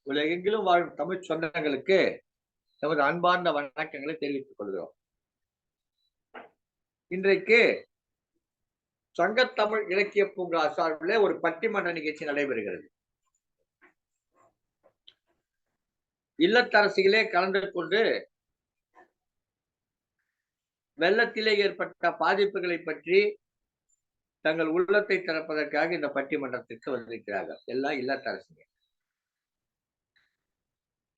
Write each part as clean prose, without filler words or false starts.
உலகெங்கிலும் வாழும் தமிழ் சொந்தங்களுக்கு நமது அன்பார்ந்த வணக்கங்களை தெரிவித்துக் கொள்கிறோம். இன்றைக்கு சங்கத்தமிழ் இலக்கிய பூங்கா சார்பில் ஒரு பட்டிமன்ற நிகழ்ச்சி நடைபெறுகிறது. இல்லத்தரசிகளே கலந்து கொண்டு வெள்ளத்திலே ஏற்பட்ட பாதிப்புகளை பற்றி தங்கள் உள்ளத்தை திறப்பதற்காக இந்த பட்டிமன்றத்திற்கு வந்திருக்கிறார்கள். எல்லாம் இல்லத்தரசிங்க.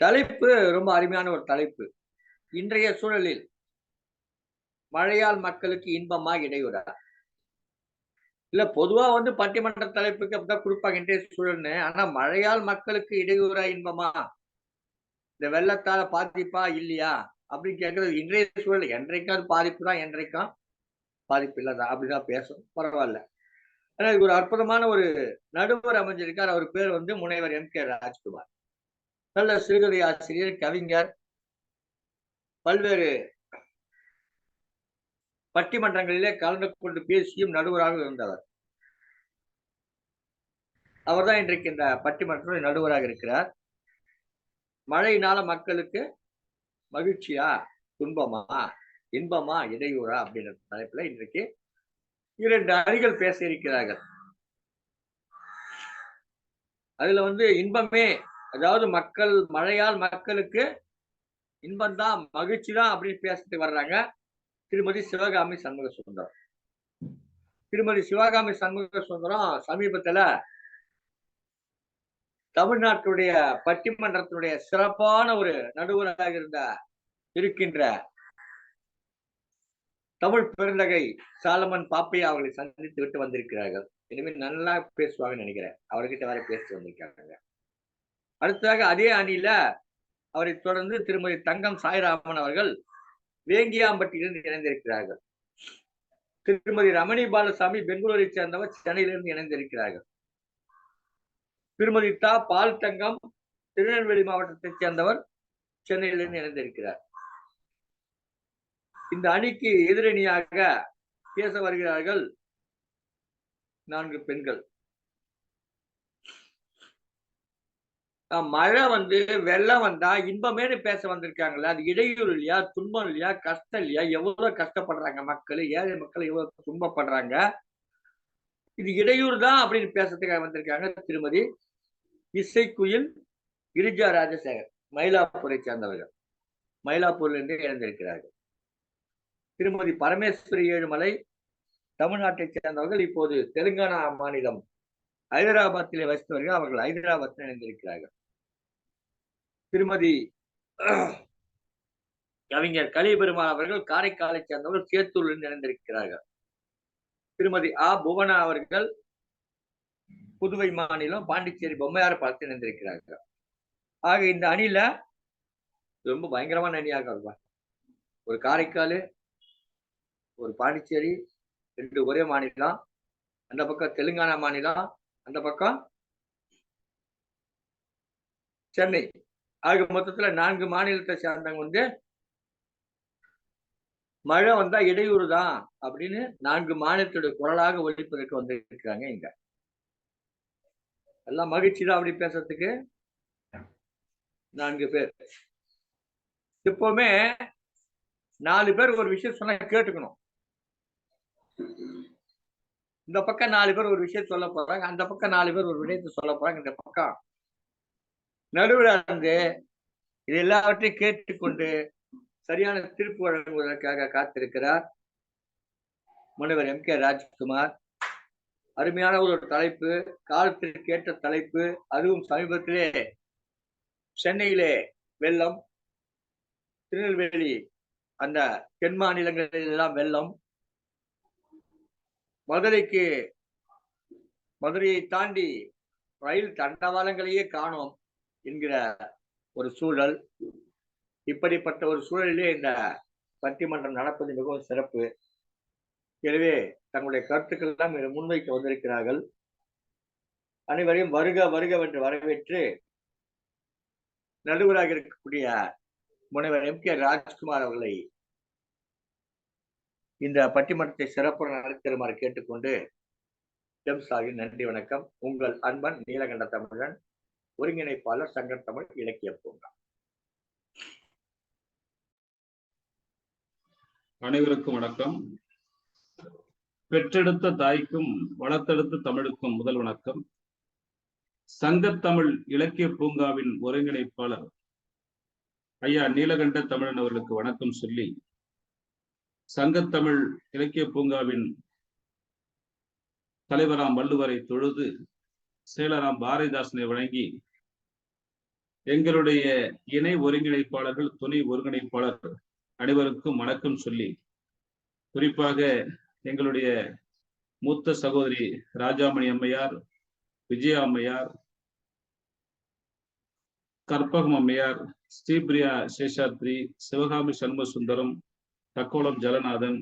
தலைப்பு ரொம்ப அருமையான ஒரு தலைப்பு. இன்றைய சூழலில் மழையால் மக்களுக்கு இன்பமா இடையூறா? இல்ல பொதுவா பட்டிமன்ற தலைப்புக்கு அப்படிதான் கொடுப்பாங்க இன்றைய சூழல்னு. ஆனா மழையால் மக்களுக்கு இடையூறா இன்பமா, இந்த வெள்ளத்தால பாதிப்பா இல்லையா அப்படின்னு கேட்கறது இன்றைய சூழல். என்றைக்காவது பாதிப்பு தான், என்றைக்கும் பாதிப்பு இல்லதான் அப்படிதான் பேசும். பரவாயில்ல. ஆனா இது ஒரு அற்புதமான ஒரு நடுவர் அமைஞ்சிருக்கார். அவர் பேர் முனைவர் M.K. ராஜ்குமார். நல்ல சிறுகதை ஆசிரியர், கவிஞர், பல்வேறு பட்டிமன்றங்களிலே கலந்து கொண்டு பேசியும் நடுவராக இருந்தவர். அவர்தான் இன்றைக்கு இந்த பட்டிமன்ற நடுவராக இருக்கிறார். மழையினால மக்களுக்கு மகிழ்ச்சியா, துன்பமா, இன்பமா, இடையூறா அப்படின்ற தலைப்புல இன்றைக்கு 2 அணிகள் பேச இருக்கிறார்கள். அதுல இன்பமே, அதாவது மழையால் மக்களுக்கு இன்பம்தான், மகிழ்ச்சி தான் அப்படின்னு பேசிட்டு வர்றாங்க திருமதி சிவகாமி சண்முக சுந்தரம். திருமதி சிவகாமி சண்முக சுந்தரம் சமீபத்துல தமிழ்நாட்டுடைய பட்டிமன்றத்தினுடைய சிறப்பான ஒரு நடுவராக இருக்கின்ற தமிழ் பெருந்தகை சாலமன் பாப்பையா அவர்களை சந்தித்து விட்டு வந்திருக்கிறார்கள். இனிமே நல்லா பேசுவாங்கன்னு நினைக்கிறேன். அவர்கிட்ட வர பேசிட்டு வந்திருக்காங்க. அடுத்ததாக அதே அணியில அவரை தொடர்ந்து திருமதி தங்கம் சாய்ராமன் அவர்கள் வேங்கியாம்பட்டியிலிருந்து இணைந்திருக்கிறார்கள். திருமதி ரமணி பாலசாமி பெங்களூரை சேர்ந்தவர், சென்னையிலிருந்து இணைந்திருக்கிறார்கள். திருமதி தா பால் தங்கம் திருநெல்வேலி மாவட்டத்தைச் சேர்ந்தவர், சென்னையிலிருந்து இணைந்திருக்கிறார். இந்த அணிக்கு எதிரணியாக பேச வருகிறார்கள் 4 பெண்கள். மழை வெள்ளம் வந்தா இன்பமேனு பேச வந்திருக்காங்களா? அது இடையூறு இல்லையா, துன்பம் இல்லையா, கஷ்டம் இல்லையா? எவ்வளவு கஷ்டப்படுறாங்க மக்கள், ஏழை மக்கள் எவ்வளவு துன்பப்படுறாங்க, இது இடையூறு தான் அப்படின்னு பேசுறதுக்காக வந்திருக்காங்க திருமதி இசைக்குயில் கிரிஜா ராஜசேகர், மயிலாப்பூரை சேர்ந்தவர்கள், மயிலாப்பூர்ல இருந்து இணைந்திருக்கிறார்கள். திருமதி பரமேஸ்வரி ஏழுமலை தமிழ்நாட்டை சேர்ந்தவர்கள், இப்போது தெலுங்கானா மாநிலம் ஹைதராபாத்திலே வசித்தவர்கள், அவர்கள் ஹைதராபாத்தில் இணைந்திருக்கிறார்கள். திருமதி கவிஞர் கலிபெருமாள் அவர்கள் காரைக்காலை சேர்ந்தவர்கள், சேத்தூரில் இணைந்திருக்கிறார்கள். திருமதி ஆ புவனா அவர்கள் புதுவை மாநிலம் பாண்டிச்சேரி பொம்மையார் பார்த்து இணைந்திருக்கிறார்கள். ஆக இந்த அணியில ரொம்ப பயங்கரமான அணியாக இருக்கும். ஒரு காரைக்கால், ஒரு பாண்டிச்சேரி, 2 ஒரே மாநிலம். அந்த பக்கம் தெலுங்கானா மாநிலம், அந்த பக்கம் சென்னை. ஆக மொத்தத்துல 4 மாநிலத்தை சேர்ந்தவங்க மழை வந்தா இடையூறு தான் அப்படின்னு 4 மாநிலத்துடைய குரலாக ஒழிப்பதற்கு வந்திருக்கிறாங்க. இங்க எல்லாம் மகிழ்ச்சி தான் அப்படி பேசுறதுக்கு 4 பேர். எப்பவுமே 4 பேர் ஒரு விஷயம் சொன்னா கேட்டுக்கணும். இந்த பக்கம் 4 பேர் ஒரு விஷயம் சொல்ல போறாங்க, அந்த பக்கம் 4 பேர் ஒரு விடயத்தை சொல்ல போறாங்க. இந்த பக்கம் நடுவில் இது எல்லாவற்றையும் கேட்டுக்கொண்டு சரியான தீர்ப்பு வழங்குவதற்காக காத்திருக்கிறார் முனைவர் M.K. ராஜ்குமார். அருமையான ஒரு தலைப்பு, காலத்திற்கு ஏற்ற தலைப்பு. அதுவும் சமீபத்திலே சென்னையிலே வெள்ளம், திருநெல்வேலி அந்த தென் மாநிலங்களில் எல்லாம் வெள்ளம், மதுரையை தாண்டி ரயில் தண்டவாளங்களையே காணோம் என்கிற ஒரு சூழல். இப்படிப்பட்ட ஒரு சூழலிலே இந்த பட்டிமன்றம் நடப்பது மிகவும் சிறப்பு. எனவே தங்களுடைய கருத்துக்கள் எல்லாம் முன்வைக்க வந்திருக்கிறார்கள். அனைவரையும் வருக வருக என்று வரவேற்று நடுவராக இருக்கக்கூடிய முனைவர் M.K. ராஜ்குமார் அவர்களை இந்த பட்டிமன்றத்தை சிறப்புற நடத்துமாறு கேட்டுக்கொண்டு நன்றி, வணக்கம். உங்கள் அன்பன் நீலகண்ட தமிழன், ஒருங்கிணைப்பாளர் சங்கத்தமிழ் இலக்கிய பூங்கா. அனைவருக்கும் வணக்கம். பெற்றெடுத்த தாய்க்கும் வளர்த்தெடுத்த தமிழுக்கும் முதல் வணக்கம். சங்கத்தமிழ் இலக்கிய பூங்காவின் ஒருங்கிணைப்பாளர் ஐயா நீலகண்ட தமிழன் அவர்களுக்கு வணக்கம் சொல்லி, சங்கத்தமிழ் இலக்கிய பூங்காவின் தலைவராம் வள்ளுவரை தொழுது, செயலராம் பாரதிதாசனை வழங்கி, எங்களுடைய இணை ஒருங்கிணைப்பாளர்கள், துணை ஒருங்கிணைப்பாளர் அனைவருக்கும் வணக்கம் சொல்லி, குறிப்பாக எங்களுடைய மூத்த சகோதரி ராஜாமணி அம்மையார், விஜயா அம்மையார், கற்பகம் அம்மையார், ஸ்ரீபிரியா சேஷாத்ரி, சிவகாமி சண்முகசுந்தரம், தக்கோலம் ஜலநாதன்,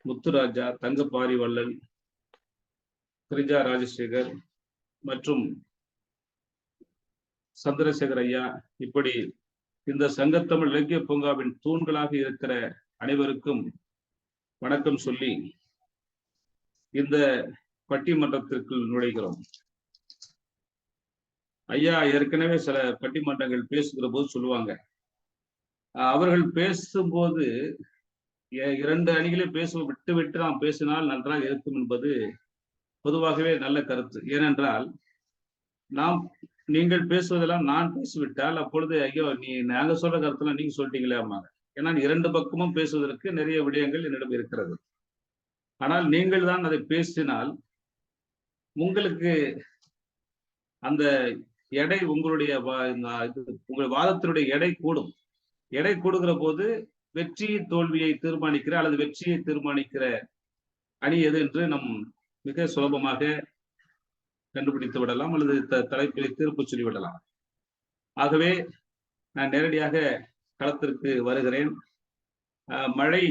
முத்துராஜா, தங்கப்பாரி வள்ளல், கிரிஜா ராஜசேகர் மற்றும் சந்திரசேகர் ஐயா, இப்படி இந்த சங்கத்தமிழ் இலக்கிய பூங்காவின் தூண்களாக இருக்கிற அனைவருக்கும் வணக்கம் சொல்லி இந்த பட்டிமன்றத்திற்குள் நுழைகிறோம். ஐயா ஏற்கனவே சில பட்டிமன்றங்கள் பேசுகிற போது சொல்லுவாங்க, அவர்கள் பேசும்போது 2 அணிகளை விட்டு விட்டு நாம் பேசினால் நன்றாக இருக்கும் என்பது பொதுவாகவே நல்ல கருத்து. ஏனென்றால் நீங்கள் பேசுவதெல்லாம் நான் பேசிவிட்டால் அப்பொழுது ஐயோ நாங்க சொல்ற கருத்தெல்லாம் நீங்க சொல்லிட்டீங்களே ஆமாங்க. ஏன்னா 2 பக்கமும் பேசுவதற்கு நிறைய விடயங்கள் என்னிடம் இருக்கிறது. ஆனால் நீங்கள் தான் அதை பேசினால் உங்களுக்கு அந்த எடை, உங்களுடைய உங்கள் வாதத்தினுடைய எடை கூடும். எடை கூடுகிற போது வெற்றியை தோல்வியை தீர்மானிக்கிற அல்லது வெற்றியை தீர்மானிக்கிற அணி எது என்று நம் மிக சுலபமாக கண்டுபிடித்து விடலாம் அல்லது தலைப்பிலை தீர்ப்பு சொல்லிவிடலாம். ஆகவே நான் நேரடியாக களத்திற்கு வருகிறேன். மழை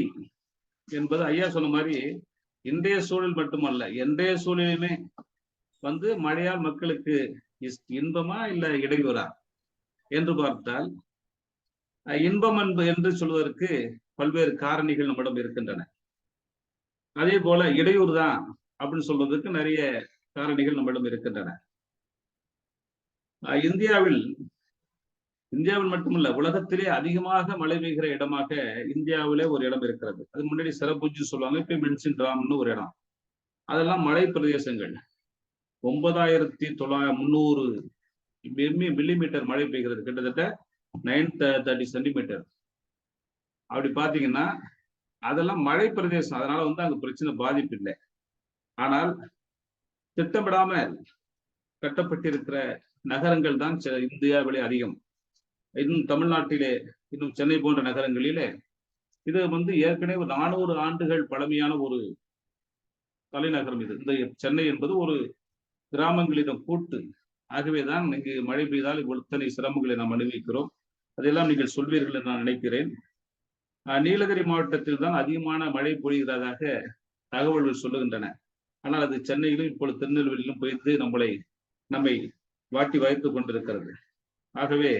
என்பது ஐயா சொன்ன மாதிரி இன்றைய சூழல் மட்டுமல்ல, இன்றைய சூழலுமே மழையால் மக்களுக்கு இன்பமா இல்ல இடையூறா என்று பார்த்தால், இன்பம் என்று சொல்வதற்கு பல்வேறு காரணிகள் நம்மிடம் இருக்கின்றன. அதே போல இடையூறு தான் அப்படின்னு சொல்வதற்கு நிறைய காரணிகள் நம்மிடம் இருக்கின்றன. இந்தியாவில் மட்டுமல்ல, உலகத்திலே அதிகமாக மழை பெய்கிற இடமாக இந்தியாவிலே ஒரு இடம் இருக்கிறது. அது முன்னாடி சிறப்புஜி சொல்லுவாங்க, இப்ப மென்சின் ராம்னு ஒரு இடம். அதெல்லாம் மழை பிரதேசங்கள். 9300 மில்லிமீட்டர் மழை பெய்கிறது, கிட்டத்தட்ட 930 சென்டிமீட்டர். அப்படி பாத்தீங்கன்னா அதெல்லாம் மழை பிரதேசம். அதனால அங்க பிரச்சனை பாதிப்பு இல்லை. ஆனால் திட்டமிடாமல் கட்டப்பட்டிருக்கிற நகரங்கள் தான் இந்தியாவிலே அதிகம். இன்னும் தமிழ்நாட்டிலே, இன்னும் சென்னை போன்ற நகரங்களிலே இது ஏற்கனவே 400 ஆண்டுகள் பழமையான ஒரு தலைநகரம். இது இந்த சென்னை என்பது ஒரு கிராமங்களிடம் கூட்டு. ஆகவேதான் இங்கு மழை பெய்தால் இத்தனை சிரமங்களை நாம் அனுபவிக்கிறோம். அதெல்லாம் நீங்கள் சொல்வீர்கள் என்று நான் நினைக்கிறேன். நீலகிரி மாவட்டத்தில் தான் அதிகமான மழை பொழிகிறதாக தகவல்கள் சொல்லுகின்றன. ஆனால் அது சென்னையிலும் இப்பொழுது திருநெல்வேலியிலும் பெய்து நம்மை வாட்டி வைத்துக் கொண்டிருக்கிறது. ஆகவே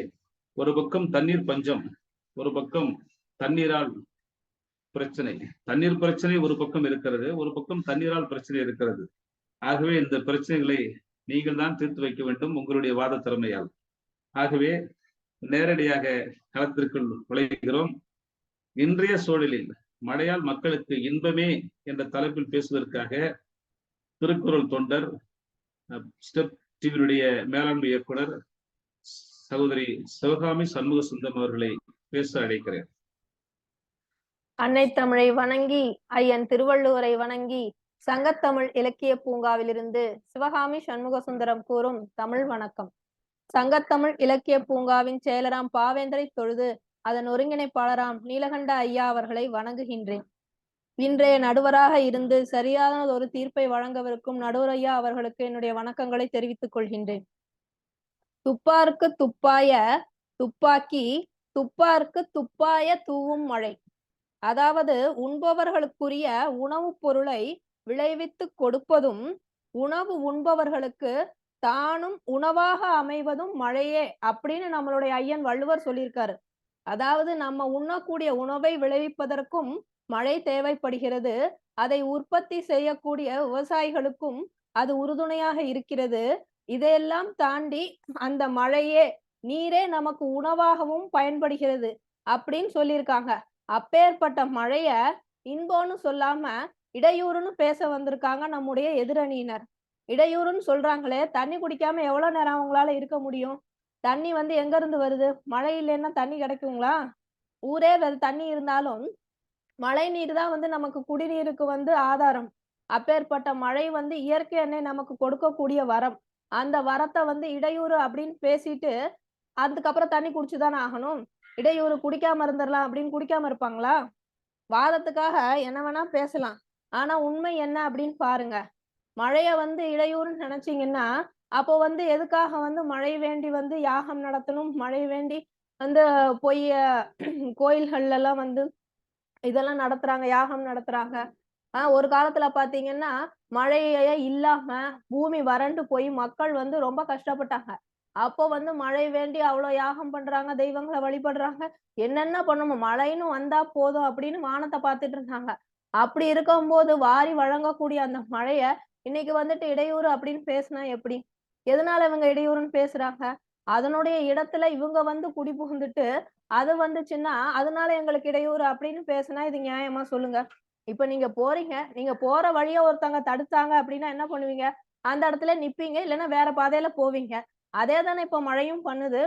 ஒரு பக்கம் தண்ணீர் பஞ்சம், ஒரு பக்கம் தண்ணீரால் பிரச்சனை. தண்ணீர் பிரச்சனை ஒரு பக்கம் இருக்கிறது, ஒரு பக்கம் தண்ணீரால் பிரச்சனை இருக்கிறது. ஆகவே இந்த பிரச்சனைகளை நீங்கள் தான் தீர்த்து வைக்க வேண்டும் உங்களுடைய வாத திறமையால். ஆகவே நேரடியாக களத்திற்குள் நுழைகிறோம். இன்றைய சூழலில் மழையால் மக்களுக்கு இன்பமே என்ற தலைப்பில் பேசுவதற்காக திருக்குறள் தொண்டர், ஸ்டெப் டிவியுடைய மேலாண்மை இயக்குனர் சகோதரி சிவகாமி சண்முகசுந்தரம் அவர்களை பேச அழைக்கிறேன். அன்னை தமிழை வணங்கி, ஐயன் திருவள்ளுவரை வணங்கி, சங்கத்தமிழ் இலக்கிய பூங்காவிலிருந்து சிவகாமி சண்முகசுந்தரம் கூறும் தமிழ் வணக்கம். சங்கத்தமிழ் இலக்கிய பூங்காவின் செயலராம் பாவேந்தரை தொழுது அதன் ஒருங்கிணைப்பாளராம் நீலகண்ட ஐயா அவர்களை வணங்குகின்றேன். இன்றைய நடுவராக இருந்து சரியான ஒரு தீர்ப்பை வழங்கவிருக்கும் நடுவர் ஐயா அவர்களுக்கு என்னுடைய வணக்கங்களை தெரிவித்துக் கொள்கின்றேன். துப்பாருக்கு துப்பாய துப்பாக்கி, துப்பாருக்கு துப்பாய தூவும் மழை. அதாவது உண்பவர்களுக்குரிய உணவுப் பொருளை விளைவித்து கொடுப்பதும், உணவு உண்பவர்களுக்கு தானும் உணவாக அமைவதும் மழையே அப்படின்னு நம்மளுடைய ஐயன் வள்ளுவர் சொல்லியிருக்காரு. அதாவது நம்ம உண்ணக்கூடிய உணவை விளைவிப்பதற்கும் மழை தேவைப்படுகிறது. அதை உற்பத்தி செய்யக்கூடிய விவசாயிகளுக்கும் அது உறுதுணையாக இருக்கிறது. இதையெல்லாம் தாண்டி அந்த மழையே நீரே நமக்கு உணவாகவும் பயன்படுகிறது அப்படின்னு சொல்லியிருக்காங்க. அப்பேற்பட்ட மழைய இன்பம்னு சொல்லாம இடையூறுன்னு பேச வந்திருக்காங்க நம்முடைய எதிரணியினர். இடையூறுன்னு சொல்றாங்களே, தண்ணி குடிக்காம எவ்வளவு நேரம் அவங்களால இருக்க முடியும்? தண்ணி வந்து எங்க இருந்து வருது? மழை இல்லைன்னா தண்ணி கிடைக்குங்களா? ஊரே தண்ணி இருந்தாலும் மழை நீர் தான் வந்து நமக்கு குடிநீருக்கு வந்து ஆதாரம். அப்பேற்பட்ட மழை வந்து இயற்கை அன்னை நமக்கு கொடுக்கக்கூடிய வரம். அந்த வரத்த வந்து இடையூறு அப்படின்னு பேசிட்டு, அதுக்கப்புறம் தண்ணி குடிச்சு தானே ஆகணும். இடையூறு குடிக்காம இருந்துரலாம் அப்படின்னு குடிக்காம இருப்பாங்களா? வாதத்துக்காக என்ன வேணா பேசலாம். ஆனா உண்மை என்ன அப்படின்னு பாருங்க. மழைய வந்து இடையூறுன்னு நினைச்சீங்கன்னா, அப்போ வந்து எதுக்காக வந்து மழை வேண்டி வந்து யாகம் நடத்தணும்? மழை வேண்டி வந்து போய் கோயில்கள்ல எல்லாம் வந்து இதெல்லாம் நடத்துறாங்க, யாகம் நடத்துறாங்க. ஒரு காலத்துல பாத்தீங்கன்னா, மழையே இல்லாம பூமி வறண்டு போய் மக்கள் வந்து ரொம்ப கஷ்டப்பட்டாங்க. அப்போ வந்து மழை வேண்டி அவ்ளோ யாகம் பண்றாங்க, தெய்வங்கள வழிபடுறாங்க. என்னென்ன பண்ணணுமோ மழைன்னு வந்தா போதும் அப்படின்னு வானத்த பாத்துட்டு இருந்தாங்க. அப்படி இருக்கும்போது வாரி வழங்கக்கூடிய அந்த மழைய இன்னைக்கு வந்துட்டு இடையூறு அப்படின்னு பேசினா எப்படி? எதனால இவங்க இடையூறுன்னு பேசுறாங்க? அதனுடைய இடத்துல இவங்க வந்து குடிபுகுந்துட்டு, அது வந்துச்சுன்னா, அதனால எங்களுக்கு இடையூறு அப்படின்னு பேசுனா இது நியாயமா சொல்லுங்க? இப்ப நீங்க போறீங்க. நீங்க போற வழிய ஒருத்தவங்க தடுத்தாங்க அப்படின்னா என்ன பண்ணுவீங்க? அந்த இடத்துல நிப்பீங்க. இல்லன்னா வேற பாதையில போவீங்க. அதே தானே இப்ப மழையும் பண்ணுது.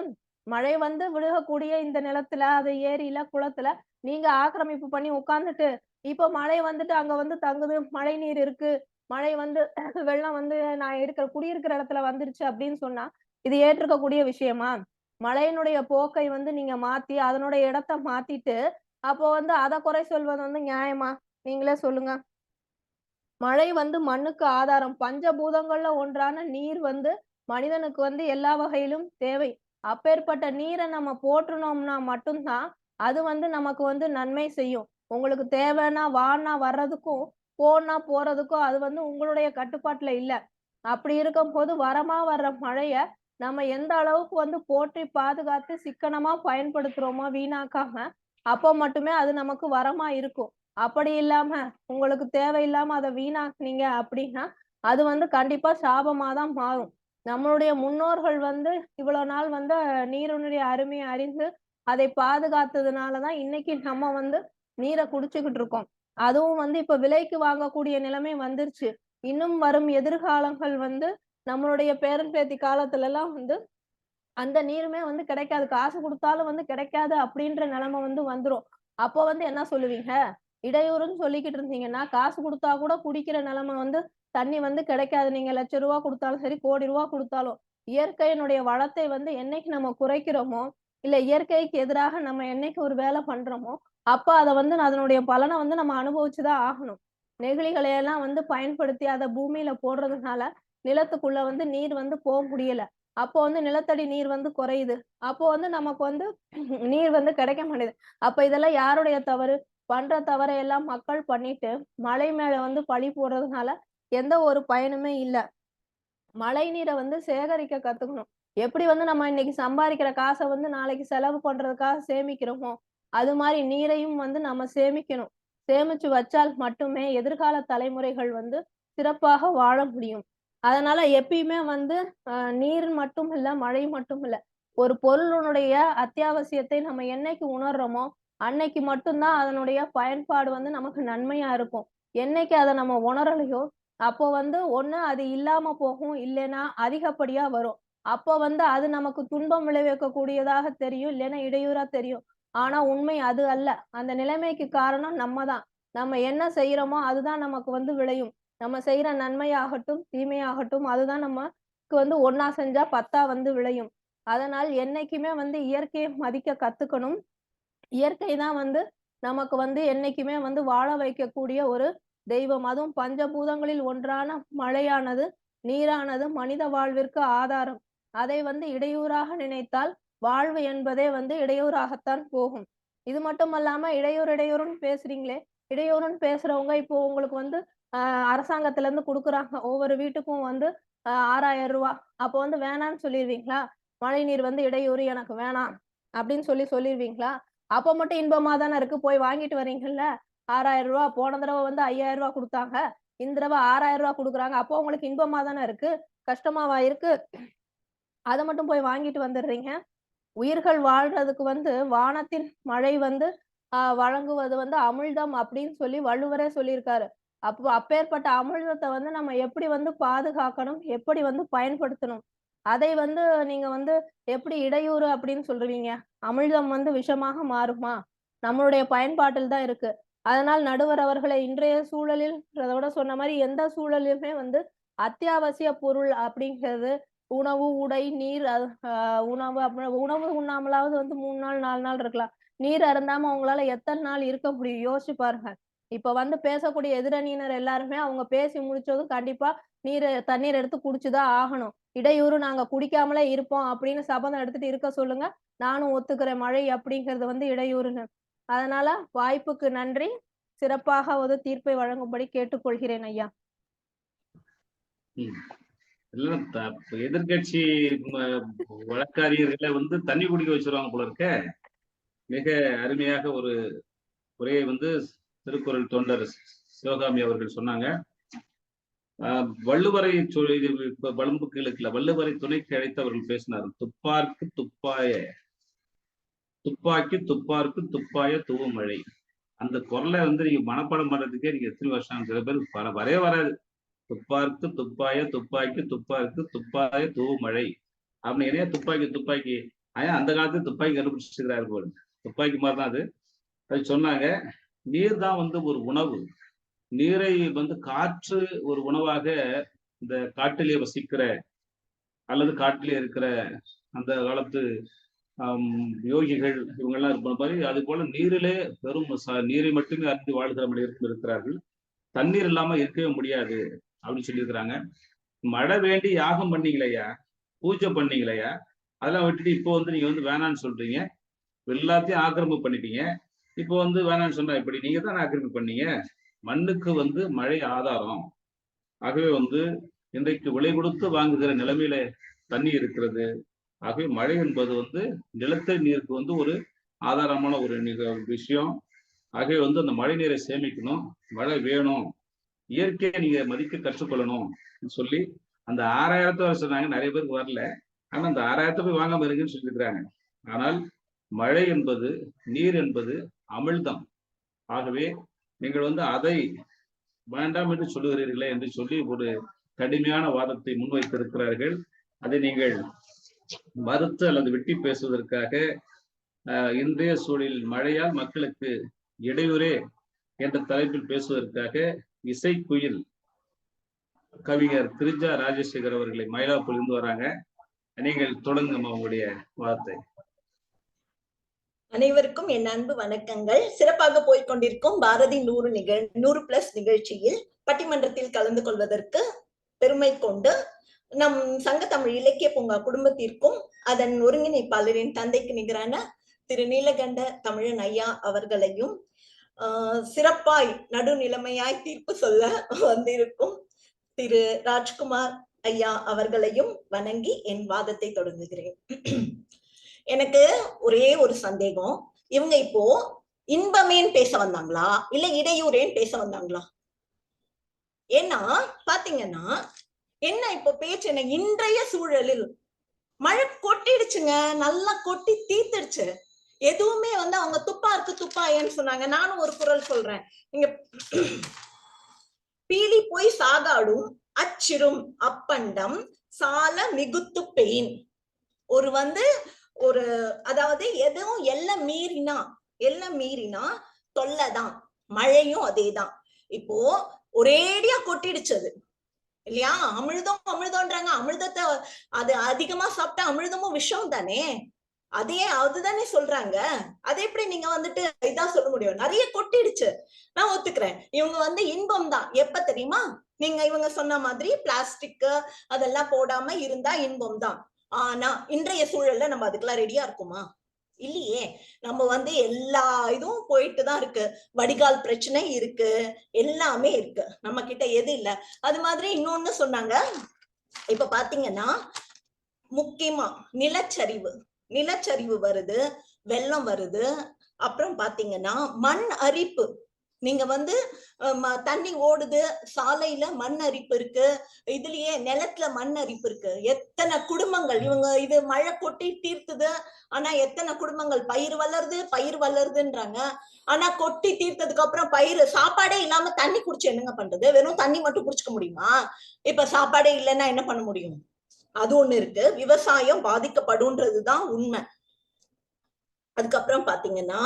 மழை வந்து விழுகக்கூடிய இந்த நிலத்துல, அது ஏரியில, குளத்துல நீங்க ஆக்கிரமிப்பு பண்ணி உட்கார்ந்துட்டு, இப்ப மழை வந்துட்டு அங்க வந்து தங்குது. மழை நீர் இருக்கு. மழை வந்து வெள்ளம் வந்து நான் குடியிருக்கிற இடத்துல வந்துருச்சு அப்படின்னு சொன்னா, இது ஏற்றுக்கக்கூடிய விஷயமா? மழையினுடைய போக்கை வந்து நீங்க மாத்தி, அதனுடைய இடத்த மாத்திட்டு, அப்போ வந்து அத குறை சொல்வது வந்து நியாயமா? நீங்களே சொல்லுங்க. மழை வந்து மண்ணுக்கு ஆதாரம். பஞ்சபூதங்கள்ல ஒன்றான நீர் வந்து மனிதனுக்கு வந்து எல்லா வகையிலும் தேவை. அப்பேற்பட்ட நீரை நம்ம போற்றுனோம்னா மட்டும் தான், அது வந்து நமக்கு வந்து நன்மை செய்யும். உங்களுக்கு தேவைன்னா வான்னா வர்றதுக்கும், போன்னா போறதுக்கும் அது வந்து உங்களுடைய கட்டுப்பாட்டுல இல்ல. அப்படி இருக்கும்போது வரமா வர்ற மழைய நம்ம எந்த அளவுக்கு வந்து போற்றி பாதுகாத்து சிக்கனமா பயன்படுத்துறோமோ வீணாக்காம, அப்போ மட்டுமே அது நமக்கு வரமா இருக்கும். அப்படி இல்லாம உங்களுக்கு தேவையில்லாம அத வீணாக்குனீங்க அப்படின்னா, அது வந்து கண்டிப்பா சாபமா தான் மாறும். நம்மளுடைய முன்னோர்கள் வந்து இவ்வளோ நாள் வந்து நீரினுடைய அருமைய அறிந்து, அதை பாதுகாத்ததுனால தான் இன்னைக்கு நம்ம வந்து நீர குடிச்சுக்கிட்டு இருக்கோம். அதுவும் வந்து இப்ப விலைக்கு வாங்கக்கூடிய நிலைமை வந்துருச்சு. இன்னும் வரும் எதிர்காலங்கள் வந்து நம்மளுடைய பேரன், பேத்தி காலத்துலலாம் வந்து அந்த நீருமே வந்து கிடைக்காது. காசு குடுத்தாலும் வந்து கிடைக்காது அப்படின்ற நிலைமை வந்து வந்துரும். அப்போ வந்து என்ன சொல்லுவீங்க? இடையூறுன்னு சொல்லிக்கிட்டு இருந்தீங்கன்னா, காசு குடுத்தா கூட குடிக்கிற நிலைமை வந்து தண்ணி வந்து கிடைக்காது. நீங்க ₹1,00,000 குடுத்தாலும் சரி, ₹1,00,00,000 குடுத்தாலும். இயற்கையினுடைய வளத்தை வந்து என்னைக்கு நம்ம குறைக்கிறோமோ, இல்ல இயற்கைக்கு எதிராக நம்ம என்னைக்கு ஒரு வேலை பண்றோமோ, அப்ப அத வந்து அதனுடைய பலன வந்து நம்ம அனுபவிச்சு தான் ஆகணும். நெகிழிகளை எல்லாம் வந்து பயன்படுத்தி அத பூமியில போடுறதுனால, நிலத்துக்குள்ள வந்து நீர் வந்து முடியல. அப்போ வந்து நிலத்தடி நீர் வந்து குறையுது. அப்போ வந்து நமக்கு வந்து நீர் வந்து கிடைக்க மாட்டேங்குது. அப்ப இதெல்லாம் யாருடைய தவறு? பண்ற தவறை எல்லாம் மக்கள் பண்ணிட்டு, மழை மேல வந்து பழி போடுறதுனால எந்த ஒரு பயனுமே இல்ல. மழை நீரை வந்து சேகரிக்க கத்துக்கணும். எப்படி வந்து நம்ம இன்னைக்கு சம்பாதிக்கிற காச வந்து நாளைக்கு செலவு பண்றதுக்காக சேமிக்கிறோமோ, அது மாரி நீரையும் வந்து நம்ம சேமிக்கணும். சேமிச்சு வச்சால் மட்டுமே எதிர்கால தலைமுறைகள் வந்து சிறப்பாக வாழ முடியும். அதனால எப்பயுமே வந்து நீர் மட்டும் இல்ல, மழை மட்டும் இல்ல. ஒரு பொருளினுடைய அத்தியாவசியத்தை நம்ம என்னைக்கு உணர்றோமோ, அன்னைக்கு மட்டும் தான் அதனுடைய பயன்பாடு வந்து நமக்கு நன்மையா இருக்கும். என்னைக்கு அத நம்ம உணரலையோ, அப்போ வந்து ஒண்ணு அது இல்லாம போகும். இல்லைன்னா அதிகப்படியா வரும். அப்போ வந்து அது நமக்கு துன்பம் விளைவிக்கக்கூடியதாக தெரியும். இல்லைன்னா இடையூறா தெரியும். ஆனா உண்மை அது அல்ல. அந்த நிலைமைக்கு காரணம் நம்ம தான். நம்ம என்ன செய்றோமோ அதுதான் நமக்கு வந்து விளையும். நம்ம செய்ற நன்மையாகட்டும், தீமையாகட்டும் அதுதான் நமக்கு வந்து ஒண்ணா செஞ்சா 10ஆ வந்து விளையும். அதனால் என்னைக்குமே வந்து இயற்கையை மதிக்க கத்துக்கணும். இயற்கை தான் வந்து நமக்கு வந்து என்னைக்குமே வந்து வாழ வைக்கக்கூடிய ஒரு தெய்வம். அதுவும் பஞ்சபூதங்களில் ஒன்றான மழையானது, நீரானது மனித வாழ்விற்கு ஆதாரம். அதை வந்து இடையூறாக நினைத்தால் வாழ்வு என்பதே வந்து இடையூறாகத்தான் போகும். இது மட்டுமல்லாம இடையூறுன்னு பேசுறீங்களே, இடையூறுன்னு பேசுறவங்க இப்போ உங்களுக்கு வந்து அரசாங்கத்துல இருந்து குடுக்குறாங்க. ஒவ்வொரு வீட்டுக்கும் வந்து ரூ. 6,000 அப்போ வந்து வேணான்னு சொல்லிருவீங்களா? மழைநீர் வந்து இடையூறு எனக்கு வேணாம் அப்படின்னு சொல்லிருவீங்களா? அப்ப மட்டும் இன்பமா தானே இருக்கு. போய் வாங்கிட்டு வரீங்கல்ல. ரூ. 6,000 போன தடவ வந்து ரூ. 5,000 குடுத்தாங்க. இந்த தடவ ரூ. 6,000 குடுக்குறாங்க. அப்போ உங்களுக்கு இன்பமா தானே இருக்கு. கஷ்டமாவா இருக்கு? அதை மட்டும் போய் வாங்கிட்டு வந்துடுறீங்க. உயிர்கள் வாழ்றதுக்கு வானத்தின் மழை வழங்குவது அமிழ்தம் அப்படின்னு சொல்லி வள்ளுவரே சொல்லியிருக்காரு. அப்போ அப்பேற்பட்ட அமிழ்தத்தை நம்ம எப்படி பாதுகாக்கணும், எப்படி பயன்படுத்தணும், அதை நீங்க எப்படி இடையூறு அப்படின்னு சொல்றீங்க? அமிழ்தம் விஷமாக மாறுமா? நம்மளுடைய பயன்பாட்டில் தான் இருக்கு. அதனால் நடுவர் அவர்களை இன்றைய சூழலில் அதோட சொன்ன மாதிரி எந்த சூழலிலுமே அத்தியாவசிய பொருள் அப்படிங்கிறது உணவு, உடை, நீர், உணவு உணவு உண்ணாமலாவது 3 நாள் 4 நாள் இருக்கலாம். நீர் அருந்தாம அவங்களால எத்தனை நாள் இருக்க முடியும்? யோசிச்சு பாருங்க. இப்ப பேசக்கூடிய எதிரணியினர் எல்லாருமே அவங்க பேசி முடிச்சதும் கண்டிப்பா தண்ணீர் எடுத்து குடிச்சுதான் ஆகணும். இடையூறு நாங்க குடிக்காமலே இருப்போம் அப்படின்னு சபதம் எடுத்துட்டு இருக்க சொல்லுங்க. நானும் ஒத்துக்கிறேன். மழை அப்படிங்கிறது இடையூறுன்னு. அதனால வாய்ப்புக்கு நன்றி. சிறப்பாக ஒரு தீர்ப்பை வழங்கும்படி கேட்டுக்கொள்கிறேன் ஐயா. எதிர்கட்சி வழக்காரியர்களை தண்ணி குடிக்க வச்சிருவாங்க போல இருக்க. மிக அருமையாக ஒரு உரையை திருக்குறள் தொண்டர் சிவகாமி அவர்கள் சொன்னாங்க. வள்ளுவரை வளம்புகளுக்கு வள்ளுவரை துணைக்கு அழைத்தவர்கள் பேசினார். துப்பார்க்கு துப்பாய துப்பாக்கி துப்பார்க்கு துப்பாய தூவும் மழை. அந்த குரலை நீங்க மனப்பாடம் பண்றதுக்கே நீங்க எத்தனை வருஷம் சில பேர் வரவே வராது. துப்பார்க்கு துப்பாய துப்பாக்கி துப்பார்க்கு துப்பாய தூவும் மழை அப்படின்னு என்னையா துப்பாக்கி அந்த காலத்துல துப்பாக்கி கண்டுபிடிச்சிருக்கிறாரு போல. துப்பாக்கி மாதிரிதான் அது சொன்னாங்க. நீர் தான் ஒரு உணவு. நீரை காற்று ஒரு உணவாக இந்த காட்டிலே வசிக்கிற அல்லது காட்டிலே இருக்கிற அந்த காலத்து யோகிகள் இவங்கெல்லாம் இருக்கிற மாதிரி அது போல நீரிலே பெரும் நீரை மட்டுமே அறிந்து வாழ்கிற மனிதர்கள் இருக்கிறார்கள். தண்ணீர் இல்லாம இருக்கவே முடியாது அப்படின்னு சொல்லியிருக்கிறாங்க. மழை வேண்டி யாகம் பண்ணீங்களையா, பூஜை பண்ணீங்களையா, அதெல்லாம் விட்டுட்டு இப்போ நீங்க வேணான்னு சொல்றீங்க. எல்லாத்தையும் ஆக்கிரமிப்பு பண்ணிட்டீங்க. இப்போ வேணான்னு சொன்னா இப்படி நீங்க தான் ஆக்கிரமிப்பு பண்ணீங்க. மண்ணுக்கு மழை ஆதாரம். ஆகவே இன்றைக்கு விலை கொடுத்து வாங்குகிற நிலைமையில தண்ணி இருக்கிறது. ஆகவே மழை என்பது நிலத்தடி நீருக்கு ஒரு ஆதாரமான ஒரு விஷயம். ஆகவே அந்த மழை நீரை சேமிக்கணும், மழை வேணும், இயற்கையை நீங்க மதிக்க கற்றுக்கொள்ளணும் சொல்லி அந்த 6000 சொன்னாங்க. நிறைய பேருக்கு வரல. ஆனா அந்த 6000 போய் வாங்காம இருக்குன்னு சொல்லியிருக்கிறாங்க. ஆனால் மழை என்பது, நீர் என்பது அமிழ்தம். ஆகவே நீங்கள் அதை வேண்டாம் என்று சொல்லுகிறீர்களே என்று சொல்லி ஒரு கடுமையான வாதத்தை முன்வைத்திருக்கிறார்கள். அதை நீங்கள் மறுத்து அல்லது வெட்டி பேசுவதற்காக இன்றைய சூழலில் மழையால் மக்களுக்கு இடையூறே என்ற தலைப்பில் பேசுவதற்காக இசைக்குயில் கவிஞர் கிரிஜா ராஜசேகர் அவர்களை மயிலாப்பூரிலிருந்து வராங்க. நீங்கள் தொடங்குமா உங்களுடைய வார்த்தை. அனைவருக்கும் என் அன்பு வணக்கங்கள். சிறப்பாக போய்கொண்டிருக்கும் பாரதி 100+ நிகழ்ச்சியில் பட்டிமன்றத்தில் கலந்து கொள்வதற்கு பெருமை கொண்டு நம் சங்க தமிழ் இலக்கிய பூங்கா குடும்பத்திற்கும் அதன் ஒருங்கிணைப்பாளரின் தந்தைக்கு நிகரான திரு நீலகண்ட தமிழன் ஐயா அவர்களையும் சிறப்பாய் நடுநிலைமையாய் தீர்ப்பு சொல்ல வந்திருக்கும் திரு ராஜ்குமார் ஐயா அவர்களையும் வணங்கி என் வாதத்தை தொடங்குகிறேன். எனக்கு ஒரே ஒரு சந்தேகம். இவங்க இப்போ இன்பமேன்னு பேச வந்தாங்களா இல்ல இடையூறேன்னு பேச வந்தாங்களா? ஏன்னா பாத்தீங்கன்னா என்ன இப்போ பேச்சு என்ன, இன்றைய சூழலில் மழை கொட்டிடுச்சுங்க, நல்லா கொட்டி தீர்த்துடுச்சு. எதுவுமே அவங்க துப்பாருக்கு துப்பாயன்னு சொன்னாங்க. நானும் ஒரு குரல் சொல்றேன். நீங்க பீலி போய் சாகாடும் அச்சிரும் அப்பண்டம் சால மிகுத்து பெயின். ஒரு அதாவது எதுவும் எல்லாம் மீறினா தொல்லைதான். மழையும் அதேதான். இப்போ ஒரேடியா கொட்டிடுச்சது இல்லையா? அமிழ்தம்ன்றாங்க. அமிர்தத்தை அது அதிகமா சாப்பிட்டா அமிர்தமும் விஷம் தானே. அதுதானே சொல்றாங்க. அது எப்படி நீங்க இதான் சொல்ல முடியும்? நிறைய கொட்டிடுச்சு, நான் ஒத்துக்கிறேன். இவங்க இன்பம் தான். எப்ப தெரியுமா? நீங்க இவங்க சொன்ன மாதிரி பிளாஸ்டிக் அதெல்லாம் போடாம இருந்தா இன்பம் தான். ஆனா இன்றைய சூழல்ல நம்ம அதுக்கெல்லாம் ரெடியா இருக்குமா? இல்லையே. நம்ம எல்லா இதுவும் போயிட்டுதான் இருக்கு. வடிகால் பிரச்சனை இருக்கு, எல்லாமே இருக்கு. நம்ம கிட்ட எது இல்ல. அது மாதிரி இன்னொன்னு சொன்னாங்க. இப்ப பாத்தீங்கன்னா முக்கியமா நிலச்சரிவு வருது, வெள்ளம் வருது. அப்புறம் பாத்தீங்கன்னா மண் அரிப்பு நீங்க வந்து தண்ணி ஓடுது, சாலையில மண் அரிப்பு இருக்கு, இதுலயே நிலத்துல மண் அரிப்பு இருக்கு. எத்தனை குடும்பங்கள் இவங்க இது மழை கொட்டி தீர்த்துது, ஆனா எத்தனை குடும்பங்கள் பயிர் வளருதுன்றாங்க. ஆனா கொட்டி தீர்த்ததுக்கு அப்புறம் பயிர் சாப்பாடே இல்லாம தண்ணி குடிச்சு என்னங்க பண்றது? வெறும் தண்ணி மட்டும் குடிச்சுக்க முடியுமா? இப்ப சாப்பாடே இல்லைன்னா என்ன பண்ண முடியும்? அது ஒண்ணு இருக்கு. விவசாயம் பாதிக்கப்படும்ன்றதுதான் உண்மை. அதுக்கப்புறம் பாத்தீங்கன்னா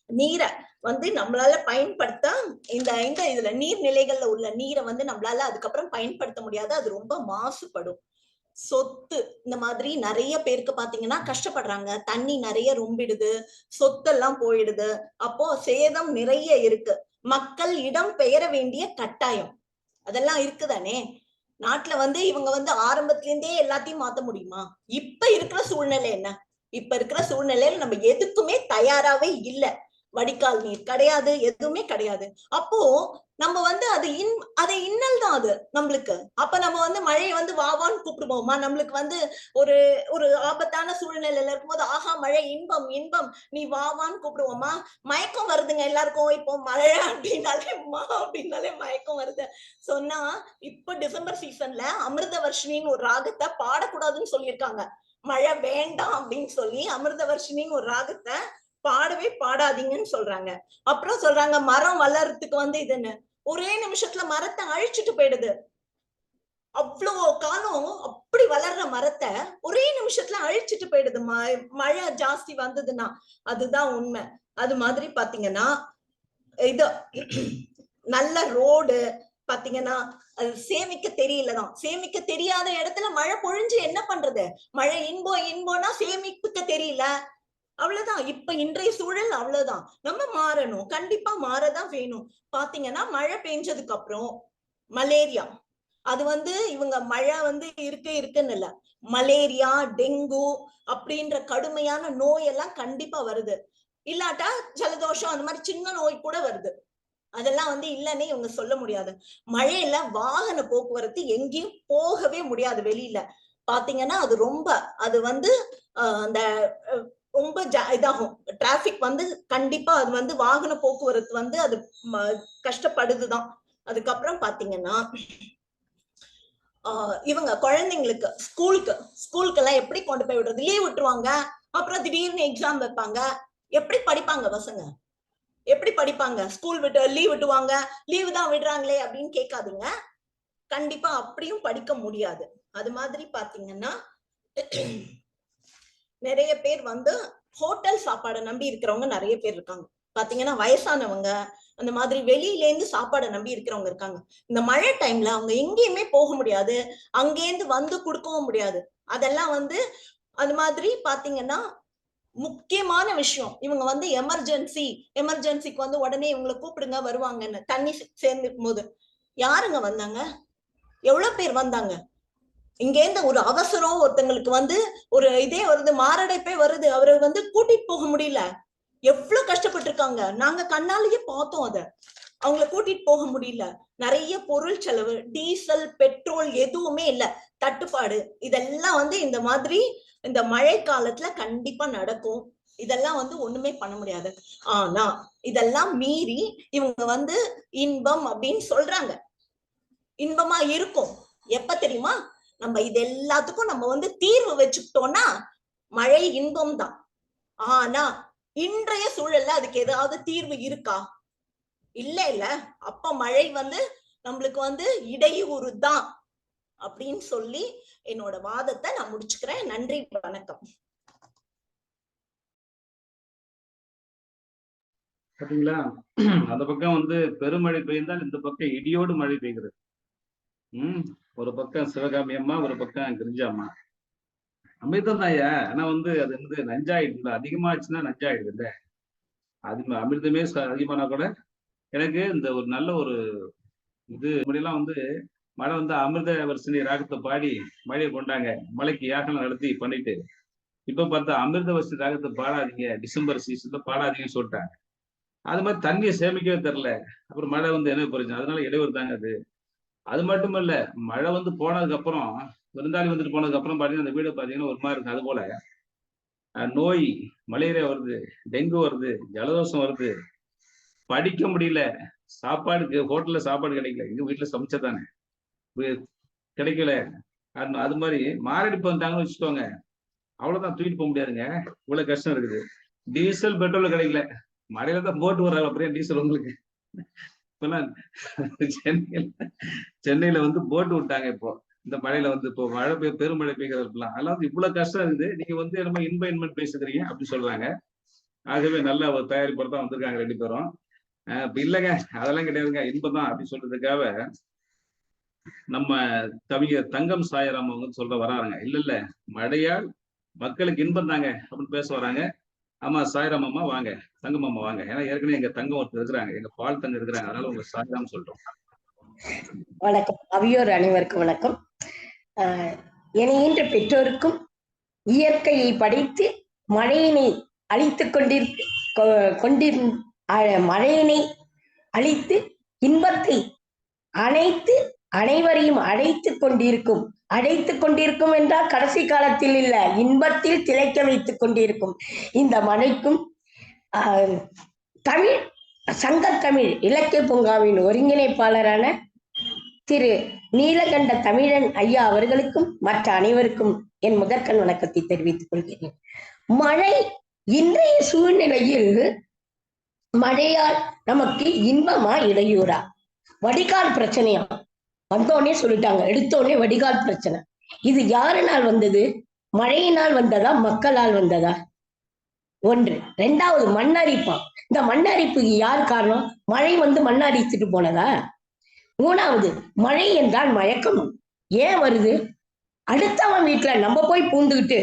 நீரை வந்து நம்மளால பயன்படுத்த இந்த இதுல நீர்நிலைகள்ல உள்ள நீரை வந்து நம்மளால அதுக்கப்புறம் பயன்படுத்த முடியாது. அது ரொம்ப மாசுபடும். சொத்து இந்த மாதிரி நிறைய பேருக்கு பாத்தீங்கன்னா கஷ்டப்படுறாங்க. தண்ணி நிறைய ரொம்பிடுது, சொத்தெல்லாம் போயிடுது. அப்போ சேதம் நிறைய இருக்கு. மக்கள் இடம் பெயர வேண்டிய கட்டாயம் அதெல்லாம் இருக்குதானே. நாட்டுல வந்து இவங்க வந்து ஆரம்பத்துல இருந்தே எல்லாத்தையும் மாத்த முடியுமா? இப்ப இருக்கிற சூழ்நிலை என்ன? இப்ப இருக்கிற சூழ்நிலையில நம்ம எதுக்குமே தயாராவே இல்லை. வடிகால் நீர் கிடையாது, எதுவுமே கிடையாது. அப்போ நம்ம வந்து அது இன்னல் தான் அது நம்மளுக்கு. அப்ப நம்ம வந்து மழையை வந்து வாவான்னு கூப்பிடுவோமா? நம்மளுக்கு வந்து ஒரு ஒரு ஆபத்தான சூழ்நிலையில இருக்கும்போது ஆஹா மழை இன்பம் இன்பம் நீ வாவான்னு கூப்பிடுவோமா? மயக்கம் வருதுங்க எல்லாருக்கும். இப்போ மழை அப்படின்னாலே மயக்கம் வருது. சொன்னா இப்ப டிசம்பர் சீசன்ல அமிர்த வர்ஷினின்னு ஒரு ராகத்தை பாடக்கூடாதுன்னு சொல்லியிருக்காங்க. மழை வேண்டாம் அப்படின்னு சொல்லி அமிர்த வர்ஷினின்னு ஒரு ராகத்தை பாடவே பாடாதீங்கன்னு சொல்றாங்க. அப்புறம் சொல்றாங்க மரம் வளர்றதுக்கு வந்து இதுன்னு ஒரே நிமிஷத்துல மரத்தை அழிச்சிட்டு போயிடுது. அவ்வளவு காலம் அப்படி வளர்ற மரத்தை ஒரே நிமிஷத்துல அழிச்சிட்டு போயிடுது மழை ஜாஸ்தி வந்ததுன்னா. அதுதான் உண்மை. அது மாதிரி பாத்தீங்கன்னா இது நல்ல ரோடு பாத்தீங்கன்னா அது சேமிக்க தெரியலதான். சேமிக்க தெரியாத இடத்துல மழை பொழிஞ்சு என்ன பண்றது? மழை இன்பம்னா சேமிப்புக்க தெரியல, அவ்வளவுதான். இப்ப இன்றைய சூழல் அவ்வளவுதான். நம்ம மாறணும், கண்டிப்பா மாறதான் வேணும். பாத்தீங்கன்னா மழை பெஞ்சதுக்கு அப்புறம் மலேரியா அது வந்து இவங்க மழை வந்து இருக்குன்னு இல்ல, மலேரியா டெங்கு அப்படின்ற கடுமையான நோய் எல்லாம் கண்டிப்பா வருது. இல்லாட்டா ஜலதோஷம் அந்த மாதிரி சின்ன நோய் கூட வருது. அதெல்லாம் வந்து இல்லைன்னே இவங்க சொல்ல முடியாது. மழையில வாகன போக்குவரத்து எங்கேயும் போகவே முடியாது வெளியில. பாத்தீங்கன்னா அது வந்து அந்த ரொம்ப இதாகும். டிராபிக் வந்து கண்டிப்பா அது வந்து வாகன போக்குவரத்து வந்து அது கஷ்டப்படுதுதான். அதுக்கப்புறம் பாத்தீங்கன்னா இவங்க குழந்தைங்களுக்கு ஸ்கூலுக்கு எல்லாம் எப்படி கொண்டு போய் விடுறது? லீவ் விட்டுருவாங்க, அப்புறம் திடீர்னு எக்ஸாம் வைப்பாங்க. எப்படி படிப்பாங்க பசங்க? எப்படி படிப்பாங்க? ஸ்கூல் விட்டு லீவ் விட்டுவாங்க, லீவு தான் விடுறாங்களே அப்படின்னு கேட்காதீங்க. கண்டிப்பா அப்படியும் படிக்க முடியாது. அது மாதிரி பாத்தீங்கன்னா நிறைய பேர் வந்து ஹோட்டல் சாப்பாடை நம்பி இருக்கிறவங்க நிறைய பேர் இருக்காங்க. பாத்தீங்கன்னா வயசானவங்க அந்த மாதிரி வெளியில இருந்து சாப்பாடை நம்பி இருக்கிறவங்க இருக்காங்க. இந்த மழை டைம்ல அவங்க எங்கேயுமே போக முடியாது, அங்கேருந்து வந்து கொடுக்கவும் முடியாது. அதெல்லாம் வந்து அது மாதிரி பாத்தீங்கன்னா முக்கியமான விஷயம். இவங்க வந்து எமர்ஜென்சிக்கு வந்து உடனே இவங்களை கூப்பிடுங்க வருவாங்கன்னு. தண்ணி சேர்ந்துக்கும் போது யாருங்க வந்தாங்க? எவ்வளவு பேர் வந்தாங்க? இங்கேருந்து ஒரு அவசரம், ஒருத்தங்களுக்கு வந்து ஒரு இதே வருது, மாரடைப்பே வருது, அவரை வந்து கூட்டிட்டு போக முடியல. எவ்வளவு கஷ்டப்பட்டு இருக்காங்க. நாங்க கண்ணாலேயே பார்த்தோம். அத அவங்கள கூட்டிட்டு போக முடியல. நிறைய பொருள் செலவு, டீசல் பெட்ரோல் எதுவுமே இல்ல, தட்டுப்பாடு. இதெல்லாம் வந்து இந்த மாதிரி இந்த மழை காலத்துல கண்டிப்பா நடக்கும். இதெல்லாம் வந்து ஒண்ணுமே பண்ண முடியாது. ஆனா இதெல்லாம் மீறி இவங்க வந்து இன்பம் அப்படின்னு சொல்றாங்க. இன்பமா இருக்கும் எப்ப தெரியுமா? நம்ம இது எல்லாத்துக்கும் நம்ம வந்து தீர்வு வச்சுக்கிட்டோம்னா மழை இன்பம் தான். ஆனா இன்றைய சூழல்ல அதுக்கு ஏதாவது தீர்வு இருக்கா? இல்ல. அப்ப மழை வந்து நம்மளுக்கு வந்து இடையூறு தான் அப்படின்னு சொல்லி என்னோட வாதத்தை நான் முடிச்சுக்கிறேன். நன்றி, வணக்கம். பாத்தீங்களா, அந்த பக்கம் வந்து பெருமழை பெய்ந்தால் இந்த பக்கம் இடியோடு மழை பெய்கிறது. ஒரு பக்கம் சிவகாமி அம்மா, ஒரு பக்கம் கிரிஜாம்மா. அமிர்தம் தான் ஐயா. ஆனா வந்து அது வந்து நஞ்சாயிடுது, அதிகமாச்சுன்னா நஞ்சாயிடுது இல்ல. அது அமிர்தமே அதிகமானா கூட எனக்கு இந்த ஒரு நல்ல ஒரு இது முன்னாடியெல்லாம் வந்து மழை வந்து அமிர்த வர்ஷினி ராகத்தை பாடி மழையை கொண்டாங்க, மழைக்கு யாகனம் நடத்தி பண்ணிட்டு. இப்ப பார்த்தா அமிர்த வர்ஷினி ராகத்தை பாடாதீங்க, டிசம்பர் சீசன்ல பாடாதீங்கன்னு சொல்லிட்டாங்க. அது மாதிரி தண்ணியை சேமிக்கவே தெரில. அப்புறம் மழை வந்து என்ன பிரச்சனை? அதனால இடையூறு தாங்க அது. அது மட்டும் இல்ல, மழை வந்து போனதுக்கு அப்புறம், விருந்தாளி வந்துட்டு போனதுக்கு அப்புறம் பாத்தீங்கன்னா அந்த வீடு பாத்தீங்கன்னா ஒரு மாதிரி இருக்கு. அது போல நோய், மலேரியா வருது, டெங்கு வருது, ஜலதோஷம் வருது. படிக்க முடியல, சாப்பாடு ஹோட்டல்ல சாப்பாடு கிடைக்கல, எங்க வீட்டுல சமைச்சதானே கிடைக்கல. அது மாதிரி மாரடைப்பு வந்தாங்கன்னு வச்சுக்கோங்க, அவ்வளவுதான், தூக்கிட்டு போக முடியாதுங்க. இவ்வளவு கஷ்டம் இருக்குது. டீசல் பெட்ரோல் கிடைக்கல, மழையில தான் போட்டு வர்றாங்க, அப்படியே டீசல் உங்களுக்கு. இப்பெல்லாம் சென்னையில வந்து போட்டு விட்டாங்க. இப்போ இந்த மழையில வந்து இப்போ மழை பெருமழை பெய்கிறதுலாம் அதெல்லாம் வந்து இவ்வளவு கஷ்டம் இருக்குது. நீங்க வந்து நம்ம இன்ப பேசுகிறீங்க அப்படி சொல்றாங்க. ஆகவே நல்ல ஒரு தயாரிப்போட தான் வந்திருக்காங்க 2 பேரும். இப்ப இல்லைங்க, அதெல்லாம் கிடையாதுங்க, இன்பம் தான் அப்படின்னு சொல்றதுக்காக நம்ம கவிஞர் தங்கம் சாயராம் அவங்க சொல்ல வராங்க. இல்ல மழையால் மக்களுக்கு இன்பம் தாங்க அப்படின்னு பேச வராங்க. ஆமா சாய்ராம் அம்மா வாங்க, தங்கம் அம்மா வாங்க. ஏன்னா ஏற்கனவே எங்க தங்கம் ஒருத்தர் இருக்கிறாங்க, எங்க பால் தங்கம் இருக்கிறாங்க, அதனால உங்க சாய்ராம் சொல்றோம். வணக்கம், அவையோர் அனைவருக்கும் வணக்கம். இணைகின்ற பெற்றோருக்கும் இயற்கையை படைத்து மழையினை அழித்துக் மழையினை அழித்து இன்பத்தை அனைவரையும் அடைத்துக் கொண்டிருக்கும் என்றால் கடைசி காலத்தில் இல்ல, இன்பத்தில் திளைக்க வைத்துக் கொண்டிருக்கும் இந்த மழைக்கும் சங்கத்தமிழ் இலக்கிய பூங்காவின் ஒருங்கிணைப்பாளரான திரு நீலகண்ட தமிழன் ஐயா அவர்களுக்கும் மற்ற அனைவருக்கும் என் முதற்கண் வணக்கத்தை தெரிவித்துக் கொள்கிறேன். மழை இன்றைய சூழ்நிலையில் மழையால் நமக்கு இன்பமா இடையூறா? வடிகால் பிரச்சனையா? வந்தோடனே சொல்லிட்டாங்க, எடுத்தோடனே வடிகால் பிரச்சனை. இது யாருனால் வந்தது? மழையினால் வந்ததா, மக்களால் வந்ததா? ஒன்று. ரெண்டாவது மண்ணரிப்பா. இந்த மண்ணரிப்புக்கு யார் காரணம்? மழை வந்து மண்ணரித்துட்டு போனதா? மூணாவது, மழை என்றால் மயக்கம். ஏன் வருது? அடுத்தவன் வீட்டுல நம்ம போய் பூந்துக்கிட்டு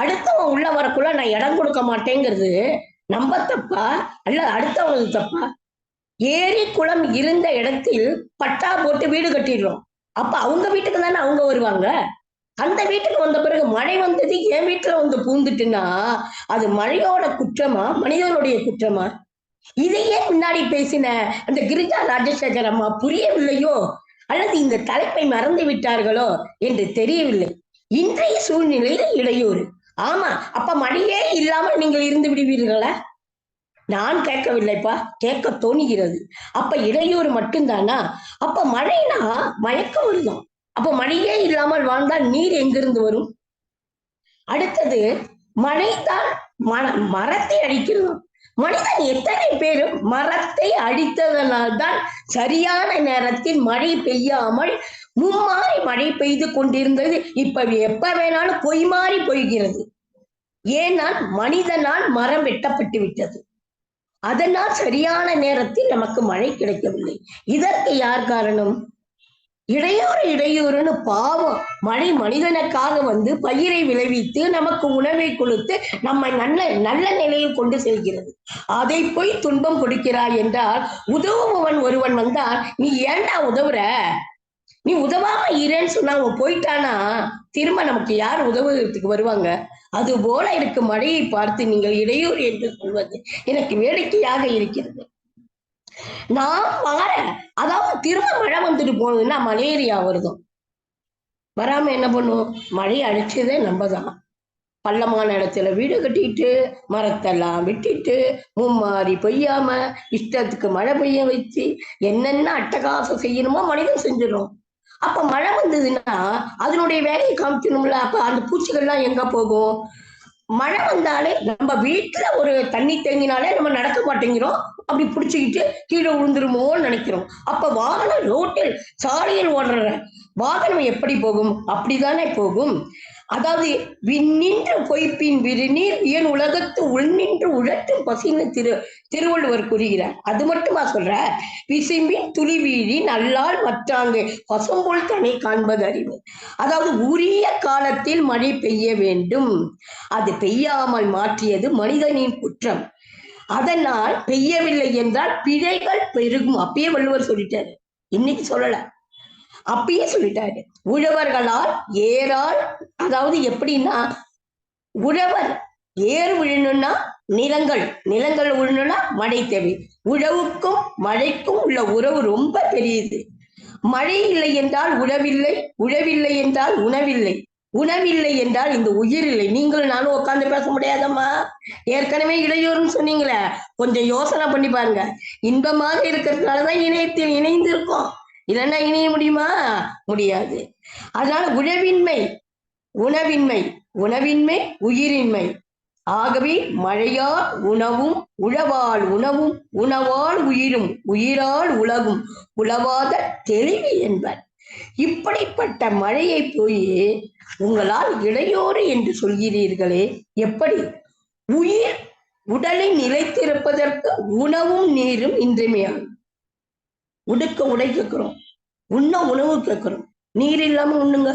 அடுத்தவன் உள்ள வரக்குள்ள நான் இடம் கொடுக்க மாட்டேங்கிறது நம்ம தப்பா அல்ல அடுத்தவங்களுக்கு தப்பா? ஏரி குளம் இருந்த இடத்தில் பட்டா போட்டு வீடு கட்டிடுறோம். அப்ப அவங்க வீட்டுக்கு தானே அவங்க வருவாங்க. அந்த வீட்டுக்கு வந்த பிறகு மழை வந்தது என் வீட்டுல வந்து பூந்துட்டுன்னா அது மழையோட குற்றமா, மனிதனுடைய குற்றமா? இதையே முன்னாடி பேசின அந்த கிரிஜா ராஜசேகர் அம்மா புரியவில்லையோ அல்லது இந்த தலைப்பை மறந்து விட்டார்களோ என்று தெரியவில்லை. இன்றைய சூழ்நிலையில இடையூறு. ஆமா, அப்ப மழையே இல்லாமல் நீங்கள் இருந்து விடுவீர்களா? நான் கேட்கவில்லைப்பா, கேட்க தோணுகிறது. அப்ப இடையூறு மட்டும்தானா? அப்ப மழைனா மயக்கம் வருதும். அப்ப மழையே இல்லாமல் வாழ்ந்தால் நீர் எங்கிருந்து வரும்? அடுத்தது, மழைதான் மரத்தை அடிக்கிறது. மனிதன் எத்தனை பேரும் மரத்தை அடித்ததனால்தான் சரியான நேரத்தில் மழை பெய்யாமல் மும்மாறி மழை பெய்து கொண்டிருந்தது. இப்ப எப்ப வேணாலும் பொய் மாறி பொய்கிறது. ஏனால் மனிதனால் மரம் வெட்டப்பட்டு விட்டது. அதனால் சரியான நேரத்தில் நமக்கு மழை கிடைக்கவில்லை. இதற்கு யார் காரணம்? இடையூறுன்னு பாவம். மழை மனிதனுக்காக வந்து பயிரை விளைவித்து நமக்கு உணவை கொடுத்து நம்மை நல்ல நிலையில் கொண்டு செல்கிறது. அதை போய் துன்பம் கொடுக்கிறாய் என்றால் உதவுபவன் ஒருவன் வந்தால் நீ ஏன்டா உதவுற, நீ உதவாம இருன்னு சொன்னா அவன் போயிட்டானா திரும்ப நமக்கு யார் உதவுறதுக்கு வருவாங்க? அது போல இருக்கு மழையை பார்த்து நீங்கள் இடையூறு என்று சொல்வது எனக்கு வேடிக்கையாக இருக்கிறது. நான் அதாவது திரும்ப மழை வந்துட்டு போனதுன்னா மலேரியா வருதும். வராம என்ன பண்ணும்? மழை அடிச்சதே நம்பதான். பள்ளமான இடத்துல வீடு கட்டிட்டு மரத்தெல்லாம் விட்டுட்டு மும்மாறி பெய்யாம இஷ்டத்துக்கு மழை பெய்ய வச்சு என்னென்ன அட்டகாசம் செய்யணுமோ மனிதன் செஞ்சிடும். அப்ப மழை வந்ததுன்னா அதனுடைய வேலையை காமிக்கணும்ல. அப்ப அந்த பூச்சிகள்லாம் எங்க போகும்? மழை வந்தாலே நம்ம வீட்டுல ஒரு தண்ணி தேங்கினாலே நம்ம நடக்க மாட்டேங்கிறோம், அப்படி பிடிச்சிக்கிட்டு கீழே விழுந்துருமோன்னு நினைக்கிறோம். அப்ப வாகனம் ரோட்டில் சாலையில் ஓடுற வாகனம் எப்படி போகும்? அப்படிதானே போகும். அதாவது விண்ணின்று பொய்ப்பின் விருநீர் ஏன் உலகத்து உள்நின்று உழற்றும் பசின்னு திருவள்ளுவர் கூறுகிறார். அது மட்டுமா சொல்ற? விசும்பின் துளி வீழி நல்லால் மற்றாங்கு பசும்போல் தனி காண்பது அறிவு. அதாவது உரிய காலத்தில் மழை பெய்ய வேண்டும். அது பெய்யாமல் மாற்றியது மனிதனின் குற்றம். அதனால் பெய்யவில்லை என்றால் பிழைகள் பெருகும். அப்பயே வள்ளுவர் சொல்லிட்டாரு, இன்னைக்கு சொல்லல, அப்பயே சொல்லிட்டாரு. உழவர்களால் ஏறால், அதாவது எப்படின்னா உழவர் ஏர் விழணும்னா நிலங்கள் விழணும்னா மழை தேவை. உழவுக்கும் மழைக்கும் உள்ள உறவு ரொம்ப பெரியது. மழை இல்லை என்றால் உழவில்லை, உழவில்லை என்றால் உணவில்லை. உணவில்லை என்றால் இந்த உயிர் இல்லை. நீங்களும் நானும் உட்கார்ந்து பேச முடியாதம்மா. ஏற்கனவே இடையூறுன்னு சொன்னீங்களே, கொஞ்சம் யோசனை பண்ணி பாருங்க. இன்பமாக இருக்கிறதுனாலதான் இணையத்தில் இணைந்து இருக்கோம். இல்லைன்னா இணைய முடியுமா? முடியாது. அதனால உணவின்மை, உணவின்மை, உணவின்மை உயிரின்மை. ஆகவே மழையால் உணவும், உழவால் உணவும், உணவால் உயிரும், உயிரால் உலகும், உழவாத தெளிவு என்பர். இப்படிப்பட்ட மழையை போய் உங்களால் இடையூறு என்று சொல்கிறீர்களே, எப்படி? உயிர் உடலில் நிலைத்திருப்பதற்கு உணவும் நீரும் இன்றியமையாகும். உடுக்க உடை கேட்கிறோம், உண்ண உணவு கேட்கிறோம், நீர் இல்லாம உண்ணுங்க.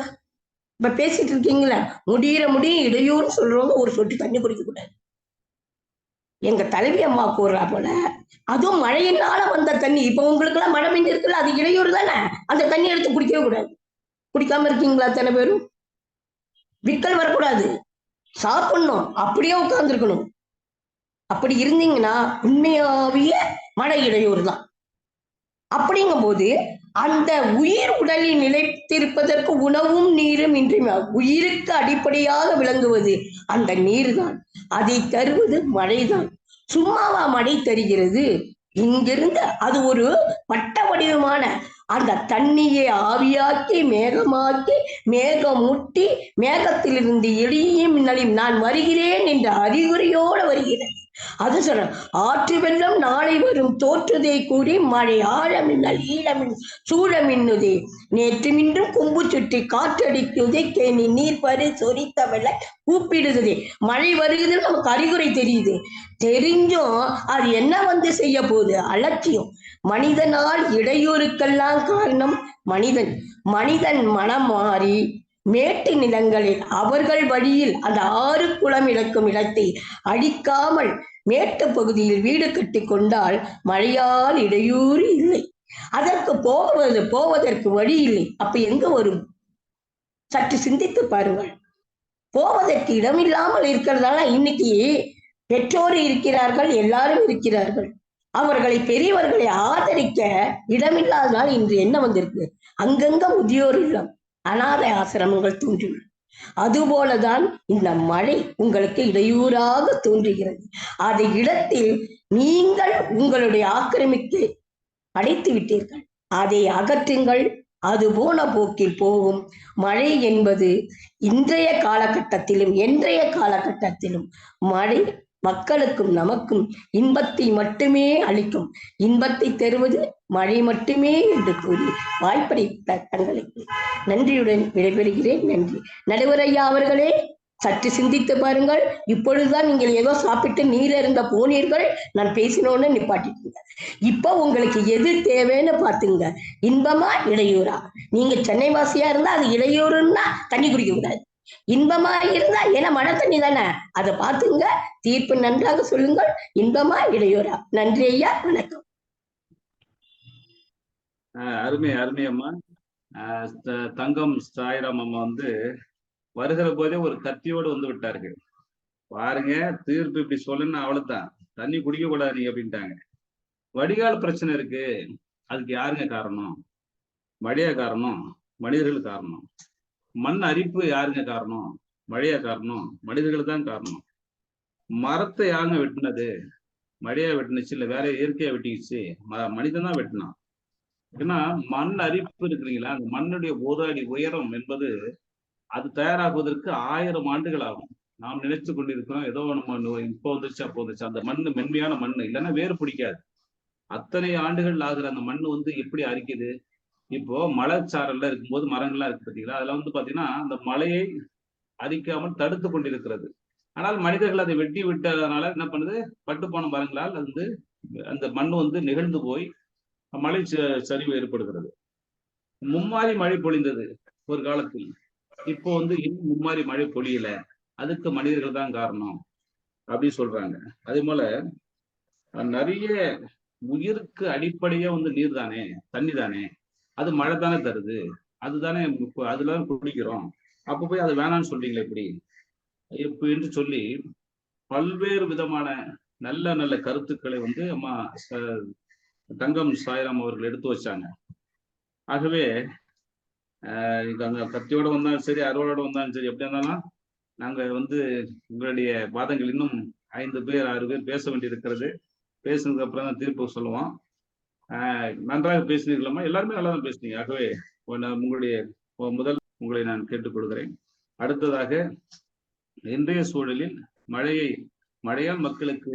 இப்ப பேசிட்டு இருக்கீங்களா, முடியும் இடையூறு சொல்றவங்க ஒரு சொட்டு தண்ணி குடிக்க கூடாது. எங்க தலைவி அம்மா கூறுறா போல, அதுவும் மழையினால வந்த தண்ணி. இப்ப உங்களுக்கு எல்லாம் மழை பெஞ்சு இருக்குல்ல, அது இடையூறு தானே. அந்த தண்ணி எடுத்து குடிக்கவே கூடாது. குடிக்காம இருக்கீங்களா அத்தனை பேரும்? விக்கல் வரக்கூடாது, சாப்பிடணும், அப்படியே உட்கார்ந்து இருக்கணும். அப்படி இருந்தீங்கன்னா உண்மையாவிய மழை இடையூறு தான். அப்படிங்கும் போது அந்த உயிர் உடலில் நிலைத்திருப்பதற்கு உணவும் நீரும் இன்றி, உயிருக்கு அடிப்படையாக விளங்குவது அந்த நீர் தான். அதை தருவது மழைதான். சும்மாவா மழை தருகிறது? இங்கிருந்து அது ஒரு வட்ட வடிவமான அந்த தண்ணியை ஆவியாக்கி மேகமாக்கி மேகமூட்டி மேகத்திலிருந்து எளிய மின்னலையும் நான் வருகிறேன் என்ற அறிகுறியோடு வருகிறது. அது சொல்ற ஆற்று வெள்ளம் நாளை வரும் தோற்றுதை கூறி மழை ஆழமின்னல் ஈழமின் சூழமின்னுதே நேற்று மின்றும் கொம்பு சுற்றி காற்றடிக்குதே கேணி நீர் பறி சொரித்த வெள்ள கூப்பிடுதே. மழை வருகிறது, நமக்கு அறிகுறி தெரியுது. தெரிஞ்சும் அது என்ன வந்து செய்ய போகுது? அலட்சியம். மனிதனால் இடையூறுக்கெல்லாம் காரணம் மனிதன். மனிதன் மனம் மாறி மேட்டு நிலங்களில் அவர்கள் வழியில் அந்த ஆறு குளம் இழக்கும் இடத்தை அழிக்காமல் மேட்டு பகுதியில் வீடு கட்டி கொண்டால் மழையால் இடையூறு இல்லை. அதற்கு போவதற்கு வழி இல்லை. அப்ப எங்க வரும்? சற்று சிந்தித்து பாருங்கள். போவதற்கு இடமில்லாமல் இருக்கிறதால இன்னைக்கு பெற்றோர் இருக்கிறார்கள், எல்லாரும் இருக்கிறார்கள். அவர்களை பெரியவர்களை ஆதரிக்க இடமில்லாதனால் இன்று என்ன வந்திருக்கு? அங்கங்க முதியோர் இல்லம், அனாதை ஆசிரமங்கள் தோன்றின. அதுபோலதான் இந்த மழை உங்களுக்கு இடையூறாக தோன்றுகிறது. அதை இடத்தில் நீங்கள் உங்களுடைய ஆக்கிரமித்து அடைத்து விட்டீர்கள். அதை அகற்றுங்கள். அது போன போக்கில் போகும். மழை என்பது இன்றைய காலகட்டத்திலும் என்றைய காலகட்டத்திலும் மழை மக்களுக்கும் நமக்கும் இன்பத்தை மட்டுமே அளிக்கும். இன்பத்தை தருவது மழை மட்டுமே என்று கூறி வாய்ப்பளித்த தங்களுக்கு நன்றியுடன் விடைபெறுகிறேன். நன்றி. நடுவர் ஐயா அவர்களே, சற்று சிந்தித்து பாருங்கள். இப்பொழுதுதான் நீங்கள் ஏதோ சாப்பிட்டு நீர் இருந்த போனீர்கள், நான் பேசினோன்னு நிப்பாட்டிட்டீங்க. இப்ப உங்களுக்கு எது தேவைன்னு பாத்துங்க. இன்பமா இடையூறா? நீங்க சென்னை வாசியா இருந்தா அது இடையூறுன்னா தண்ணி குடிக்க கூடாது. இன்பமா இருந்தா ஏன்னா மழை தண்ணி தானே, அதை பார்த்துங்க. தீர்ப்பு நன்றாக சொல்லுங்கள். இன்பமா இடையூறா? நன்றி ஐயா, வணக்கம். அருமை அருமை அம்மா. தங்கம் சாய்ராம் அம்மா வருகிற போதே ஒரு கத்தியோடு வந்து விட்டார்கள். பாருங்க, தீர்ப்பு இப்படி சொல்லணும்னு அவ்வளவுதான், தண்ணி குடிக்க கூடாது நீங்க அப்படின்ட்டாங்க. வடிகால் பிரச்சனை இருக்கு, அதுக்கு யாருங்க காரணம்? மழையா காரணம்? மனிதர்கள் காரணம். மண் அரிப்பு யாருங்க காரணம்? மழையா காரணம்? மனிதர்கள் தான் காரணம். மரத்தை யாருங்க வெட்டினது? மழையா வெட்டினுச்சு, இல்ல வேற இயற்கையா வெட்டிச்சு? மனிதன் தான் வெட்டினான். ஏன்னா மண் அரிப்பு இருக்கிறீங்களா, அந்த மண்ணுடைய ஒரு அடி உயரம் என்பது அது தயாராகுவதற்கு 1000 ஆண்டுகள் ஆகும். நாம் நினைச்சு கொண்டிருக்கிறோம் ஏதோ நம்ம இப்போ வந்துச்சு அப்போ வந்துச்சு. அந்த மண்ணு மென்மையான மண்ணு, இல்லைன்னா வேறு பிடிக்காது. அத்தனை ஆண்டுகள் ஆகுற அந்த மண்ணு எப்படி அரிக்குது? இப்போ மலைச்சாரல்ல இருக்கும்போது மரங்கள்லாம் இருக்கு பார்த்தீங்களா, அதுல பாத்தீங்கன்னா அந்த மலையை அரிக்காமல் தடுத்து கொண்டிருக்கிறது. ஆனால் மனிதர்கள் அதை வெட்டி விட்டதுனால என்ன பண்ணுது? பட்டுப்போன மரங்களால் அந்த மண் நிகழ்ந்து போய் மழை சரிவு ஏற்படுகிறது. மும்மாரி மழை பொழிந்தது ஒரு காலத்தில், இப்போ இன்னும் மும்மாரி மழை பொழியல. அதுக்கு மனிதர்கள் தான் காரணம் அப்படின்னு சொல்றாங்க. அதே போல நிறைய உயிருக்கு அடிப்படையா நீர் தானே, தண்ணி தானே, அது மழை தானே தருது, அதுதானே அதுல குடிக்கிறோம். அப்ப போய் அது வேணாம்னு சொல்றீங்களே இப்படி என்று சொல்லி பல்வேறு விதமான நல்ல நல்ல கருத்துக்களை அம்மா தங்கம் சாய்ராம் அவர்கள் எடுத்து வச்சாங்க. ஆகவே அங்க கத்தியோட வந்தாலும் சரி, அறுவலோட வந்தாலும் சரி, எப்படி இருந்தாலும் நாங்க வந்து உங்களுடைய வாதங்கள் இன்னும் 5 பேர் 6 பேர் பேச வேண்டியிருக்கிறது. பேசுனதுக்கு அப்புறம் தான் தீர்ப்பு சொல்லுவோம். நன்றாக பேசினீர்களாமா? எல்லாருமே நல்லா தான் பேசுனீங்க. ஆகவே உங்களுடைய முதல் உங்களை நான் கேட்டுக்கொள்கிறேன். அடுத்ததாக, இன்றைய சூழலில் மழையால் மக்களுக்கு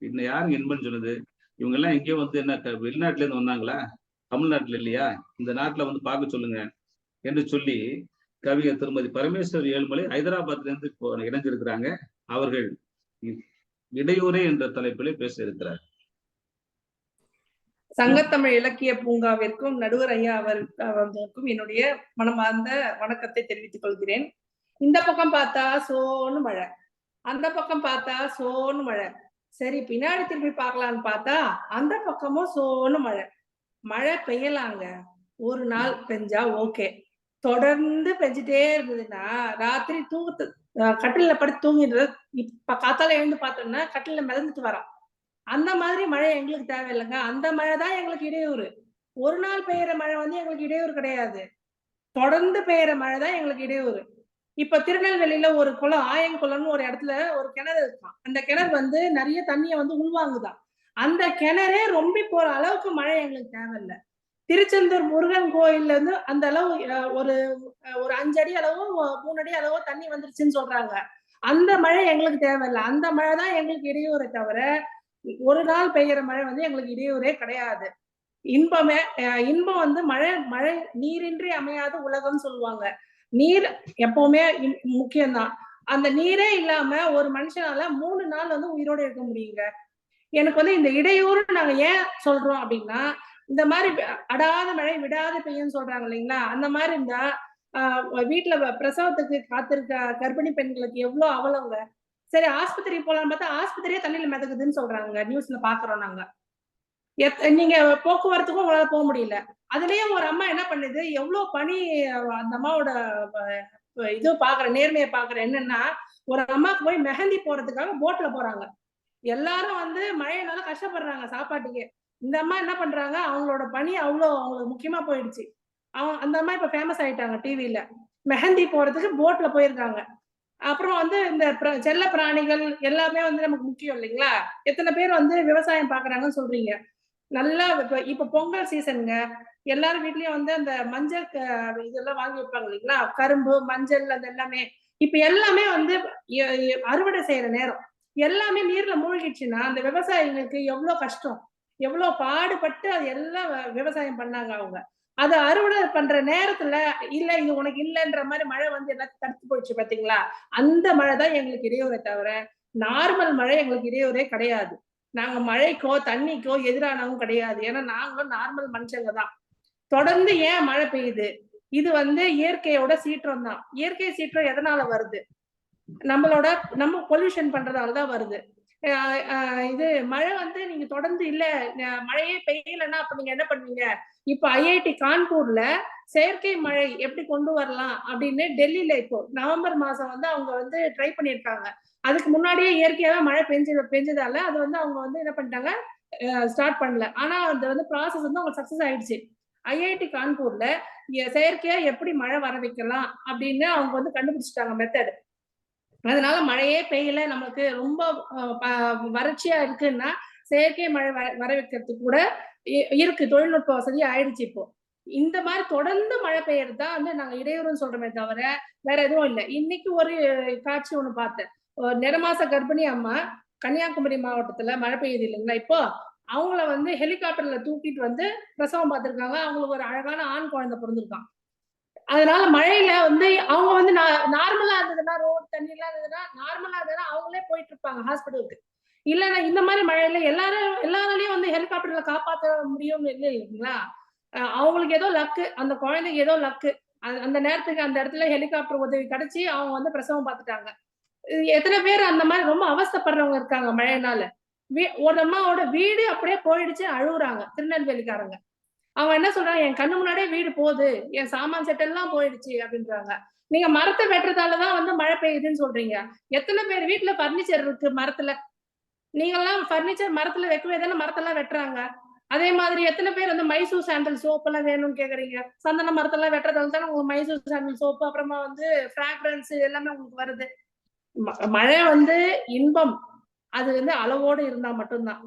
இன்னும் யாருங்க இன்பம் சொன்னது? இவங்க எல்லாம் எங்கேயோ வந்து என்ன வெளிநாட்டுல இருந்து வந்தாங்களா? தமிழ்நாட்டுல இல்லையா? இந்த நாட்டுல வந்து பார்க்க சொல்லுங்க என்று சொல்லி கவிஞர் திருமதி பரமேஸ்வர் ஏழுமலை ஹைதராபாத்ல இருந்து இப்போ இணைஞ்சிருக்கிறாங்க. அவர்கள் இடையூறே என்ற தலைப்பிலே பேச இருக்கிறார். சங்கத்தமிழ் இலக்கிய பூங்காவிற்கும் நடுவர் ஐயா அவர்களுக்கும் என்னுடைய மனமார்ந்த வணக்கத்தை தெரிவித்துக் கொள்கிறேன். இந்த பக்கம் பார்த்தா சோன்னு மழை, அந்த பக்கம் பார்த்தா சோன்னு மழை. சரி, பின்னாடி திரும்பி பார்க்கலான்னு பார்த்தா அந்த பக்கமும் சோன்னு மழை. மழை பெய்யலாங்க, ஒரு நாள் பெஞ்சா ஓகே. தொடர்ந்து பெஞ்சிட்டே இருந்ததுன்னா ராத்திரி கட்டில படுத்து தூங்கிடுறது. இப்ப காத்தால எழுந்து பார்த்தோம்னா கட்டில மிதந்துட்டு வரோம். அந்த மாதிரி மழை எங்களுக்கு தேவையில்லைங்க. அந்த மழை தான் எங்களுக்கு இடையூறு. ஒரு நாள் பெய்யற மழை வந்து எங்களுக்கு இடையூறு கிடையாது. தொடர்ந்து பெய்யற மழை தான் எங்களுக்கு இடையூறு. இப்ப திருநெல்வேலியில ஒரு குளம், ஆயங்குளம்னு ஒரு இடத்துல ஒரு கிணறு இருக்கான். அந்த கிணறு வந்து நிறைய தண்ணிய வந்து உள்வாங்குதான். அந்த கிணறே ரொம்பி போற அளவுக்கு மழை எங்களுக்கு தேவையில்லை. திருச்செந்தூர் முருகன் கோயில்ல இருந்து அந்த அளவு ஒரு 5 அடி அளவோ 3 அடி அளவோ தண்ணி வந்துருச்சுன்னு சொல்றாங்க. அந்த மழை எங்களுக்கு தேவையில்லை. அந்த மழை தான் எங்களுக்கு இடையூறை தவிர ஒரு நாள் பெய்யற மழை வந்து எங்களுக்கு இடையூறே கிடையாது. இன்பம் வந்து மழை நீரின்றி அமையாத உலகம் சொல்லுவாங்க. நீர் எப்பவுமே முக்கியம்தான். அந்த நீரே இல்லாம ஒரு மனுஷனால 3 நாள் வந்து உயிரோட இருக்க முடியுங்க. எனக்கு வந்து இந்த இடையூறு நாங்க ஏன் சொல்றோம் அப்படின்னா, இந்த மாதிரி அடாத மழை விடாத பெய்யும் சொல்றாங்க இல்லைங்களா? அந்த மாதிரி இருந்தா வீட்டுல பிரசவத்துக்கு காத்திருக்க கர்ப்பிணி பெண்களுக்கு எவ்வளவு அவலங்க. சரி, ஆஸ்பத்திரி போலான்னு பார்த்தா ஆஸ்பத்திரியே தண்ணியில மிதக்குதுன்னு சொல்றாங்க. நியூஸ்ல பாக்குறோம் நாங்க. நீங்க போக்குவரத்துக்கும் உங்களால போக முடியல. அதுலயும் ஒரு அம்மா என்ன பண்ணுது, எவ்வளவு பணி அந்த அம்மாவோட இது பாக்குற நேர்மையை பாக்குற என்னன்னா, ஒரு அம்மாக்கு போய் மெஹந்தி போறதுக்காக போட்ல போறாங்க. எல்லாரும் வந்து மழையினால கஷ்டப்படுறாங்க சாப்பாட்டுக்கே. இந்த அம்மா என்ன பண்றாங்க, அவங்களோட பணி அவ்வளவு அவங்களுக்கு முக்கியமா போயிடுச்சு. அந்த அம்மா இப்ப ஃபேமஸ் ஆயிட்டாங்க டிவில. மெஹந்தி போறதுக்கு போட்ல போயிருக்காங்க. அப்புறம் வந்து இந்த செல்ல பிராணிகள் எல்லாமே வந்து நமக்கு முக்கியம் இல்லைங்களா? எத்தனை பேர் வந்து விவசாயம் பாக்குறாங்கன்னு சொல்றீங்க. நல்லா இப்ப பொங்கல் சீசனுங்க. எல்லாரும் வீட்லயும் வந்து அந்த மஞ்சள் இதெல்லாம் வாங்கி வைப்பாங்க இல்லைங்களா? கரும்பு, மஞ்சள், அது எல்லாமே. இப்ப எல்லாமே வந்து அறுவடை செய்யற நேரம். எல்லாமே நீர்ல மூழ்கிடுச்சுன்னா அந்த விவசாயிகளுக்கு எவ்வளவு கஷ்டம், எவ்வளவு பாடுபட்டு அது எல்லாம் விவசாயம் பண்ணாங்க அவங்க. அது அறுவடை பண்ற நேரத்துல இல்ல இது உனக்கு இல்லைன்ற மாதிரி மழை வந்து எல்லாத்தையும் தடுத்து போயிடுச்சு பாத்தீங்களா? அந்த மழை தான் எங்களுக்கு இடையூறே தவிர நார்மல் மழை எங்களுக்கு இடையூறே கிடையாது. நாங்க மழைக்கோ தண்ணிக்கோ எதிரானவும் கிடையாது. ஏன்னா நாங்களும் நார்மல் மனுஷங்க தான். தொடர்ந்து ஏன் மழை பெய்யுது? இது வந்து இயற்கையோட சீற்றம் தான். இயற்கை சீற்றம் எதனால வருது? நம்ம பொல்யூஷன் பண்றதாலதான் வருது. இது மழை வந்து நீங்க தொடர்ந்து இல்ல மழையே பெய்யலன்னா அப்ப நீங்க என்ன பண்ணுவீங்க? இப்ப ஐஐடி கான்பூர்ல செயற்கை மழை எப்படி கொண்டு வரலாம் அப்படின்னு டெல்லியில இப்போ நவம்பர் மாசம் வந்து அவங்க வந்து ட்ரை பண்ணிருக்காங்க. அதுக்கு முன்னாடியே இயற்கையாவே மழை பெஞ்சதால அது வந்து அவங்க வந்து என்ன பண்ணிட்டாங்க, ஸ்டார்ட் பண்ணல. ஆனா அது வந்து ப்ராசஸ் வந்து அவங்க சக்சஸ் ஆயிடுச்சு. ஐஐடி கான்பூர்ல செயற்கையா எப்படி மழை வர வைக்கலாம் அப்படின்னு அவங்க வந்து கண்டுபிடிச்சிட்டாங்க மெத்தட். அதனால மழையே பெய்யல, நமக்கு ரொம்ப வறட்சியா இருக்குன்னா செயற்கை மழை வர வைக்கிறதுக்கு கூட இருக்கு, தொழில்நுட்ப வசதி ஆயிடுச்சு இப்போ. இந்த மாதிரி தொடர்ந்து மழை பெய்யறது தான் வந்து நாங்க இடையூறுன்னு சொல்றோமே தவிர வேற எதுவும் இல்லை. இன்னைக்கு ஒரு காட்சி ஒண்ணு பார்த்தேன். நிறமாச கர்ப்பிணி அம்மா கன்னியாகுமரி மாவட்டத்துல மழை பெய்யுது இல்லைங்களா? இப்போ அவங்கள வந்து ஹெலிகாப்டர்ல தூக்கிட்டு வந்து பிரசவம் பார்த்திருக்காங்க. அவங்களுக்கு ஒரு அழகான ஆண் குழந்தை பிறந்திருக்கான். அதனால மழையில வந்து அவங்க வந்து நார்மலா இருந்ததுன்னா, ரோடு தண்ணி எல்லாம் இருந்ததுன்னா, நார்மலா இருந்ததுன்னா அவங்களே போயிட்டு இருப்பாங்க ஹாஸ்பிட்டலுக்கு. இல்லைன்னா இந்த மாதிரி மழையில எல்லாராலையும் வந்து ஹெலிகாப்டர்ல காப்பாற்ற முடியும்னு இல்லை இல்லைங்களா? அவங்களுக்கு ஏதோ லக்கு, அந்த குழந்தைக்கு ஏதோ லக்கு. அந்த நேரத்துக்கு அந்த இடத்துல ஹெலிகாப்டர் உதவி கிடைச்சி அவங்க வந்து பிரசவம் பார்த்துட்டாங்க. எத்தனை பேர் அந்த மாதிரி ரொம்ப அவஸ்தைப்படுறவங்க இருக்காங்க மழையினால. ஒரு அம்மாவோட வீடு அப்படியே போயிடுச்சு, அழுகுறாங்க திருநெல்வேலிக்காரங்க. அவங்க என்ன சொல்றாங்க, என் கண்ணு முன்னாடியே வீடு போகுது, என் சாமான் செட் எல்லாம் போயிடுச்சு அப்படின்றாங்க. நீங்க மரத்தை வெட்டுறதாலதான் வந்து மழை பெய்யுதுன்னு சொல்றீங்க. எத்தனை பேர் வீட்டுல பர்னிச்சர் இருக்கு மரத்துல? நீங்க எல்லாம் பர்னிச்சர் மரத்துல வைக்கவே தானே மரத்தெல்லாம் வெட்டுறாங்க. அதே மாதிரி எத்தனை பேர் வந்து மைசூர் சாண்டல் சோப் எல்லாம் வேணும்னு கேக்குறீங்க? சந்தன மரத்தெல்லாம் வெட்டுறதால தானே உங்களுக்கு மைசூர் சாண்டல் சோப்பு, அப்புறமா வந்து ஃப்ராக்ரன்ஸ் எல்லாமே உங்களுக்கு வருது. மழை வந்து இன்பம், அது வந்து அளவோடு இருந்தா மட்டும்தான்.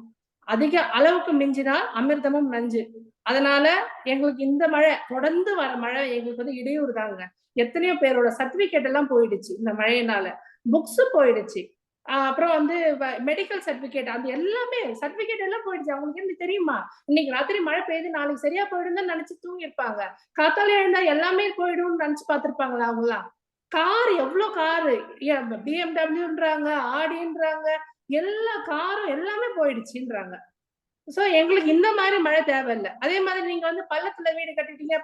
அதிக அளவுக்கு மிஞ்சினா அமிர்தமும் நஞ்சு. அதனால எங்களுக்கு இந்த மழை, தொடர்ந்து வர மழை எங்களுக்கு வந்து இடையூறு தாங்க. எத்தனையோ பேரோட சர்டிபிகேட் எல்லாம் போயிடுச்சு இந்த மழையினால. புக்ஸ் போயிடுச்சு. அப்புறம் வந்து மெடிக்கல் சர்டிபிகேட், அது எல்லாமே சர்டிபிகேட் எல்லாம் போயிடுச்சு. அவங்களுக்கு என்ன தெரியுமா? இன்னைக்கு ராத்திரி மழை பெய்யுது, நாளைக்கு சரியா போயிடும் தான் நினைச்சு தூங்கி இருப்பாங்க. காத்தால எழுந்தா எல்லாமே போயிடும்னு நினைச்சு பார்த்திருப்பாங்களா அவங்களாம்? கார், எவ்வளவு காரு, பிஎம்டபிள்யூன்றாங்க, ஆடின்றாங்க, எல்லா காரும் எல்லாமே போயிடுச்சுன்றாங்க. சோ எங்களுக்கு இந்த மாதிரி மழை தேவையில்லை. அதே மாதிரி நீங்க வந்து பள்ளத்துல வீடு கட்டிட்டீங்க,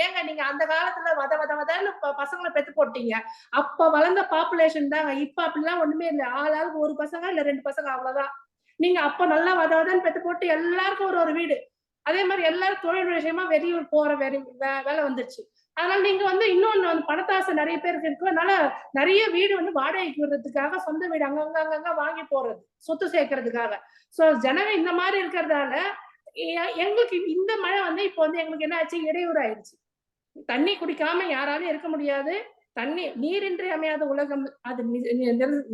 ஏங்க நீங்க அந்த காலத்துல வதன்னு பசங்களை பெத்து போட்டீங்க. அப்ப வளர்ந்த பாப்புலேஷன் தாங்க. இப்ப அப்படிலாம் ஒண்ணுமே இல்லை. ஆளாளுக்கு ஒரு பசங்க இல்ல 2 பசங்க, அவ்வளவுதான். நீங்க அப்ப நல்லா வதன்னு பெத்து போட்டு எல்லாருக்கும் ஒரு வீடு. அதே மாதிரி எல்லாரும் தொழில் விஷயமா வெளியூர் போற வேலை வந்துருச்சு. அதனால நீங்க வந்து இன்னொன்னு வந்து பணத்தாசை நிறைய பேருக்கு இருக்கு. அதனால நிறைய வீடு வந்து வாடகைக்கு விடுறதுக்காக சொந்த வீடு அங்கங்க வாங்கி போறது, சொத்து சேர்க்கறதுக்காக. சோ ஜனங்க இந்த மாதிரி இருக்கிறதால எங்களுக்கு இந்த மழை வந்து இப்போ வந்து எங்களுக்கு என்ன ஆச்சு, இடையூறு ஆயிடுச்சு. தண்ணி குடிக்காம யாராலும் இருக்க முடியாது. நீரின்றி அமையாத உலகம், அது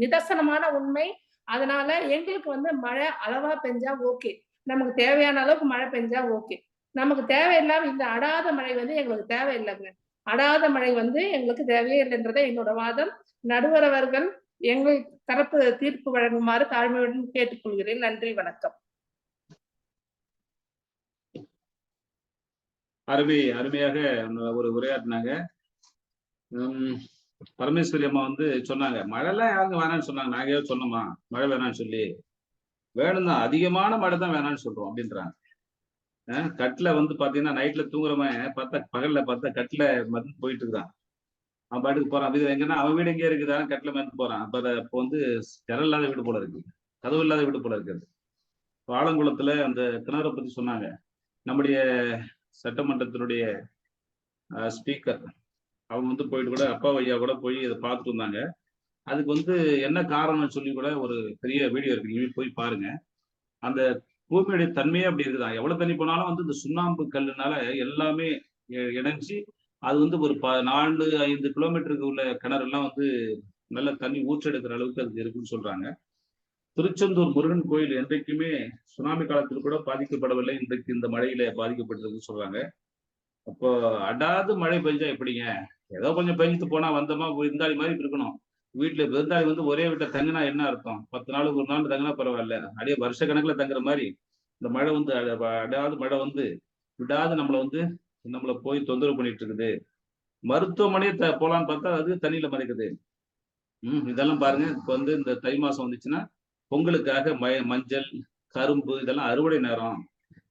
நிதர்சனமான உண்மை. அதனால எங்களுக்கு வந்து மழை அளவா பெஞ்சா ஓகே, நமக்கு தேவையான அளவுக்கு மழை பெஞ்சா ஓகே. நமக்கு தேவையில்லாம இந்த அடாத மழை வந்து எங்களுக்கு தேவையில்லைங்க. அடாத மழை வந்து எங்களுக்கு தேவையே இல்லைன்றத என்னோட வாதம். நடுவர் அவர்கள் எங்கள் தரப்பு தீர்ப்பு வழங்குமாறு தாழ்மையுடன் கேட்டுக்கொள்கிறேன். நன்றி, வணக்கம். அருமையாக ஒரு உரையாற்றினாங்க. பரமேஸ்வரி அம்மா வந்து சொன்னாங்க, மழைலாம் யாருங்க வேணாம்னு சொன்னாங்க, நாங்க ஏதாவது சொன்னோமா மழை வேணாம்னு சொல்லி? வேணும் தான், அதிகமான மழை தான் வேணாம்னு சொல்றோம் அப்படின்றாங்க. கட்டில வந்து பாத்தீங்கன்னா நைட்ல தூங்குறவன் பார்த்தா பகல்ல பார்த்தா கட்டில மருந்து போயிட்டு இருக்கான். அவன் பாட்டுக்கு போறான். இது எங்கன்னா அவன் வீடு எங்கே இருக்குதான், கட்டில மருந்து போறான். அப்போ வந்து ஜன்னல் இல்லாத வீடு போல இருக்கு, கதவு இல்லாத வீடு போல இருக்குது. ஆலங்குளத்துல அந்த கிணறை பத்தி சொன்னாங்க. நம்முடைய சட்டமன்றத்தினுடைய ஸ்பீக்கர் அவங்க வந்து போயிட்டு கூட அப்பா ஐயா கூட போய் இதை பார்த்துட்டு வந்தாங்க. அதுக்கு வந்து என்ன காரணம்னு சொல்லி கூட ஒரு பெரிய வீடியோ இருக்கு, நீங்க போய் பாருங்க. அந்த பூமியுடைய தன்மையே அப்படி இருக்குதான். எவ்வளவு தண்ணி போனாலும் வந்து இந்த சுண்ணாம்பு கல்லுனால எல்லாமே இணைஞ்சு அது வந்து ஒரு 4-5 கிலோமீட்டருக்கு உள்ள கிணறு எல்லாம் வந்து நல்ல தண்ணி ஊற்றெடுக்கிற அளவுக்கு அது இருக்குன்னு சொல்றாங்க. திருச்செந்தூர் முருகன் கோயில் என்றைக்குமே சுனாமி காலத்தில் கூட பாதிக்கப்படவில்லை, இன்றைக்கு இந்த மழையில பாதிக்கப்பட்டிருக்குன்னு சொல்றாங்க. அப்போ அடாது மழை பெஞ்சா எப்படிங்க? ஏதோ கொஞ்சம் பெஞ்சிட்டு போனா வந்தோமா, விருந்தாளி மாதிரி இருக்கணும். வீட்டுல விருந்தாளி வந்து ஒரே வீட்டை தங்கினா என்ன அர்த்தம்? 10 நாள் ஒரு நாள் தங்கினா பரவாயில்ல, அப்படியே வருஷ கணக்குல தங்குற மாதிரி இந்த மழை வந்து அடாது மழை வந்து விடாது நம்மளை போய் தொந்தரவு பண்ணிட்டு இருக்குது. மருத்துவமனையே போலான்னு பார்த்தா அது தண்ணியில மறைக்குது. இதெல்லாம் பாருங்க. இப்ப வந்து இந்த தை மாசம் வந்துச்சுன்னா பொங்கலுக்காக மஞ்சள், கரும்பு இதெல்லாம் அறுவடை நேரம்.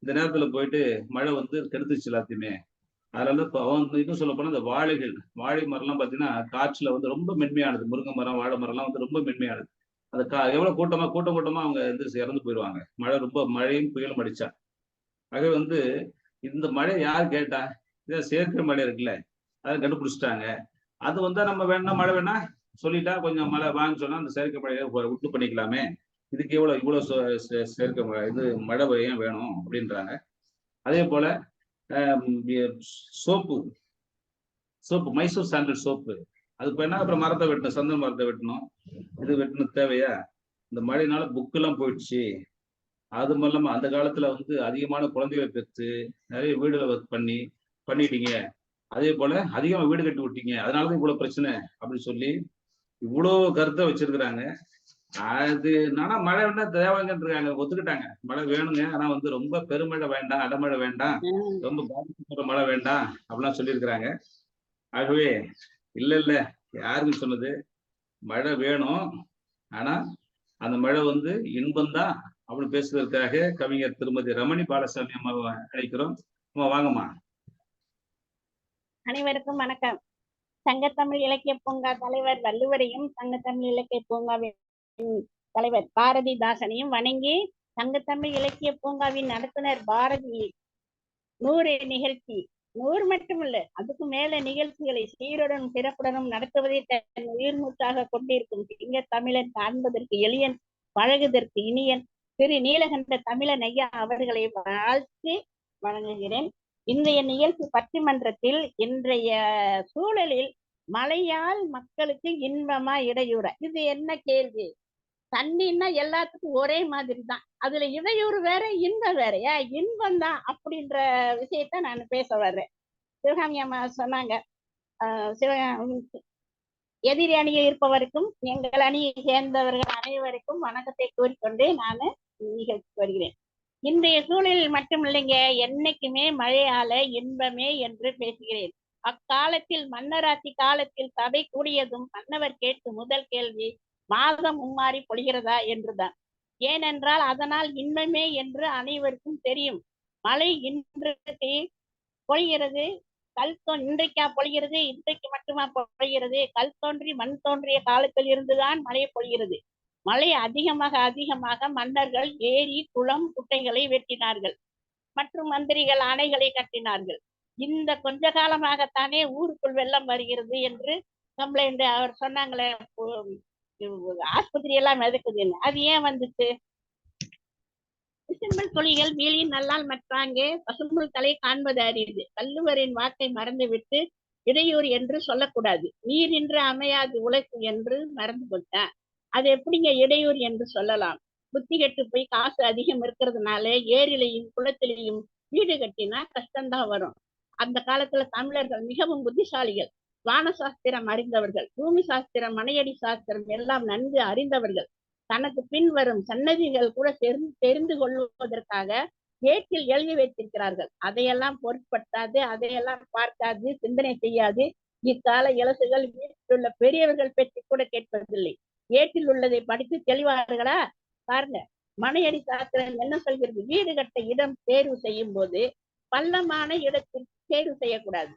இந்த நேரத்துல போயிட்டு மழை வந்து கெடுத்துச்சு எல்லாத்தையுமே. அதனால இப்போ இன்னும் சொல்ல போனா இந்த வாழை மரம்லாம் பார்த்தீங்கன்னா காற்றுல வந்து ரொம்ப மென்மையானது. முருங்கை மரம், வாழை மரம்லாம் வந்து ரொம்ப மென்மையானது. அந்த எவ்வளவு கூட்டமா அவங்க வந்து இறந்து போயிடுவாங்க மழையும் புயலும் அடிச்சா. ஆகவே வந்து இந்த மழை யார் கேட்டா? இதை செயற்கை மழை இருக்குல்ல, அதை கண்டுபிடிச்சிட்டாங்க. அது வந்தா நம்ம வேணா மழை வேணா சொல்லிட்டா கொஞ்சம் மழை வாங்க சொன்னா அந்த செயற்கை மழையை விட்டு பண்ணிக்கலாமே, இதுக்கு இவ்வளவு செயற்கை மழை ஏன் வேணும் அப்படின்றாங்க. அதே போல சோப்பு மைசூர் சாண்டல் சோப்பு, அது என்ன அப்புறம் மரத்தை வெட்டணும், சந்தன மரத்தை வெட்டணும். இது வெட்டணும் தேவையா? இந்த மழையினால புக்கு எல்லாம் போயிடுச்சு. அது இல்லாம அந்த காலத்துல வந்து அதிகமான குழந்தைகளை பெற்று நிறைய வீடுகளை பண்ணிட்டீங்க. அதே போல அதிகமா வீடு கட்டி விட்டீங்க, அதனாலதான் இவ்வளவு பிரச்சனை அப்படின்னு சொல்லி இவ்வளவு கருத்தை வச்சிருக்கிறாங்க. அது என்னன்னா மழை வேணா தேவைங்கன்னு இருக்காங்க, ஒத்துக்கிட்டாங்க. மழை வேணுங்க, ஆனா வந்து ரொம்ப பெருமழை வேண்டாம், அடமழை வேண்டாம், ரொம்ப பாதிக்கப்படுற மழை வேண்டாம் அப்படிலாம் சொல்லியிருக்கிறாங்க. ஆகவே இல்ல யாருன்னு சொன்னது? மழை வேணும், ஆனா அந்த மழை வந்து இன்பம்தான் அப்படின்னு பேசுவதற்காக கவிஞர் திருமதி ரமணி பாலசாமி அம்மாவை அழைக்கிறோம். அம்மா வாங்கம்மா. அனைவருக்கும் வணக்கம். சங்கத்தமிழ் இலக்கிய பூங்கா தலைவர் வள்ளுவரையும் சங்கத்தமிழ் இலக்கிய பூங்காவின் தலைவர் பாரதிதாசனையும் வணங்கி, சங்கத்தமிழ் இலக்கிய பூங்காவின் நடத்துனர் பாரதி 100 நிகழ்ச்சி, 100 மட்டுமல்ல அதுக்கு மேல நிகழ்ச்சிகளை சீருடன் சிறப்புடனும் நடத்துவதை தன் உயிர் மூச்சாக கொண்டிருக்கும் சிங்க தமிழன் காண்பதற்கு எளியன், பழகுதற்கு இனியன், திரு நீலகண்ட தமிழன் ஐயா அவர்களை வாழ்த்து வணங்குகிறேன். இன்றைய நிகழ்ச்சி பட்டிமன்றத்தில் இன்றைய சூழலில் மழையால் மக்களுக்கு இன்பமா இடையூற, இது என்ன கேள்வி? தண்ணின்னா எல்லாத்துக்கும் ஒரே மாதிரி தான், அதுல இடையூறு வேற இன்பம் வேறயா? இன்பம் தான் அப்படின்ற விஷயத்த நான் பேச வர்றேன். சிவகாமி அம்மா சொன்னாங்க, எதிரி அணியில் இருப்பவருக்கும் எங்கள் அணியை சேர்ந்தவர்கள் அனைவருக்கும் வணக்கத்தை கூறிக்கொண்டு நான் நிகழ்ச்சி வருகிறேன். இன்றைய சூழலில் மட்டும் இல்லைங்க, என்னைக்குமே மழையால இன்பமே என்று பேசுகிறேன். அக்காலத்தில் மன்னராட்சி காலத்தில் சபை கூடியதும் மன்னவர் கேட்டு முதல் கேள்வி மாதம் மும்மாறி பொழிகிறதா என்றுதான். ஏனென்றால் அதனால் இன்பமே என்று அனைவருக்கும் தெரியும். மழை இன்றைக்கு பொழிகிறது, இன்றைக்கா பொழிகிறது, இன்றைக்கு மட்டுமா பொழிகிறது? கல் தோன்றி மண் தோன்றிய காலத்தில் இருந்துதான் மழை பொழிகிறது. மழை அதிகமாக அதிகமாக மன்னர்கள் ஏரி குளம் குட்டைகளை வெட்டினார்கள் மற்றும் மந்திரிகள் அணைகளை கட்டினார்கள். இந்த கொஞ்ச காலமாகத்தானே ஊருக்குள் வெள்ளம் வருகிறது என்று கம்ப்ளைண்ட் அவர் சொன்னாங்களே, ஆஸ்பத்திரி எல்லாம் மிதக்குதுன்னு. அது ஏன் வந்துச்சு? விசும்பல் துளிகள் வீழின் நல்லால் மற்றாங்கே பசும்புல் தலை காண்பது அறியுது. வள்ளுவரின் வாக்கை மறந்துவிட்டு இடையூறு என்று சொல்லக்கூடாது. நீரின்று அமையாது உழைப்பு என்று மறந்து போட்டேன். அது எப்படிங்க இடையூறு என்று சொல்லலாம்? புத்தி கெட்டு போய் காசு அதிகம் இருக்கிறதுனால ஏரிலையும் குளத்திலையும் வீடு கட்டினா கஷ்டம்தான் வரும். அந்த காலத்துல தமிழர்கள் மிகவும் புத்திசாலிகள், வான சாஸ்திரம் அறிந்தவர்கள், பூமி சாஸ்திரம் மனையடி சாஸ்திரம் எல்லாம் நன்கு அறிந்தவர்கள். தனக்கு பின் வரும் சன்னதிகள் கூட தெரிந்து கொள்வதற்காக ஏட்டில் எழுதி வைத்திருக்கிறார்கள். அதையெல்லாம் பொருட்படுத்தாது, அதையெல்லாம் பார்க்காது, சிந்தனை செய்யாது இக்கால இலசுகள் வீட்டில் உள்ள பெரியவர்கள் பற்றி கூட கேட்பதில்லை. ஏட்டில் உள்ளதை படித்து தெளிவார்களா? பாருங்க, மனையடி சாஸ்திரம் என்ன சொல்கிறது? வீடு கட்ட இடம் தேர்வு செய்யும் போது பள்ளமான இடத்தில் தேர்வு செய்யக்கூடாது,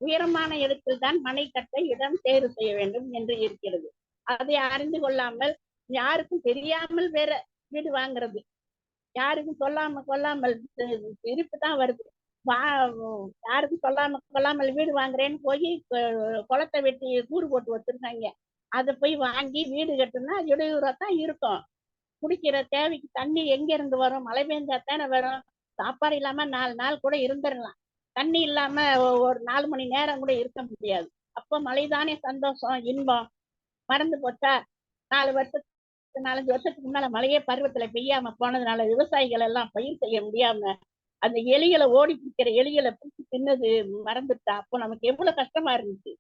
உயரமான இடத்தில் தான் மனை கட்ட இடம் தேர்வு செய்ய வேண்டும் என்று இருக்கிறது. அதை அறிந்து கொள்ளாமல் யாருக்கும் தெரியாமல் வேற வீடு வாங்குறது, யாருக்கும் கொல்லாமல் இருப்பு தான் வருது. யாருக்கும் கொல்லாமல் வீடு வாங்குறேன்னு போய் குளத்தை வெட்டி கூறு போட்டு வச்சிருக்காங்க. அதை போய் வாங்கி வீடு கட்டுனா இடையூறா தான் இருக்கும். குடிக்கிற தேவைக்கு தண்ணி எங்க இருந்து வரும்? மழை பெஞ்சா தானே வரும். சாப்பாடு இல்லாம 4 நாள் கூட இருந்துடலாம், தண்ணி இல்லாம ஒரு 4 மணி நேரம் கூட இருக்க முடியாது. அப்போ மழைதானே சந்தோஷம், இன்பம். மறந்து போச்சா? 4 வருஷத்துக்கு முன்னால மழையே பருவத்துல பெய்யாம போனதுனால விவசாயிகள் எல்லாம் பயிர் செய்ய முடியாம அந்த எலிகளை ஓடி பிடிக்கிற எலிகளை பிடிச்சி தின்னது மறந்துட்டா. அப்போ நமக்கு எவ்வளவு கஷ்டமா இருந்துச்சு,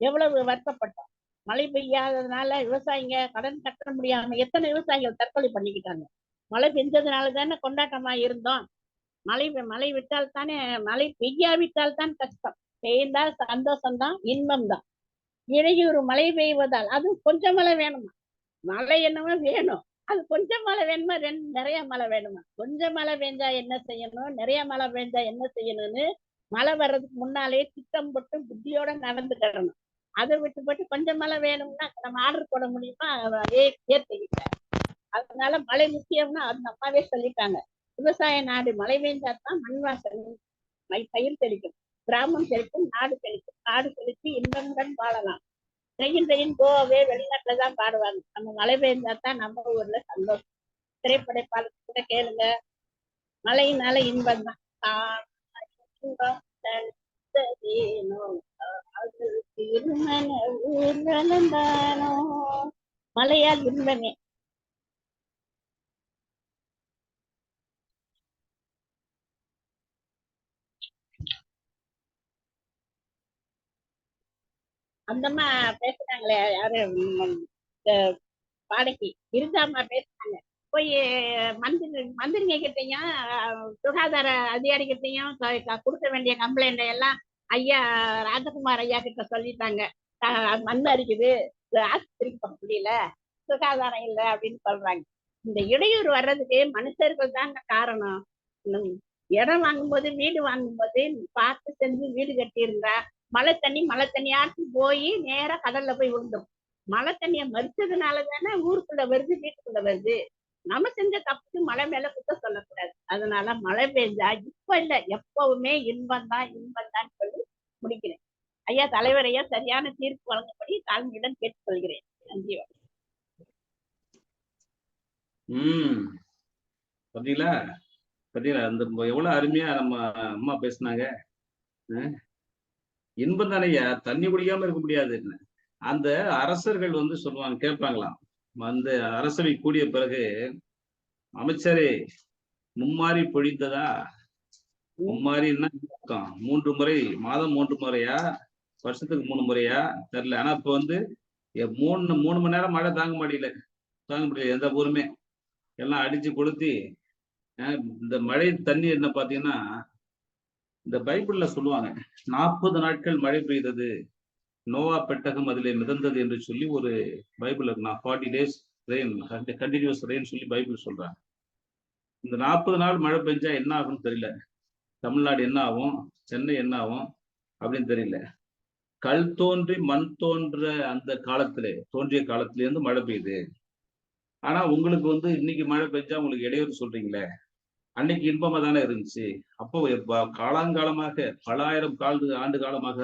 எவ்வளவு வருத்தப்பட்டோம். மழை பெய்யாததுனால விவசாயிங்க கடன் கட்ட முடியாம எத்தனை விவசாயிகள் தற்கொலை பண்ணிக்கிட்டாங்க. மழை பெஞ்சதுனால தானே கொண்டாட்டமா இருந்தோம். மழை விட்டால் தானே, மழை பெய்யாவிட்டால் தான் கஷ்டம், பெய்ந்தால் சந்தோஷம்தான், இன்பம் தான். இடையூறு மழை பெய்வதால் அது கொஞ்சம் மழை வேணுமா? மழை என்னமா வேணும், அது கொஞ்சம் மழை வேணுமா நிறைய மழை வேணுமா? கொஞ்சம் மழை பெஞ்சா என்ன செய்யணும், நிறைய மழை பெஞ்சா என்ன செய்யணும்னு மழை வர்றதுக்கு முன்னாலே திட்டம் போட்டு புத்தியோட நடந்துக்கிடணும். அதை விட்டு கொஞ்சம் மழை வேணும்னா நம்ம ஆர்டர் போட முடியுமா? ஏற்றுக்கிட்டேன். அதனால மழை முக்கியம்னா அந்த அம்மாவே சொல்லிட்டாங்க. விவசாய நாடு மழை பெய்ஞ்சாதான் மண் வாசனை, பயிர் செழிக்கும், கிராமம் செழிக்கும், நாடு செழிக்கும். நாடு செழித்து இன்பமுடன் வாழலாம். ரெயின் கோவே வெளிநாட்டுலதான் பாடுவாங்க. நம்ம மழை பெய்ஞ்சாதான் நம்ம ஊர்ல சந்தோஷம். திரைப்படைப்பாளர் கூட கேளுங்க, மழையினால இன்பம் தான். மழையால் இன்பமே. அந்தம்மா பேசுறாங்களே, யாரு பாடகி இருந்தாம்மா பேசுறாங்க. போய் மந்திரிங்க கிட்டையும் சுகாதார அதிகாரி கிட்டையும் கொடுக்க வேண்டிய கம்ப்ளைண்ட் எல்லாம் ஐயா ராஜகுமார் ஐயா கிட்ட சொல்லிட்டாங்க. மண் அரிக்குது, ஆஸ்பத்திரிக்கு போக முடியல, சுகாதாரம் இல்லை அப்படின்னு சொல்றாங்க. இந்த இடையூறு வர்றதுக்கு மனுஷர்கள் தாங்க காரணம். இடம் வாங்கும்போது, வீடு வாங்கும்போது பார்த்து செஞ்சு வீடு கட்டியிருந்தா மழை தண்ணியாட்டு போய் நேரா கடல்ல போய் விழுந்துடும். மழை தண்ணியை மறிச்சதுனால தானே ஊருக்குள்ள வருது, வீட்டுக்குள்ள வருது. நம்ம செஞ்ச தப்புக்கு மழை மேல குத்த சொல்லக்கூடாது. அதனால மழை பெஞ்சா இப்ப இல்ல, எப்பவுமே இன்பம் தான் சொல்லி முடிக்கிறேன். ஐயா தலைவர் ஐயா சரியான தீர்ப்பு வழங்கப்படி தாழ்மையுடன் கேட்டுக்கொள்கிறேன். நன்றி. பாத்தீங்களா பாத்தீங்களா அந்த எவ்வளவு அருமையா நம்ம அம்மா பேசுனாங்க. இன்பம் தானையா, தண்ணி குடிக்காம இருக்க முடியாது. அந்த அரசர்கள் வந்து சொல்லுவாங்க, கேட்பாங்களாம். அந்த அரசவை கூடிய பிறகு, அமைச்சரே மும்மாரி பொழிந்ததா? மும்மாரின்னா 3 முறை, மாதம் 3 முறையா, வருஷத்துக்கு 3 முறையா தெரியல. ஆனா இப்ப வந்து 3 மணி நேரம் மழை தாங்க முடியல எந்த ஊருமே. எல்லாம் அடிச்சு கொளுத்தி இந்த மழை தண்ணி என்ன பாத்தீங்கன்னா, இந்த பைபிள்ல சொல்லுவாங்க 40 நாட்கள் மழை பெய்தது, நோவா பெட்டகம் அதிலே மிதந்தது என்று சொல்லி ஒரு பைபிள் இருக்கு. 40 days ரெயின், கண்டினியூஸ் ரெயின் சொல்லி பைபிள் சொல்றாங்க. இந்த 40 நாள் மழை பெஞ்சா என்ன ஆகும்னு தெரியல. தமிழ்நாடு என்ன ஆகும், சென்னை என்ன ஆகும் அப்படின்னு தெரியல. கல் தோன்றி மண் தோன்ற அந்த தோன்றிய காலத்திலேருந்து மழை பெய்யுது. ஆனா உங்களுக்கு வந்து இன்னைக்கு மழை பெஞ்சா உங்களுக்கு இடையூறு சொல்றீங்களே, அன்னைக்கு இன்பமா தானே இருந்துச்சு. அப்போ காலங்காலமாக பல ஆயிரம் ஆண்டு காலமாக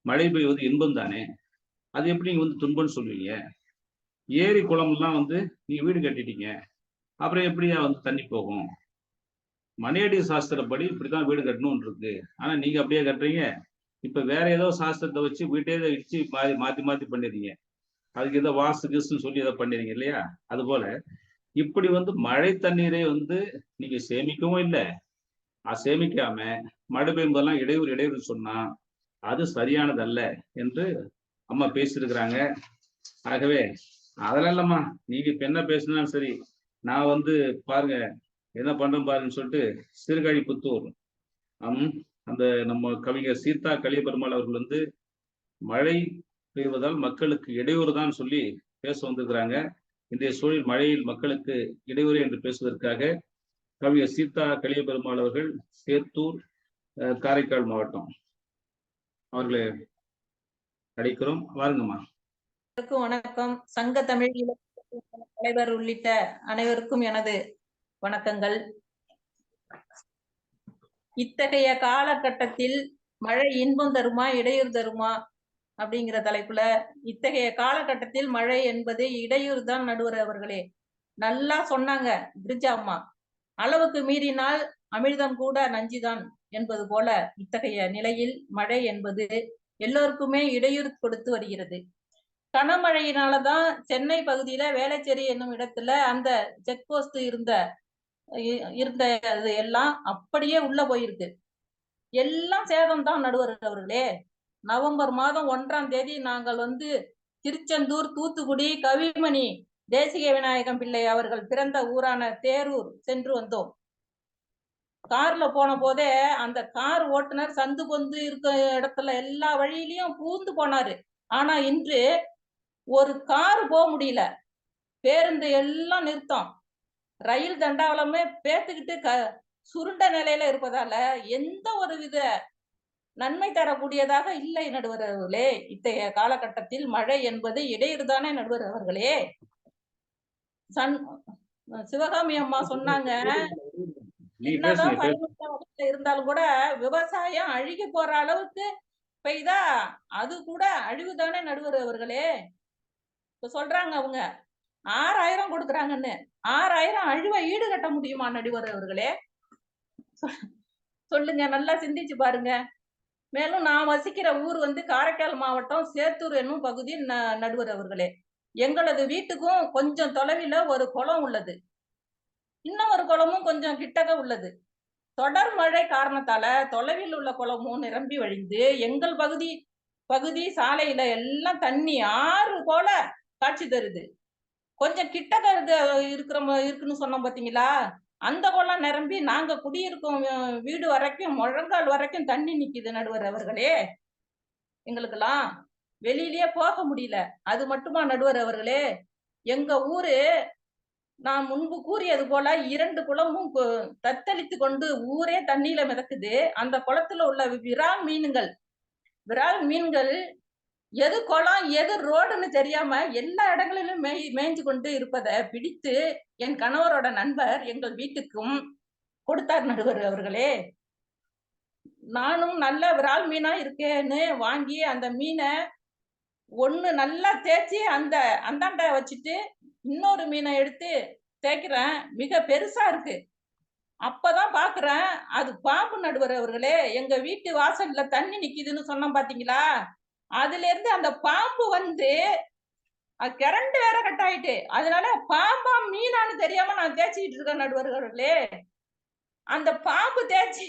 மழை பெய்வது இன்பம் தானே. அது எப்படி நீங்க வந்து துன்பம்னு சொல்லுவீங்க? ஏரி குளம் எல்லாம் வந்து நீங்க வீடு கட்டிட்டீங்க, அப்புறம் எப்படியா வந்து தண்ணி போகும்? மனையடி சாஸ்திரப்படி இப்படிதான் வீடு கட்டணும்னு இருக்கு. ஆனா நீங்க அப்படியே கட்டுறீங்க. இப்ப வேற ஏதோ சாஸ்திரத்தை வச்சு வீட்டே இடிச்சு மாத்தி பண்ணிடுறீங்க. அதுக்கு ஏதோ வாஸ்து கிஸ்ன்னு சொல்லி ஏதோ பண்ணிடுறீங்க இல்லையா? அது போல இப்படி வந்து மழை தண்ணீரை வந்து நீங்க சேமிக்கவும் இல்லை, சேமிக்காம மழை பெய்யும்போதெல்லாம் இடையூறு சொன்னா அது சரியானது அல்ல என்று அம்மா பேசியிருக்கிறாங்க. ஆகவே அதெல்லாம் இல்லம்மா, நீங்க இப்ப என்ன பேசினாலும் சரி, நான் வந்து பாருங்க என்ன பண்றேன் பாருன்னு சொல்லிட்டு சீர்காழிபுத்தூர் அந்த நம்ம கவிஞர் சீதா கலியபெருமாள் அவர்கள் வந்து மழை பெய்வதால் மக்களுக்கு இடையூறு தான் சொல்லி பேச வந்திருக்கிறாங்க. இன்றைய சூழல் மழையில் மக்களுக்கு இடையூறு என்று பேசுவதற்காக கவிஞர் சீதா கலியபெருமாள் அவர்கள், சேத்தூர், காரைக்கால் மாவட்டம், அவர்களை அழைக்கிறோம். வாருங்கம்மா. வணக்கம். சங்க தமிழ் தலைவர் உள்ளிட்ட அனைவருக்கும் எனது வணக்கங்கள். இத்தகைய காலகட்டத்தில் மழை இன்பம் தருமா இடையூறு தருமா அப்படிங்கிற தலைப்புல, இத்தகைய காலகட்டத்தில் மழை என்பது இடையூறு தான் நடுவர் அவர்களே. நல்லா சொன்னாங்க கிரிஜா அம்மா. அளவுக்கு மீறினால் அமிர்தம் கூட நஞ்சுதான் என்பது போல இத்தகைய நிலையில் மழை என்பது எல்லோருக்குமே இடையூறு கொடுத்து வருகிறது. கனமழையினாலதான் சென்னை பகுதியில வேளச்சேரி என்னும் இடத்துல அந்த செக் போஸ்ட் இருந்த எல்லாம் அப்படியே உள்ள போயிருக்கு. எல்லாம் சேதம் தான் நடுவர் அவர்களே. நவம்பர் மாதம் 1ஆம் தேதி நாங்கள் வந்து திருச்செந்தூர், தூத்துக்குடி, கவிமணி தேசிக விநாயகம் பிள்ளை அவர்கள் பிறந்த ஊரான தேரூர் சென்று வந்தோம். கார்ல போன போதே அந்த கார் ஓட்டுநர் சந்து பொந்து இருக்க இடத்துல எல்லா வழியிலையும் பூந்து போனாரு. ஆனா இன்று ஒரு கார் போக முடியல, பேருந்து எல்லாம் நிறுத்தம், ரயில் தண்டாவளமே பேத்துக்கிட்டு சுருண்ட நிலையில இருப்பதால எந்த ஒரு வித நன்மை தரக்கூடியதாக இல்லை நடுவர் அவர்களே. இத்தகைய காலகட்டத்தில் மழை என்பது இடையூறு தானே நடுவர் அவர்களே. சிவகாமி அம்மா சொன்னாங்க, என்னதான் இருந்தாலும் கூட விவசாயம் அழுகி போற அளவுக்கு பெய்தா அது கூட அழிவுதானே நடுவர் அவர்களே. இப்ப சொல்றாங்க அவங்க 6000 கொடுக்குறாங்கன்னு, 6000 அழிவை ஈடுகட்ட முடியுமா நடுவர் அவர்களே? சொல்லுங்க, நல்லா சிந்திச்சு பாருங்க. மேலும் நான் வசிக்கிற ஊர் வந்து காரைக்கால் மாவட்டம் சேத்தூர் என்னும் பகுதி நடுவர் அவர்களே. எங்களது வீட்டுக்கும் கொஞ்சம் தொலைவில் ஒரு குளம் உள்ளது, இன்னும் ஒரு குளமும் கொஞ்சம் கிட்டக்க உள்ளது. தொடர் மழை காரணத்தால தொலைவில் உள்ள குளமும் நிரம்பி வழிந்து எங்கள் பகுதி சாலையில எல்லாம் தண்ணி ஆறு போல காட்சி தருது. கொஞ்சம் கிட்டக்க இருக்குன்னு சொன்னோம் பாத்தீங்களா, அந்த குளம் நிரம்பி நாங்க குடியிருக்கும் வீடு வரைக்கும் முழங்கால் வரைக்கும் தண்ணி நிக்குது நடுவர் அவர்களே. எங்களுக்கெல்லாம் வெளியிலேயே போக முடியல. அது மட்டுமா நடுவர் அவர்களே, எங்க ஊரு நான் முன்பு கூறியது போல 2 குளமும் தத்தளித்து கொண்டு ஊரே தண்ணியில மிதக்குது. அந்த குளத்துல உள்ள விரால் மீன்கள் எது குளம் எது ரோடுன்னு தெரியாம எல்லா இடங்களிலும் மேய்ஞ்சு கொண்டு இருப்பதை பிடித்து என் கணவரோட நண்பர் எங்கள் வீட்டுக்கும் கொடுத்தார் நடுவர் அவர்களே. நானும் நல்ல விரால் மீனா இருக்கேன்னு வாங்கி அந்த மீனை ஒண்ணு நல்லா தேய்ச்சி அந்தாண்ட வச்சுட்டு இன்னொரு மீனை எடுத்து தேய்க்கிறேன். மிக பெருசா இருக்கு. அப்பதான் பாக்குறேன் அது பாம்பு நடுவர் அவர்களே. எங்க வீட்டு வாசல்ல தண்ணி நிக்குதுன்னு சொன்னோம் பாத்தீங்களா, அதுல இருந்து அந்த பாம்பு வந்து கரண்ட் வேற கட் ஆயிட்டு, அதனால பாம்பா மீனான்னு தெரியாம நான் தேய்ச்சிட்டு இருக்கேன் நடுவர்களே. அந்த பாம்பு தேய்ச்சி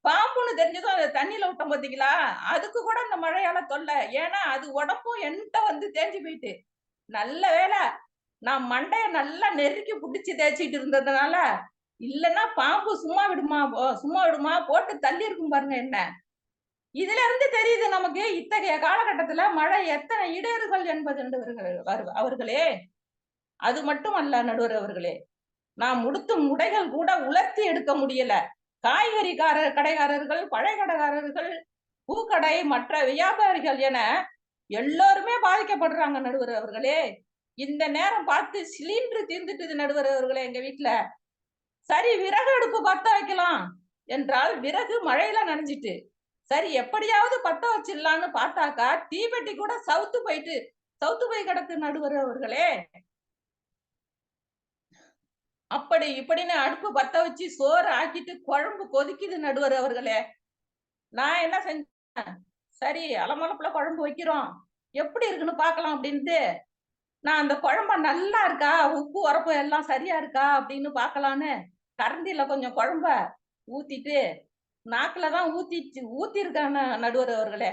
பாம்புன்னு தெரிஞ்சதும் அதை தண்ணியில விட்டோம் பாத்தீங்களா, அதுக்கு கூட அந்த மழையால தொல்லை. ஏன்னா அது உடம்பும் என்கிட்ட வந்து தேஞ்சு போயிட்டு. நல்ல வேலை நான் மண்டைய நல்லா நெருக்கி புடிச்சு தேய்ச்சிட்டு இருந்ததுனால, இல்லன்னா பாம்பு சும்மா விடுமா போட்டு தள்ளி இருக்கும் பாருங்க என்ன. இதுல இருந்து தெரியுது நமக்கு இத்தகைய காலகட்டத்துல மழை எத்தனை இடையூறுகள் என்பது அவர்களே. அது மட்டுமல்ல நடுவர் அவர்களே, நாம் உடுத்தும் உடைகள் கூட உலர்த்தி எடுக்க முடியல. காய்கறி கடைக்காரர்கள், பழை கடைக்காரர்கள், பூக்கடை, மற்ற வியாபாரிகள் என எல்லோருமே பாதிக்கப்படுறாங்க நடுவர் அவர்களே. இந்த நேரம் பார்த்து சிலிண்டர் தீர்ந்துட்டுது நடுவர் அவர்களே எங்க வீட்டுல. சரி விறகு அடுப்பு பத்த வைக்கலாம் என்றால் விறகு மழையில நனைஞ்சிட்டு, சரி எப்படியாவது பத்த வச்சிடலான்னு பார்த்தாக்கா தீப்பெட்டி கூட சவுத்து போய் கிடக்கு நடுவர் அவர்களே. அப்படி இப்படின்னு அடுப்பு பத்த வச்சு சோறு ஆக்கிட்டு குழம்பு கொதிக்குது நடுவர் அவர்களே. நான் என்ன செஞ்சேன், சரி அலமலப்புல குழம்பு வைக்கிறோம், எப்படி இருக்குன்னு பாக்கலாம் அப்படின்ட்டு நான் அந்த குழம்ப நல்லா இருக்கா, உப்பு உரப்பு எல்லாம் சரியா இருக்கா அப்படின்னு பாக்கலான்னு கரண்டில கொஞ்சம் குழம்ப ஊத்திட்டு நாக்குலதான் ஊத்திருக்காங்க நடுவர் அவர்களே.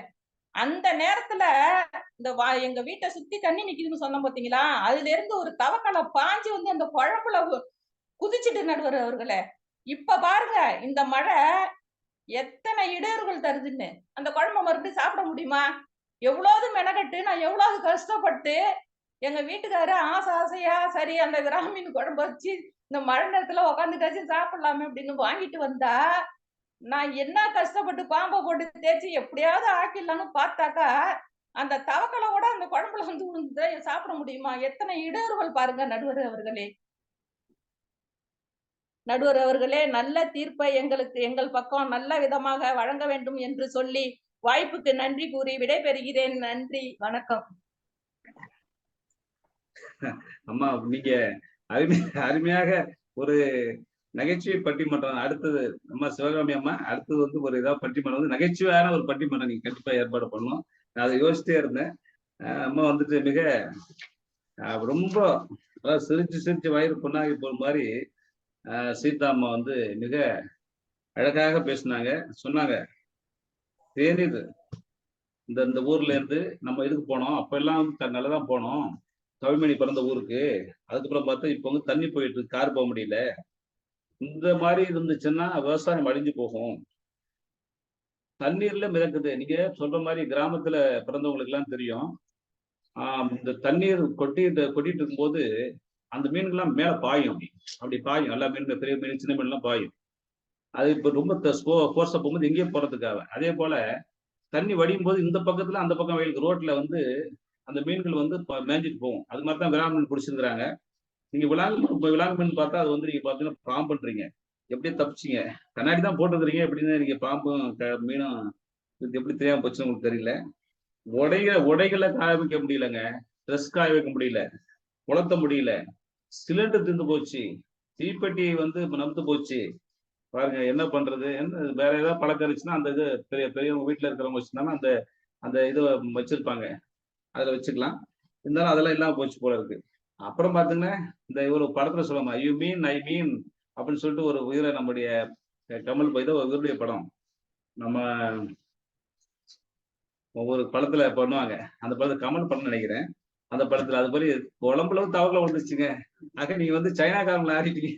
அந்த நேரத்துல இந்த எங்க வீட்டை சுத்தி தண்ணி நிக்குதுன்னு சொன்ன பாத்தீங்களா, அதுல இருந்து ஒரு தவக்கலை பாஞ்சு வந்து அந்த குழம்புல குதிச்சுட்டு நடுவர் அவர்களே. இப்ப பாருங்க இந்த மழை எத்தனை இடையூறுகள் தருதுன்னு. அந்த குழம்பை மறுபடியும் சாப்பிட முடியுமா? எவ்வளவு மெனக்கட்டு நான் எவ்வளவு கஷ்டப்பட்டு எங்க வீட்டுக்காரு ஆசையா சரி அந்த விராமீன் குழம்பு வச்சு இந்த மழை நேரத்துல உட்காந்துட்டாச்சும் சாப்பிடலாமே அப்படின்னு வாங்கிட்டு வந்தா, நான் என்ன கஷ்டப்பட்டு பாம்பை போட்டு தேய்ச்சி எப்படியாவது ஆக்கிடலான்னு பார்த்தாக்கா அந்த தவக்கலை கூட அந்த குழம்புல வந்து சாப்பிட முடியுமா? எத்தனை இடையூறுகள் பாருங்க நடுவர் அவர்களே. நடுவர் அவர்களே, நல்ல தீர்ப்பை எங்கள் பக்கம் நல்ல விதமாக வழங்க வேண்டும் என்று சொல்லி வாய்ப்புக்கு நன்றி கூறி விடைபெறுகிறேன். நன்றி, வணக்கம். அம்மா நீங்க அருமையாக ஒரு நகைச்சுவை பட்டிமன்றம். அடுத்தது அம்மா சிவகாமி அம்மா, அடுத்தது வந்து ஒரு ஏதாவது பட்டிமன்றம் வந்து நகைச்சுவையான ஒரு பட்டிமன்றம் நீங்க கண்டிப்பா ஏற்பாடு பண்ணணும். நான் அதை யோசிச்சிட்டே இருந்தேன். அம்மா வந்துட்டு மிக ரொம்ப சிரிச்சு வயிறு பொண்ணாகி போற மாதிரி சீதா அம்மா வந்து மிக அழகாக பேசினாங்க. சொன்னாங்க, தேநீர் இந்த ஊர்ல இருந்து நம்ம இதுக்கு போனோம், அப்ப எல்லாம் வந்து நல்லதான் போனோம், கவிமணி பிறந்த ஊருக்கு. அதுக்கப்புறம் பார்த்தா இப்ப வந்து தண்ணி போயிட்டு இருக்கு, கார் போக முடியல. இந்த மாதிரி இருந்துச்சுன்னா விவசாயம் அழிஞ்சு போகும். தண்ணீர்ல மிதக்குது. நீங்க சொல்ற மாதிரி கிராமத்துல பிறந்தவங்களுக்கு எல்லாம் தெரியும். இந்த தண்ணீர் கொட்டிட்டு இருக்கும்போது அந்த மீன்கள்லாம் மேல பாயும். அப்படி பாயும். எல்லா மீன்கள், பெரிய மீன், சின்ன மீன் எல்லாம் பாயும். அது இப்ப ரொம்ப போர்ஸா போகும்போது எங்கேயும் போறதுக்காக. அதே போல தண்ணி வடியும் போது இந்த பக்கத்துல அந்த பக்கம் வயலுக்கு ரோட்ல வந்து அந்த மீன்கள் வந்து மேய்ஞ்சிட்டு போகும். அது மாதிரி தான் விரால் மீன் பிடிச்சிருக்கிறாங்க. நீங்க விலாங்கு மீன் பார்த்தா அது வந்து நீங்க பாத்தீங்கன்னா பாம்புன்றீங்க. எப்படி தப்பிச்சிங்க? கண்ணாடி தான் போட்டுக்கிறீங்க, எப்படின்னு நீங்க பாம்பும் மீனும் எப்படி தெரியாம போச்சுன்னு உங்களுக்கு தெரியல. உடைகளை காய வைக்க முடியலங்க, ட்ரெஸ் காய வைக்க முடியல, குளத்த முடியல, சிலிண்டர் திந்து போச்சு, தீப்பெட்டி வந்து நம்பு போச்சு. பாருங்க என்ன பண்றது. வேற ஏதாவது பழக்கம் இருந்துச்சுன்னா அந்த இது பெரியவங்க வீட்டுல இருக்கிறவங்க வச்சிருந்தாங்கன்னா அந்த அந்த இதை வச்சிருப்பாங்க, அதுல வச்சுக்கலாம். இருந்தாலும் அதெல்லாம் இல்லாம போச்சு போல இருக்கு. அப்புறம் பாத்தீங்கன்னா இந்த ஒரு படத்துல சொல்லுவாங்க, யூ மீன் ஐ மீன் அப்படின்னு சொல்லிட்டு ஒரு உயிரை நம்முடைய கமல் இவருடைய படம் நம்ம ஒவ்வொரு படத்துல பண்ணுவாங்க. அந்த படத்தை கமல் பண்ண நினைக்கிறேன். அந்த படத்துல அது மாதிரி குழம்புல தவக்கல வந்துச்சுங்க. ஆக நீங்க வந்து சைனாக்காரங்களை ஆடிட்டீங்க.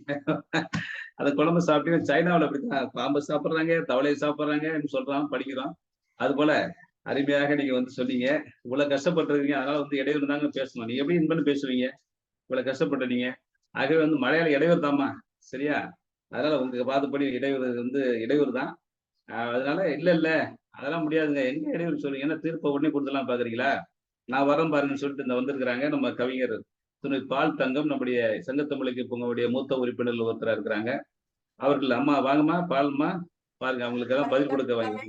அந்த குழம்பு சாப்பிட்டீங்க. சைனாவில் அப்படித்தான் பாம்பு சாப்பிட்றாங்க, தவளையை சாப்பிட்றாங்கன்னு சொல்றான், படிக்கிறோம். அது போல அருமையாக நீங்க வந்து சொன்னீங்க. இவ்வளவு கஷ்டப்பட்டுருக்கீங்க, அதனால வந்து இடையூறு தாங்க பேசணும். நீங்க எப்படி இன்பன்னு பேசுவீங்க? இவ்வளவு கஷ்டப்பட்டீங்க. ஆகவே வந்து மலையாள இடையூறு தாம்மா, சரியா? அதனால உங்க பாதுபடி இடையூறு தான். அதனால இல்ல அதெல்லாம் முடியாதுங்க. எங்க இடையூறு சொல்றீங்க? என்ன தீர்ப்பை உடனே கொடுத்துலாம் பாக்குறீங்களா? நான் வரேன் பாருங்கன்னு சொல்லிட்டு இந்த வந்திருக்கிறாங்க நம்ம கவிஞர் துணை பால் தங்கம், நம்முடைய சங்கத்தமிழுக்கு பொங்கவுடைய மூத்த உறுப்பினர்கள் ஒருத்தரா இருக்கிறாங்க. அவர்கள் அம்மா வாங்கம்மா, பால்மா, பாருங்க அவங்களுக்கு எல்லாம் பதில் கொடுக்க வாங்கி.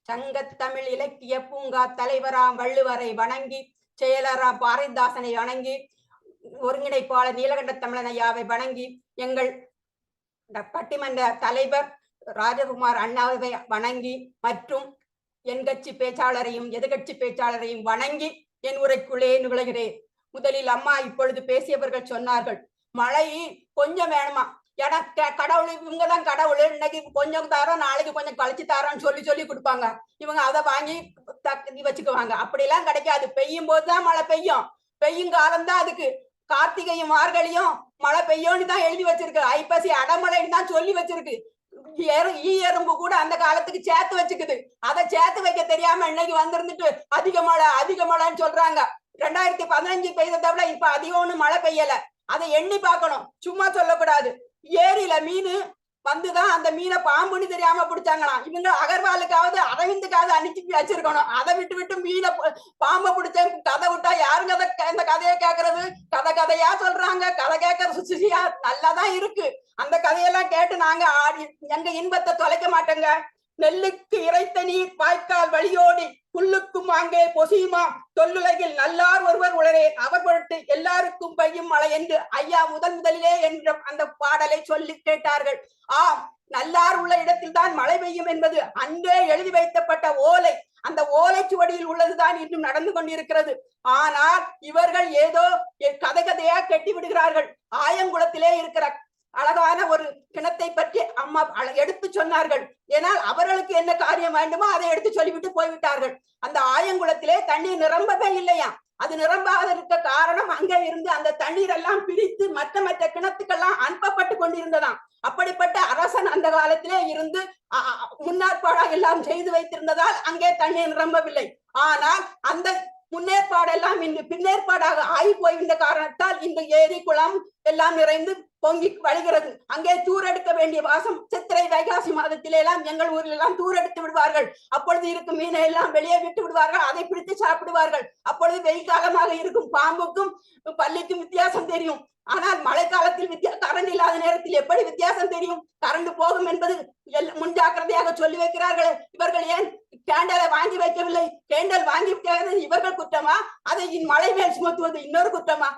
சங்கத்தமிழ் இலக்கிய பூங்கா தலைவராம் வள்ளுவரை வணங்கி, செயலராம் பாரதிதாசனை வணங்கி, ஒருங்கிணைப்பாளர் நீலகண்ட தமிழன் ஐயாவை வணங்கி, எங்கள் பட்டிமன்ற தலைவர் ராஜகுமார் அண்ணாவை வணங்கி மற்றும் என் கட்சி பேச்சாளரையும் எதிர்கட்சி பேச்சாளரையும் வணங்கி என் உரைக்குள்ளே நுழைகிறேன். முதலில் அம்மா இப்பொழுது பேசியவர்கள் சொன்னார்கள், மழை கொஞ்சம் வேணுமா, கடவுள் இவங்கதான் கடவுள், இன்னைக்கு கொஞ்சம் தரோம் நாளைக்கு கொஞ்சம் கழிச்சு தரோம்னு சொல்லி கொடுப்பாங்க. இவங்க அதை வாங்கி வச்சுக்குவாங்க. அப்படியெல்லாம் கிடைக்காது. பெய்யும் போதுதான் மழை பெய்யும் காலம்தான் அதுக்கு. கார்த்திகையும் மார்கழியும் மழை பெய்யும்னு தான் எழுதி வச்சிருக்கு. ஐப்பசி அடமழைன்னு தான் சொல்லி வச்சிருக்கு. ஈ எறும்பு கூட அந்த காலத்துக்கு சேர்த்து வச்சுக்குது. அதை சேர்த்து வைக்க தெரியாம இன்னைக்கு வந்திருந்துட்டு அதிக மழைன்னு சொல்றாங்க. 2015 பெய்ததை விட இப்ப அதிகம்னு மழை பெய்யல. அதை எண்ணி பார்க்கணும், சும்மா சொல்லக்கூடாது. ஏரியில மீன் வந்துதான் அந்த மீனை பாம்புன்னு தெரியாம பிடிச்சாங்களாம். இவங்க அகர்வாலுக்காவது அரவிந்துக்காவது அனுப்பி வச்சிருக்கணும். அதை விட்டு மீனை பாம்பை பிடிச்ச கதை விட்டா யாருங்க இந்த கதையை கேட்கறது? கதையா சொல்றாங்க. கதை கேட்கறது சுசியா நல்லாதான் இருக்கு. அந்த கதையெல்லாம் கேட்டு நாங்க எங்க இன்பத்தை தொலைக்க மாட்டோங்க. நெல்லுக்கு இறைத்த நீர் வாய்க்கால் வழியோடி புல்லுக்கும் அங்கே பொசியுமா, தொல்லுலகில் நல்லார் ஒருவர் உளரே, அவர் பொருட்டு எல்லாருக்கும் பெய்யும் மழை என்று ஐயா முதலிலே என்ற அந்த பாடலை சொல்லி கேட்டார்கள். ஆம், நல்லார் உள்ள இடத்தில் தான் மழை பெய்யும் என்பது அன்றே எழுதி வைக்கப்பட்ட ஓலை. அந்த ஓலைச்சுவடியில் உள்ளதுதான் இன்னும் நடந்து கொண்டிருக்கிறது. ஆனால் இவர்கள் ஏதோ கதையா கட்டி விடுகிறார்கள். ஆயங்குளத்திலே இருக்கிற அழகான ஒரு கிணத்தை பற்றி அம்மா எடுத்து சொன்னார்கள். ஏனால் அவர்களுக்கு என்ன காரியம் வேண்டுமோ அதை எடுத்து சொல்லிவிட்டு போய்விட்டார்கள். அந்த ஆயங்குளத்திலே தண்ணீர் நிரம்பவே இல்லையா. அது நிரம்பாத இருக்க காரணம் அங்கே இருந்து அந்த தண்ணீர் எல்லாம் பிரித்து மற்ற கிணத்துக்கெல்லாம் அனுப்பப்பட்டு கொண்டிருந்ததாம். அப்படிப்பட்ட அரசன் அந்த காலத்திலே இருந்து முன்னேற்பாடா எல்லாம் செய்து வைத்திருந்ததால் அங்கே தண்ணீர் நிரம்பவில்லை. ஆனால் அந்த முன்னேற்பாடெல்லாம் இன்று பின்னேற்பாடாக ஆகி போய்விட்ட காரணத்தால் இந்த ஏரி குளம் எல்லாம் நிறைந்து பொங்கி வழிகிறது. அங்கே தூரெடுக்க வேண்டிய வாசம் சித்திரை வைகாசி மாதத்திலே எல்லாம் எங்கள் ஊரில் எல்லாம் தூரெடுத்து விடுவார்கள். அப்பொழுது இருக்கும் மீனை எல்லாம் வெளியே விட்டு விடுவார்கள். அதை பிடித்து சாப்பிடுவார்கள். அப்பொழுது வெயில் காலமாக இருக்கும் பாம்புக்கும் பள்ளிக்கும் வித்தியாசம் தெரியும். ஆனால் மழை காலத்தில் கரண்ட் இல்லாத நேரத்தில் எப்படி வித்தியாசம் தெரியும்? கரண்ட் போகும் என்பது முன்ஜாக்கிரதையாக சொல்லி வைக்கிறார்கள். இவர்கள் ஏன் கேண்டலை வாங்கி வைக்கவில்லை? கேண்டல் வாங்கி வைக்கிறது இவர்கள் குற்றமா? அதை மழை மேல் சுமத்துவது இன்னொரு குற்றமா?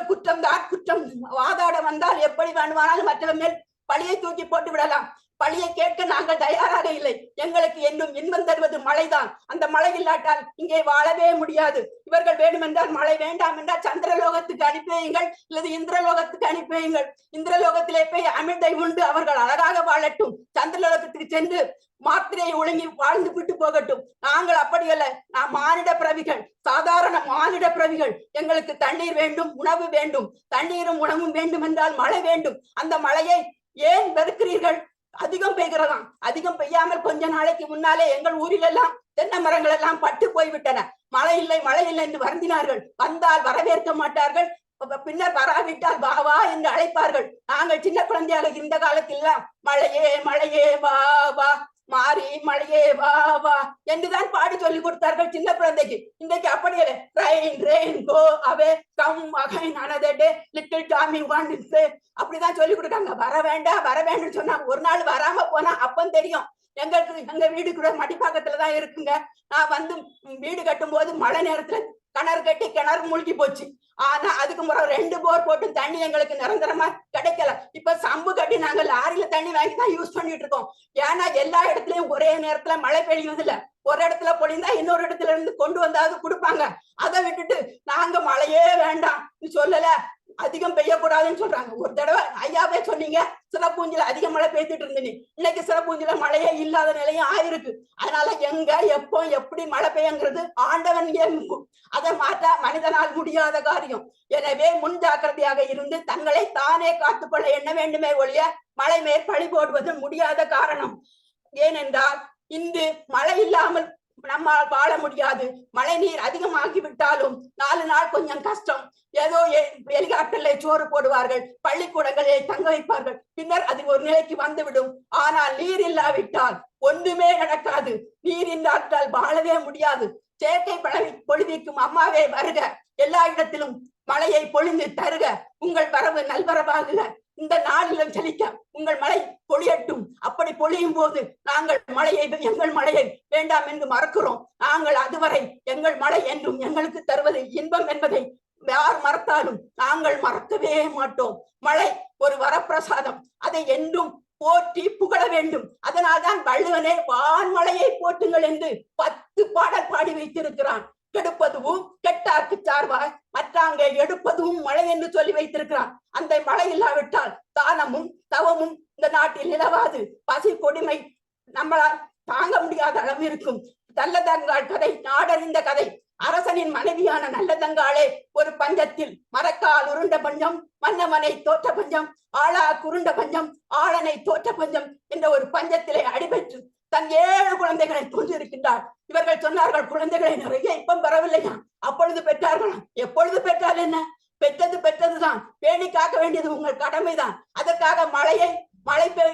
குற்றம் தான். குற்றம் வாதாட வந்தால் எப்படி வேண்டுமானாலும் மற்றவர் மேல் பழியை தூக்கி போட்டு விடலாம். பழியை கேட்க நாங்கள் தயாராக இல்லை. எங்களுக்கு என்னும் இன்பம் தருவது மழைதான். அந்த மழை இல்லாட்டால் இங்கே வாழவே முடியாது. இவர்கள் வேண்டுமென்றால் மழை வேண்டாம் என்றால் சந்திரலோகத்துக்கு அனுப்பியுங்கள், அல்லது இந்திரலோகத்துக்கு அனுப்பியுங்கள். இந்திரலோகத்திலே போய் அமிர்தை உண்டு அவர்கள் அழகாக வாழட்டும். சந்திரலோகத்துக்கு சென்று மாத்திரையை ஒழுங்கி வாழ்ந்து விட்டு போகட்டும். நாங்கள் அப்படி அல்ல. நாம் மானிட பிறவிகள், சாதாரண மானிட பிறவிகள். எங்களுக்கு தண்ணீர் வேண்டும், உணவு வேண்டும். தண்ணீரும் உணவும் வேண்டும் என்றால் மழை வேண்டும். அந்த மழையை ஏன் வெறுக்கிறீர்கள்? அதிகம் பெய்கிறதாம். அதிகம் பெய்யாமல் கொஞ்ச நாளைக்கு முன்னாலே எங்கள் ஊரில் எல்லாம் தென்னை மரங்கள் எல்லாம் பட்டு போய்விட்டன. மழை இல்லை என்று வருந்தினார்கள். வந்தால் வரவேற்க மாட்டார்கள், பின்னர் வராவிட்டால் வா என்று அழைப்பார்கள். நாங்கள் சின்ன குழந்தையாக இருந்த காலத்தில் மழையே வா வா, மாறி மழையே வா வா என்றுதான் பாடி சொல்லி கொடுத்தார்கள் சின்ன குழந்தைக்கு. இன்றைக்கு அப்படியே rain go away come again another day little Tommy wants to அப்படிதான் சொல்லி கொடுக்காங்க. வர வேண்டாம் சொன்னா ஒரு நாள் வராம போனா அப்பம் தெரியும். எங்க வீடு கூட மடிப்பாக்கத்துலதான் இருக்குங்க. நான் வந்து வீடு கட்டும் போது மழை நேரத்துல கிணறு கட்டி கிணறு மூழ்கி போச்சு. ஆனா அதுக்கு முறை 2 போர் போட்டு தண்ணி எங்களுக்கு நிரந்தரமா கிடைக்கல. இப்ப சம்பு கட்டி நாங்க லாரியில தண்ணி வாங்கி தான் யூஸ் பண்ணிட்டு இருக்கோம். ஏன்னா எல்லா இடத்துலயும் ஒரே நேரத்துல மழை பெய்யுது இல்ல. ஒரு இடத்துல பொழிந்தா இன்னொரு இடத்துல இருந்து கொண்டு வந்தாவது கொடுப்பாங்க. அதை விட்டுட்டு நாங்க மழையே வேண்டாம் சொல்லல, அதிகம் பெய்யக்கூடாதுன்னு சொல்றாங்க. ஒரு தடவை ஐயாவே சொன்னீங்க சிறப்பூஞ்சில அதிக மழை பெய்துட்டு இருந்தீங்க. இன்னைக்கு சிறப்பூஞ்சில மழையே இல்லாத நிலையும் ஆயிருக்கு. அதனால எங்க எப்போ எப்படி மழை பெய்யுங்கிறது ஆண்டவன் அதை மாற்ற மனிதனால் முடியாத காரியம். எனவே முன் ஜாக்கிரதையாக இருந்து தங்களை தானே காத்துக்கொள்ள எண்ண வேண்டுமே ஒழிய மழை மேல் பழி போடுவது முடியாத காரணம். ஏனென்றால் இன்று மழை இல்லாமல் நம்மால் வாழ முடியாது. மழை நீர் அதிகமாகி விட்டாலும் 4 நாள் கொஞ்சம் கஷ்டம். ஏதோ ஹெலிகாப்டர்ல சோறு போடுவார்கள், பள்ளிக்கூடங்களை தங்க வைப்பார்கள். பின்னர் அது ஒரு நிலைக்கு வந்துவிடும். ஆனால் நீர் இல்லாவிட்டால் ஒன்றுமே நடக்காது. நீர் இல்லாவிட்டால் வாழவே முடியாது. செயற்கை பொழிவிக்கும் அம்மாவே வருக, எல்லா இடத்திலும் மழையை பொழிந்து தருக. உங்கள் வரவு நல்வரவாகுக. இந்த நாளிலும் செழிக்க உங்கள் மழை பொழியட்டும். அப்படி பொழியும் போது நாங்கள் எங்கள் மழையை வேண்டாம் என்று மறக்கிறோம். நாங்கள் அதுவரை எங்கள் மழை என்றும் எங்களுக்கு தருவது இன்பம் என்பதை யார் மறத்தாலும் நாங்கள் மறக்கவே மாட்டோம். மழை ஒரு வரப்பிரசாதம், அதை என்றும் போற்றி புகழ வேண்டும். அதனால்தான் வள்ளுவனே வான்மழையை போற்றுங்கள் என்று 10 பாடல் பாடி வைத்திருக்கிறான். கெடுப்பதுவும் கெட்டார்க்கு சார்பாய் மற்றாங்கே எடுப்பதும் மழை என்று சொல்லி வைத்திருக்கிறான். அந்த மழை இல்லாவிட்டால் தானமும் தவமும் இந்த நாட்டில் நிலவாது. பசி கொடுமை நம்மளால் தாங்க முடியாத அளவு இருக்கும். நல்லதங்காள் கதை நாடறிந்த கதை. அரசனின் மனைவியான நல்லதங்காளே ஒரு பஞ்சத்தில் மரக்கால் உருண்ட பஞ்சம், மன்னமனை தோற்ற பஞ்சம், ஆளா குருண்ட பஞ்சம், ஆளனை தோற்ற பஞ்சம் என்ற ஒரு பஞ்சத்திலே அடிபெற்று தன் 7 குழந்தைகளை கொண்டிருக்கின்றார். இவர்கள் சொன்னார்கள், குழந்தைகளை நிறைய இப்பம் பெறவில்லையா, அப்பொழுது பெற்றார்களாம். எப்பொழுது பெற்றால் என்ன, பெற்றது பெற்றதுதான், பேணி காக்க வேண்டியது உங்கள் கடமைதான். அதற்காக மழை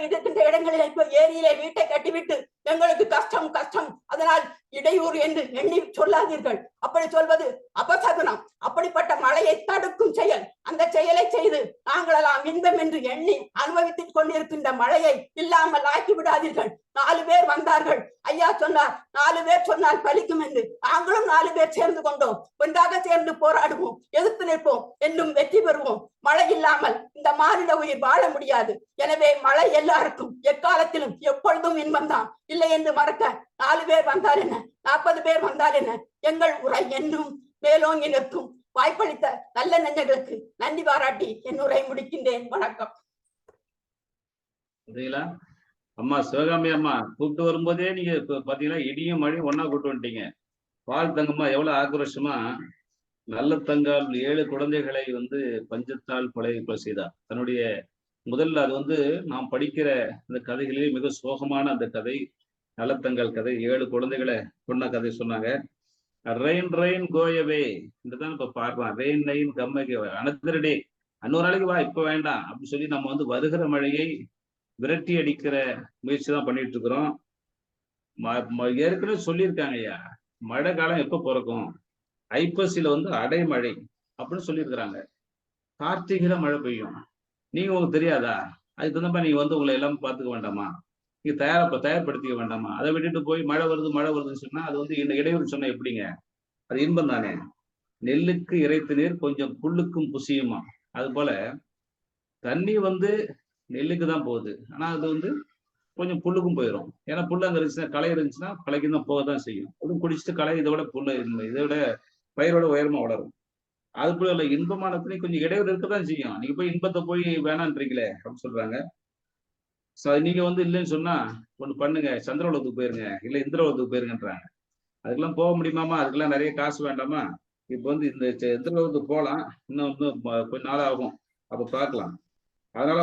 இருக்கின்ற இடங்களில் இப்ப ஏரியிலே வீட்டை கட்டிவிட்டு எங்களுக்கு கஷ்டம் கஷ்டம், அதனால் இடையூறு என்று எண்ணி சொல்லாதீர்கள். அப்படி சொல்வது அபசகுனம். அப்படிப்பட்ட மழையை தடுக்கும் செயல், அந்த செயலை செய்து நாங்களெல்லாம் இன்பம் என்று எண்ணி அனுபவித்துக் கொண்டிருக்கின்ற மழையை இல்லாமல் ஆக்கி விடாதீர்கள். 4 பேர் வந்தார்கள், ஐயா சொன்னார் 4 பேர் சொன்னால் பலிக்கும் என்று. நாங்களும் 4 பேர் சேர்ந்து கொண்டோம். ஒன்றாக சேர்ந்து போராடுவோம், எதிர்த்து நிற்போம், என்றும் வெற்றி பெறுவோம். மழை இல்லாமல் இந்த மாநில உயிர் வாழ முடியாது. எனவே மழை எல்லாருக்கும் எக்காலத்திலும் எப்பொழுதும் இன்பம்தான். இல்லை என்று மறக்க 4 பேர் வந்தால் என்ன, 40 பேர் வந்தால் என்ன, எங்கள் உரை என்றும் மேலோங்கி நிற்கும். வாய்ப்பளித்த நல்ல நெஞ்சங்களுக்கு நன்றி பாராட்டி என் உரை முடிக்கின்றேன். வணக்கம். அம்மா சிவகாமி அம்மா கூப்பிட்டு வரும்போதே நீங்க பாத்தீங்கன்னா இடியும் மழையும் ஒன்னா கூப்பிட்டு வந்துட்டீங்க. பால் தங்கம்மா எவ்வளவு ஆக்ரோஷமா நல்ல தங்கால் 7 குழந்தைகளை பஞ்சத்தால் கொலை செய்தார். தன்னுடைய முதல்ல அது நாம் படிக்கிற அந்த கதைகளிலே மிக சோகமான அந்த கதை நல்லத்தங்கால் கதை. 7 குழந்தைகளை கொன்ன கதை சொன்னாங்க. ரெயின் ரெயின் கோயவே என்றுதான் இப்ப பாடுறான். ரெயின் ரெயின் கம்மகே அனதர் டே, இன்னொரு நாளைக்கு வா, இப்ப வேண்டாம் அப்படின்னு சொல்லி நம்ம வருகிற மழையை விரட்டி அடிக்கிற முயற்சி தான் பண்ணிட்டு இருக்கிறோம். ஏற்கனவே சொல்லியிருக்காங்க ஐயா, மழை காலம் எப்ப பிறக்கும், ஐப்பசியில அடைமழை அப்படின்னு சொல்லியிருக்கிறாங்க. கார்த்திகையில மழை பெய்யும். நீங்க உங்களுக்கு தெரியாதா? அதுக்கு தகுந்த மாதிரி நீங்க உங்களை எல்லாம் பார்த்துக்க வேண்டாமா, நீங்க தயார்படுத்திக்க வேண்டாமா? அதை விட்டுட்டு போய் மழை வருதுன்னு சொன்னா அது இடையூறு சொன்னா எப்படிங்க? அது இன்பம் தானே. நெல்லுக்கு இறைத்த நீர் கொஞ்சம் புல்லுக்கும் புசியுமா. அது போல தண்ணி நெல்லுக்கு தான் போகுது, ஆனா அது கொஞ்சம் புல்லுக்கும் போயிடும். ஏன்னா புல்லு அங்க இருந்துச்சுன்னா, களை இருந்துச்சுன்னா களைக்கு தான் போக தான் செய்யும். அதுவும் குடிச்சிட்டு களை இதோட புல்லு இதோட பயிரோட உயரமா வளரும். அது போல இல்லை, இன்பமான கொஞ்சம் இடையூறு இருக்கதான் செய்யும். நீங்க போய் இன்பத்தை போய் வேணான்றீங்களே அப்படின்னு சொல்றாங்க. நீங்க இல்லைன்னு சொன்னா ஒண்ணு பண்ணுங்க, சந்திரலோகத்துக்கு போயிருங்க, இல்ல இந்திரலோகத்துக்கு போயிருங்கன்றாங்க. அதுக்கெல்லாம் போக முடியுமாமா? அதுக்கெல்லாம் நிறைய காசு வேண்டாமா? இப்ப இந்த இந்திரலோகத்துக்கு போகலாம், இன்னும் கொஞ்ச நாள் ஆகும், அப்ப பார்க்கலாம். அதனால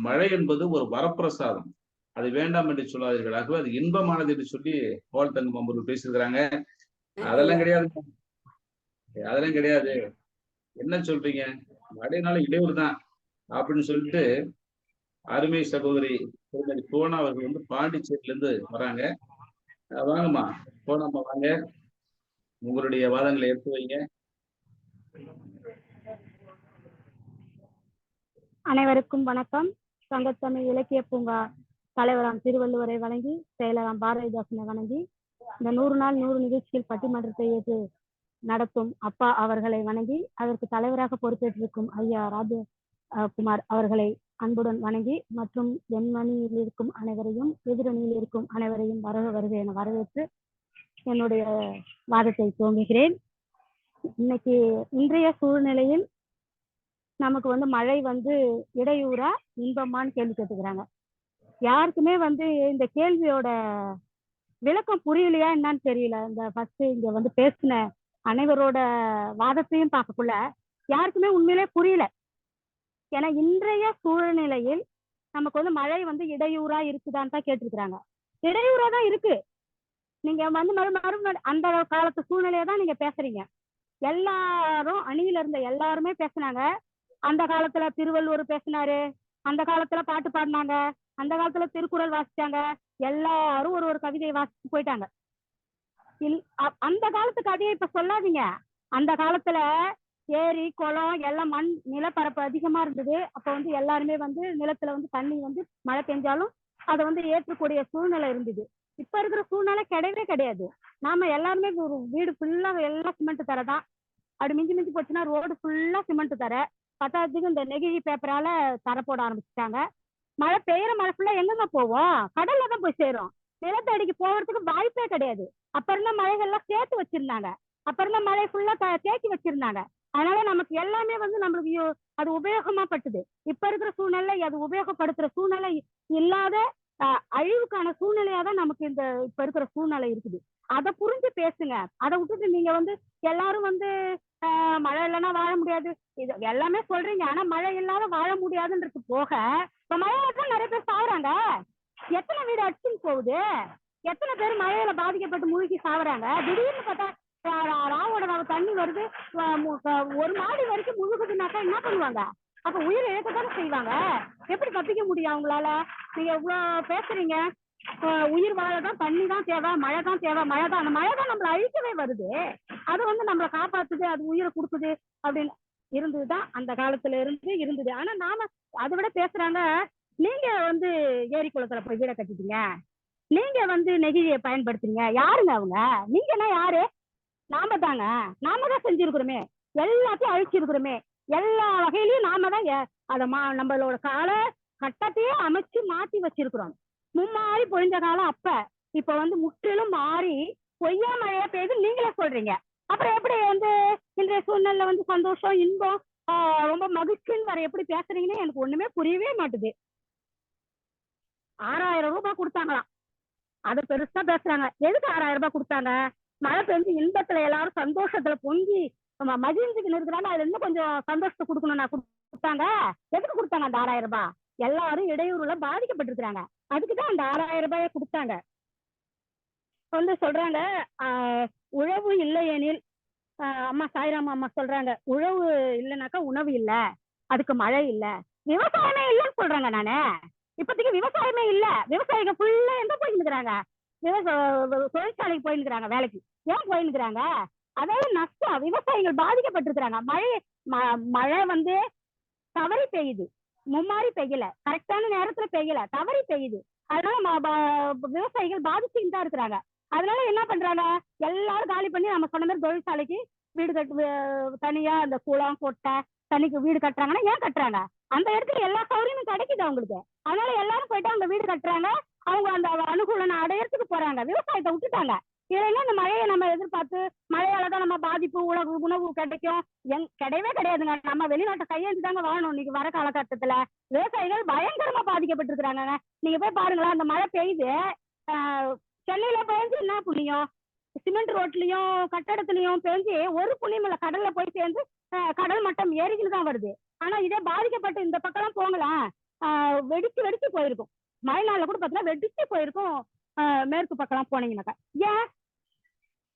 மழை என்பது ஒரு வரப்பிரசாதம், அது வேண்டாம் என்று சொல்லாதீர்கள். ஆகவே அது இன்பமானது என்று சொல்லி பால் தங்கம் அவர்கள் பேசியிருக்கிறாங்க. அதெல்லாம் கிடையாது, அதெல்லாம் கிடையாது. என்ன சொல்றீங்க, மழைனால இடையூறு தான் அப்படின்னு சொல்லிட்டு அருமை சகோதரி திருமதி போனா அவர்கள் பாண்டிச்சேரியில இருந்து வராங்க. வாங்கம்மா போனாம்மா, வாங்க, உங்களுடைய வாதங்களை எடுத்து வைங்க. அனைவருக்கும் வணக்கம். சங்கத்தமிழ் இலக்கிய பூங்கா தலைவராம் திருவள்ளுவரை வணங்கி, செயலராம் பாரதிதாசனை வணங்கி, இந்த 100 நாள் 100 நிகழ்ச்சியில் பட்டிமன்றத்தை ஏற்று நடத்தும் அப்பா அவர்களை வணங்கி, அதற்கு தலைவராக பொறுப்பேற்றிருக்கும் ஐயா ராஜகுமார் அவர்களை அன்புடன் வணங்கி, மற்றும் எண்மணியில் இருக்கும் அனைவரையும் எதிரணியில் இருக்கும் அனைவரையும் வருக என வரவேற்று என்னுடைய வாதத்தை துவங்குகிறேன். இன்றைய சூழ்நிலையில் நமக்கு மழை இடையூறா இன்பமான்னு கேள்வி கேட்டுக்கிறாங்க. யாருக்குமே இந்த கேள்வியோட விளக்கம் புரியலையா என்னன்னு தெரியல. இந்த ஃபர்ஸ்ட் இங்க பேசின அனைவரோட வாதத்தையும் பார்க்கக்குள்ள யாருக்குமே உண்மையிலே புரியல. ஏன்னா இன்றைய சூழ்நிலையில் நமக்கு மழை இடையூறா இருக்குதான்னு தான் கேட்டிருக்கிறாங்க. இடையூறா தான் இருக்கு. நீங்க அந்த காலத்து சூழ்நிலையை தான் நீங்க பேசுறீங்க. எல்லாரும் அணியில இருந்த எல்லாருமே பேசினாங்க. அந்த காலத்துல திருவள்ளுவர் பேசினாரு, அந்த காலத்துல பாட்டு பாடினாங்க, அந்த காலத்துல திருக்குறள் வாசிச்சாங்க, எல்லாரும் ஒரு கவிதையை வாசிச்சு போயிட்டாங்க. அந்த காலத்து கதையை இப்ப சொல்லாதீங்க. அந்த காலத்துல ஏரி குளம் எல்லாம் மண் நிலப்பரப்பு அதிகமா இருந்தது. அப்ப எல்லாருமே நிலத்துல தண்ணி மழை பெஞ்சாலும் அதை ஏற்றக்கூடிய சூழ்நிலை இருந்தது. இப்ப இருக்கிற சூழ்நிலை கிடையவே கிடையாது. நாம எல்லாருமே ஒரு வீடு ஃபுல்லா எல்லாம் சிமெண்ட் தரதான். அப்படி மிஞ்சி மிஞ்சி போச்சுன்னா ரோடு ஃபுல்லா சிமெண்ட் தர, பத்தாததுக்கு இந்த நெகிழி பேப்பரால தர போட ஆரம்பிச்சுட்டாங்க. மழை பெய்யற மழை ஃபுல்லா எங்கெங்க போவோம்? கடல்ல தான் போய் சேரும். நிலத்தடிக்கு போறதுக்கு வாய்ப்பே கிடையாது. அப்ப இருந்த மழைகள்லாம் சேர்த்து வச்சிருந்தாங்க. அப்ப இருந்த மழை ஃபுல்லா தேக்கி வச்சிருந்தாங்க. அதனால நமக்கு எல்லாமே வந்து நம்மளுக்கு அது உபயோகமா பட்டுது. இப்ப இருக்கிற சூழ்நிலை அது உபயோகப்படுத்துற சூழ்நிலை இல்லாத அழிவுக்கான சூழ்நிலையா தான் நமக்கு இந்த இப்ப இருக்கிற சூழ்நிலை இருக்குது. அதை புரிஞ்சு பேசுங்க. அதை விட்டுட்டு நீங்க வந்து எல்லாரும் வந்து மழை இல்லைன்னா வாழ முடியாது இது எல்லாமே சொல்றீங்க. ஆனா மழை இல்லாத வாழ முடியாதுன்றது போக இப்ப மழையில தான் நிறைய பேர் சாகுறாங்க. எத்தனை வீடு அடிச்சுன்னு போகுது? எத்தனை பேர் மழையில பாதிக்கப்பட்டு மூழ்கி சாகுறாங்க? திடீர்னு பார்த்தா ராவோட தண்ணி வருது, ஒரு மாடி வரைக்கும் முழுகுதுனாக்கா என்ன பண்ணுவாங்க? அப்ப உயிர் இழக்கத்தானே செய்வாங்க. எப்படி தப்பிக்க முடியும் அவங்களால? நீங்க எவ்வளவு பேசுறீங்க, உயிர் வாழதான் தண்ணி தான் தேவை, மழை தான் தேவை, மழை தான், அந்த மழை தான் நம்மளை அழிக்கவே வருது, அது வந்து நம்மளை காப்பாத்துது, அது உயிரை கொடுக்குது அப்படின்னு இருந்ததுதான் அந்த காலத்துல இருந்தது. ஆனா நாம அதை விட பேசுறாங்க, நீங்க வந்து ஏரி குளத்துல போய் வீடை கட்டிட்டீங்க, நீங்க வந்து நெகிழியை பயன்படுத்துறீங்க. யாருங்க அவங்க? நீங்கன்னா யாரு? நாம தாங்க. நாம தான் செஞ்சிருக்கிறோமே, எல்லாத்தையும் அழிச்சிருக்கிறோமே, எல்லா வகையிலயும் நாம தான் அத நம்மளோட கால கட்டத்தையே அமைச்சு மாத்தி வச்சிருக்கிறோம். மும்மாறி பொழிஞ்ச காலம் அப்ப, இப்ப வந்து முற்றிலும் மாறி பொய்யா மழையா பெய்யுது நீங்களே சொல்றீங்க. அப்புறம் எப்படி வந்து இன்றைய சூழ்நிலை வந்து சந்தோஷம், இன்பம், ரொம்ப மகிழ்ச்சின்னு வர எப்படி பேசுறீங்கன்னு எனக்கு ஒண்ணுமே புரியவே மாட்டுது. 6000 ரூபாய் கொடுத்தாங்களாம், அதை பெருசா பேசுறாங்க. எதுக்கு 6000 ரூபாய் கொடுத்தாங்க? மழை பெஞ்சு இன்பத்துல எல்லாரும் சந்தோஷத்துல பொங்கி மகிழ்ந்துக்கு இருக்கிறாங்க, அதுல இன்னும் கொஞ்சம் சந்தோஷத்தை கொடுக்கணும். நான் கொடுத்தாங்க. எதுக்கு கொடுத்தாங்க அந்த 6000 ரூபாய்? எல்லாரும் இடையூறுல பாதிக்கப்பட்டிருக்கிறாங்க, அதுக்குதான் அந்த 6000 ரூபாயை கொடுத்தாங்க. வந்து சொல்றாங்க உழவு இல்லை எனில், அம்மா சாய்ராமா அம்மா சொல்றாங்க, உழவு இல்லைனாக்கா உணவு இல்ல, அதுக்கு மழை இல்ல, விவசாயமே இல்லைன்னு சொல்றாங்க. நானு இப்போதைக்கு விவசாயமே இல்ல, விவசாயிகள் ஃபுல்லா எங்க போயிருக்கிறாங்க? தொழிற்சாலைக்கு போயிருக்கிறாங்க வேலைக்கு. ஏன் போயிருக்கிறாங்க? அதாவது நஷ்டம், விவசாயிகள் பாதிக்கப்பட்டிருக்கிறாங்க. மழை வந்து தவறி பெய்யுது, மும்மாறி பெய்யல, கரெக்டான நேரத்துல பெய்யல, தவறி பெய்யுது. அதனால விவசாயிகள் பாதிச்சுட்டு தான் இருக்கிறாங்க. அதனால என்ன பண்றாங்க, எல்லாரும் காலி பண்ணி நம்ம சொன்ன மாதிரி தொழிற்சாலைக்கு வீடு கட்டு, தனியா அந்த குளம் கொட்டை தனிக்கு வீடு கட்டுறாங்கன்னா ஏன் கட்டுறாங்க? அந்த இடத்துல எல்லா சௌகரியமும் கிடைக்குது அவங்களுக்கு. அதனால எல்லாரும் போயிட்டு அங்க வீடு கட்டுறாங்க, அவங்க அந்த அனுகூலம் அடையறதுக்கு போறாங்க, விவசாயத்தை விட்டுட்டாங்க. இல்லைன்னா இந்த மழையை நம்ம எதிர்பார்த்து மழையாலதான் நம்ம பாதிப்பு, உணவு கிடைக்கும், கிடையவே கிடையாதுங்க. நம்ம வெளிநாட்டை கையெழுத்து தாங்க வாழணும். இன்னைக்கு வர காலகட்டத்துல விவசாயிகள் பயங்கரமா பாதிக்கப்பட்டிருக்கிறாங்க. நீங்க போய் பாருங்களேன், அந்த மழை பெய்யுது, சென்னையில பெஞ்சு என்ன புண்ணியம்? சிமெண்ட் ரோட்லயும் கட்டடத்துலயும் பெஞ்சு ஒரு புண்ணியம் இல்ல, கடல்ல போய் சேர்ந்து கடல் மட்டம் ஏறிக்கிட்டு தான் வருது. ஆனா இதே பாதிக்கப்பட்டு இந்த பக்கம் போங்களாம், வெடிச்சு போயிருக்கும். மழை நாள்ல கூட பாத்தீங்கன்னா வெடிச்சு போயிருக்கும். மேற்கு பக்கம் போனீங்கன்னாக்கா ஏன்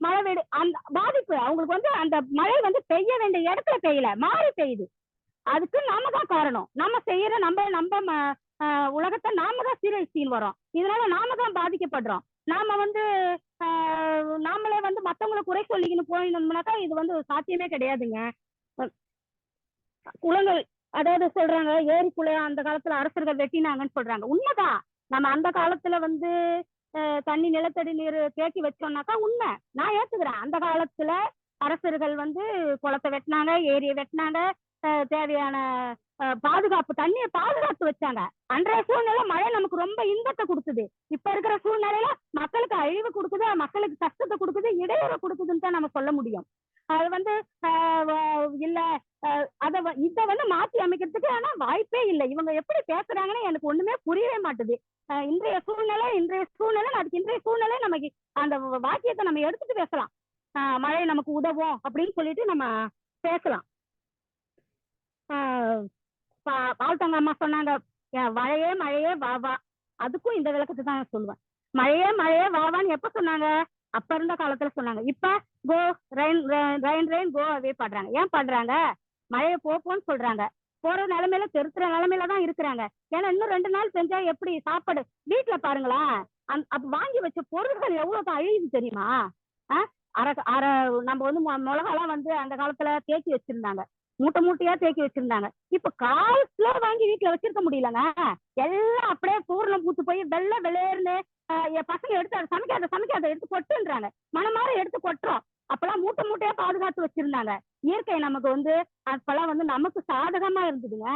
மழை வீடு அந்த பாதிப்பு அவங்களுக்கு வந்து அந்த மழை வந்து பெய்ய வேண்டிய இடத்துல பெய்யல, மாறி பெய்யுது. அதுக்கு நாம தான் காரணம். நம்ம செய்யற நம்ம உலகத்தை நாம தான் சீரழிச்சின்னு வரோம். இதனால நாம தான் பாதிக்கப்படுறோம். நாம வந்து நாமளே வந்து மத்தவங்களை குறை சொல்லிக்கின்னு போயிடணும்னாக்கா இது வந்து சாத்தியமே கிடையாதுங்க. குளங்கள், அதாவது சொல்றாங்க ஏரி குளம் அந்த காலத்துல அரசர்கள் வெட்டினாங்கன்னு சொல்றாங்க. உண்மைதான். நம்ம அந்த காலத்துல வந்து தண்ணி நிலத்தடி நீர் தேக்கி வச்சோம்னாக்கா உண்மை, நான் ஏத்துக்கிறேன். அந்த காலத்துல அரசர்கள் வந்து குளத்தை வெட்டினாங்க, ஏரியை வெட்டினாங்க, தேவையான பாதுகாப்பு தண்ணியை பாதுகாத்து வச்சாங்க. அன்றைய சூழ்நிலை மழை நமக்கு ரொம்ப இன்பத்தை கொடுக்குது. இப்ப இருக்கிற சூழ்நிலையில மக்களுக்கு அழிவு கொடுக்குது, மக்களுக்கு கஷ்டத்தை கொடுக்குது, இடையூறு கொடுக்குதுன்னு தான் நம்ம சொல்ல முடியும். அது வந்து இல்ல இத வந்து மாத்தி அமைக்கிறதுக்கு ஆனா வாய்ப்பே இல்லை. இவங்க எப்படி பேசுறாங்கன்னு எனக்கு ஒண்ணுமே புரியவே மாட்டுது. இன்றைய சூழ்நிலை அதுக்கு இன்றைய சூழ்நிலை நமக்கு அந்த வாக்கியத்தை நம்ம எடுத்துட்டு பேசலாம். மழை நமக்கு உதவும் அப்படின்னு சொல்லிட்டு நம்ம பேசலாம். வாழ்த்தங்க அம்மா சொன்னாங்க, மழையே மழையே வா வா, அதுக்கும் இந்த விளக்கத்தை தான் சொல்லுவேன். மழையே மழையே வாவான்னு எப்ப சொன்னாங்க? அப்ப இருந்த காலத்துல சொன்னாங்க. இப்ப கோ ரெயின் ரெயின் ரெயின் கோ அவே பாடுறாங்க. ஏன் பாடுறாங்க? மழையை போன்னு சொல்றாங்க. போற நிலைமையில தெருத்துற நிலைமையில தான் இருக்கிறாங்க. ஏன்னா இன்னும் 2 நாள் பெஞ்சா எப்படி சாப்பாடு? வீட்டுல பாருங்களேன், அப்ப வாங்கி வச்ச பொருட்கள் எவ்வளவு அழியுது தெரியுமா? நம்ம வந்து மிளகாலாம் வந்து அந்த காலத்துல தேக்கி வச்சிருந்தாங்க, மூட்டை மூட்டையா தேக்கி வச்சிருந்தாங்க. இப்ப கால்ல வாங்கி வீட்டுல வச்சிருக்க முடியலங்க. எல்லாம் அப்படியே பூர்ணம் பூத்து போய் வெள்ளை வெள்ளையர்னு என் பசங்க எடுத்து அதை சமைக்காத எடுத்து கொட்டுன்றாங்க. மனமாற எடுத்து கொட்டுறோம். அப்பெல்லாம் மூட்டை மூட்டையா பாதுகாத்து வச்சிருந்தாங்க. இயற்கை நமக்கு வந்து அப்பெல்லாம் வந்து நமக்கு சாதகமா இருந்ததுங்க.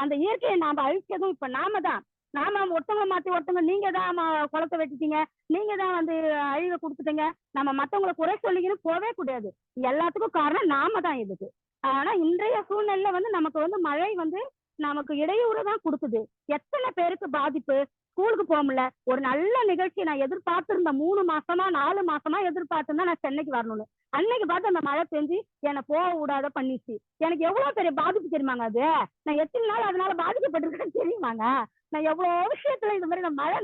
அந்த இயற்கையை நாம அழிச்சதும் இப்ப நாம தான். நாம ஒருத்தவங்க மாத்தி ஒருத்தவங்க நீங்க தான் குளத்தை வெட்டிட்டீங்க, நீங்க தான் வந்து அழிவை கொடுத்துட்டீங்க, நம்ம மத்தவங்களை குறை சொல்லிக்கின்னு போவே கூடாது. எல்லாத்துக்கும் காரணம் நாம தான் இதுக்கு. ஆனா இன்றைய சூழ்நிலையில வந்து நமக்கு வந்து மழை வந்து நமக்கு இடையூறு தான் கொடுக்குது. எத்தனை பேருக்கு பாதிப்பு, ஸ்கூலுக்கு போக முடியல. ஒரு நல்ல நிகழ்ச்சி நான் எதிர்பார்த்திருந்தேன், 3 மாசமா 4 மாசமா எதிர்பார்த்திருந்தேன் நான் சென்னைக்கு வரணும்னு. அன்னைக்கு பார்த்து அந்த மழை பெஞ்சு என்னை போக விடாத பண்ணிச்சு. எனக்கு எவ்வளவு பெரிய பாதிப்பு தெரியுமாங்க அது. நான் எத்தனை நாள் அதனால பாதிக்கப்பட்டிருக்கேன்னு தெரியுமாங்க. நான் எவ்வளவு விஷயத்துல இந்த மாதிரி மழை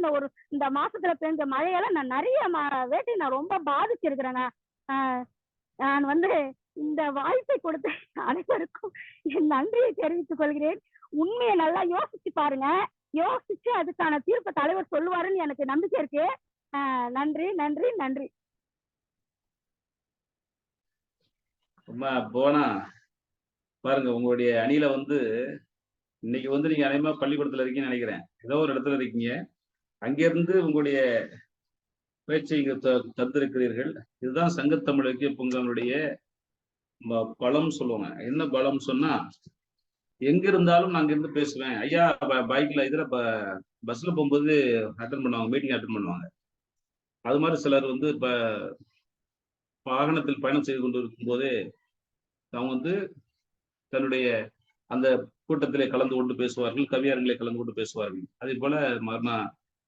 இந்த மாசத்துல பெஞ்ச மழையால நான் நிறைய வேட்டை நான் ரொம்ப பாதிச்சிருக்கிறேங்க. நான் வந்து இந்த வாய்ப்பை கொடுத்த அனைவருக்கும் என் நன்றியை தெரிவித்துக் கொள்கிறேன். உண்மையை நல்லா யோசிச்சு பாருங்க. யோசிச்சு அதுக்கான தீர்ப்பை தலைவர் சொல்லுவாருன்னு எனக்கு நம்பிக்கை இருக்கு. நன்றி நன்றி நன்றி. போனா பாருங்க, உங்களுடைய அணியில வந்து இன்னைக்கு வந்து நீங்க அநேகமா பள்ளிக்கூடத்துல இருக்கீங்கன்னு நினைக்கிறேன். ஏதோ ஒரு இடத்துல இருக்கீங்க. அங்கிருந்து உங்களுடைய பேச்சை இங்க தந்திருக்கிறீர்கள். இதுதான் சங்கத்தமிழ் இலக்கிய பூங்காவுடைய பலம் சொல்லுவாங்க. என்ன பலம் சொன்னா, எங்க இருந்தாலும் நான் இருந்து பேசுவேன். ஐயா பைக்ல இதுல பஸ்ல போகும்போது அட்டன் பண்ணுவாங்க, மீட்டிங் அட்டன் பண்ணுவாங்க. அது மாதிரி சிலர் வந்து இப்ப வாகனத்தில் பயணம் செய்து கொண்டு இருக்கும் போதே அவங்க வந்து தன்னுடைய அந்த கூட்டத்திலே கலந்து கொண்டு பேசுவார்கள், கவியரங்களை கலந்து கொண்டு பேசுவார்கள். அதே போல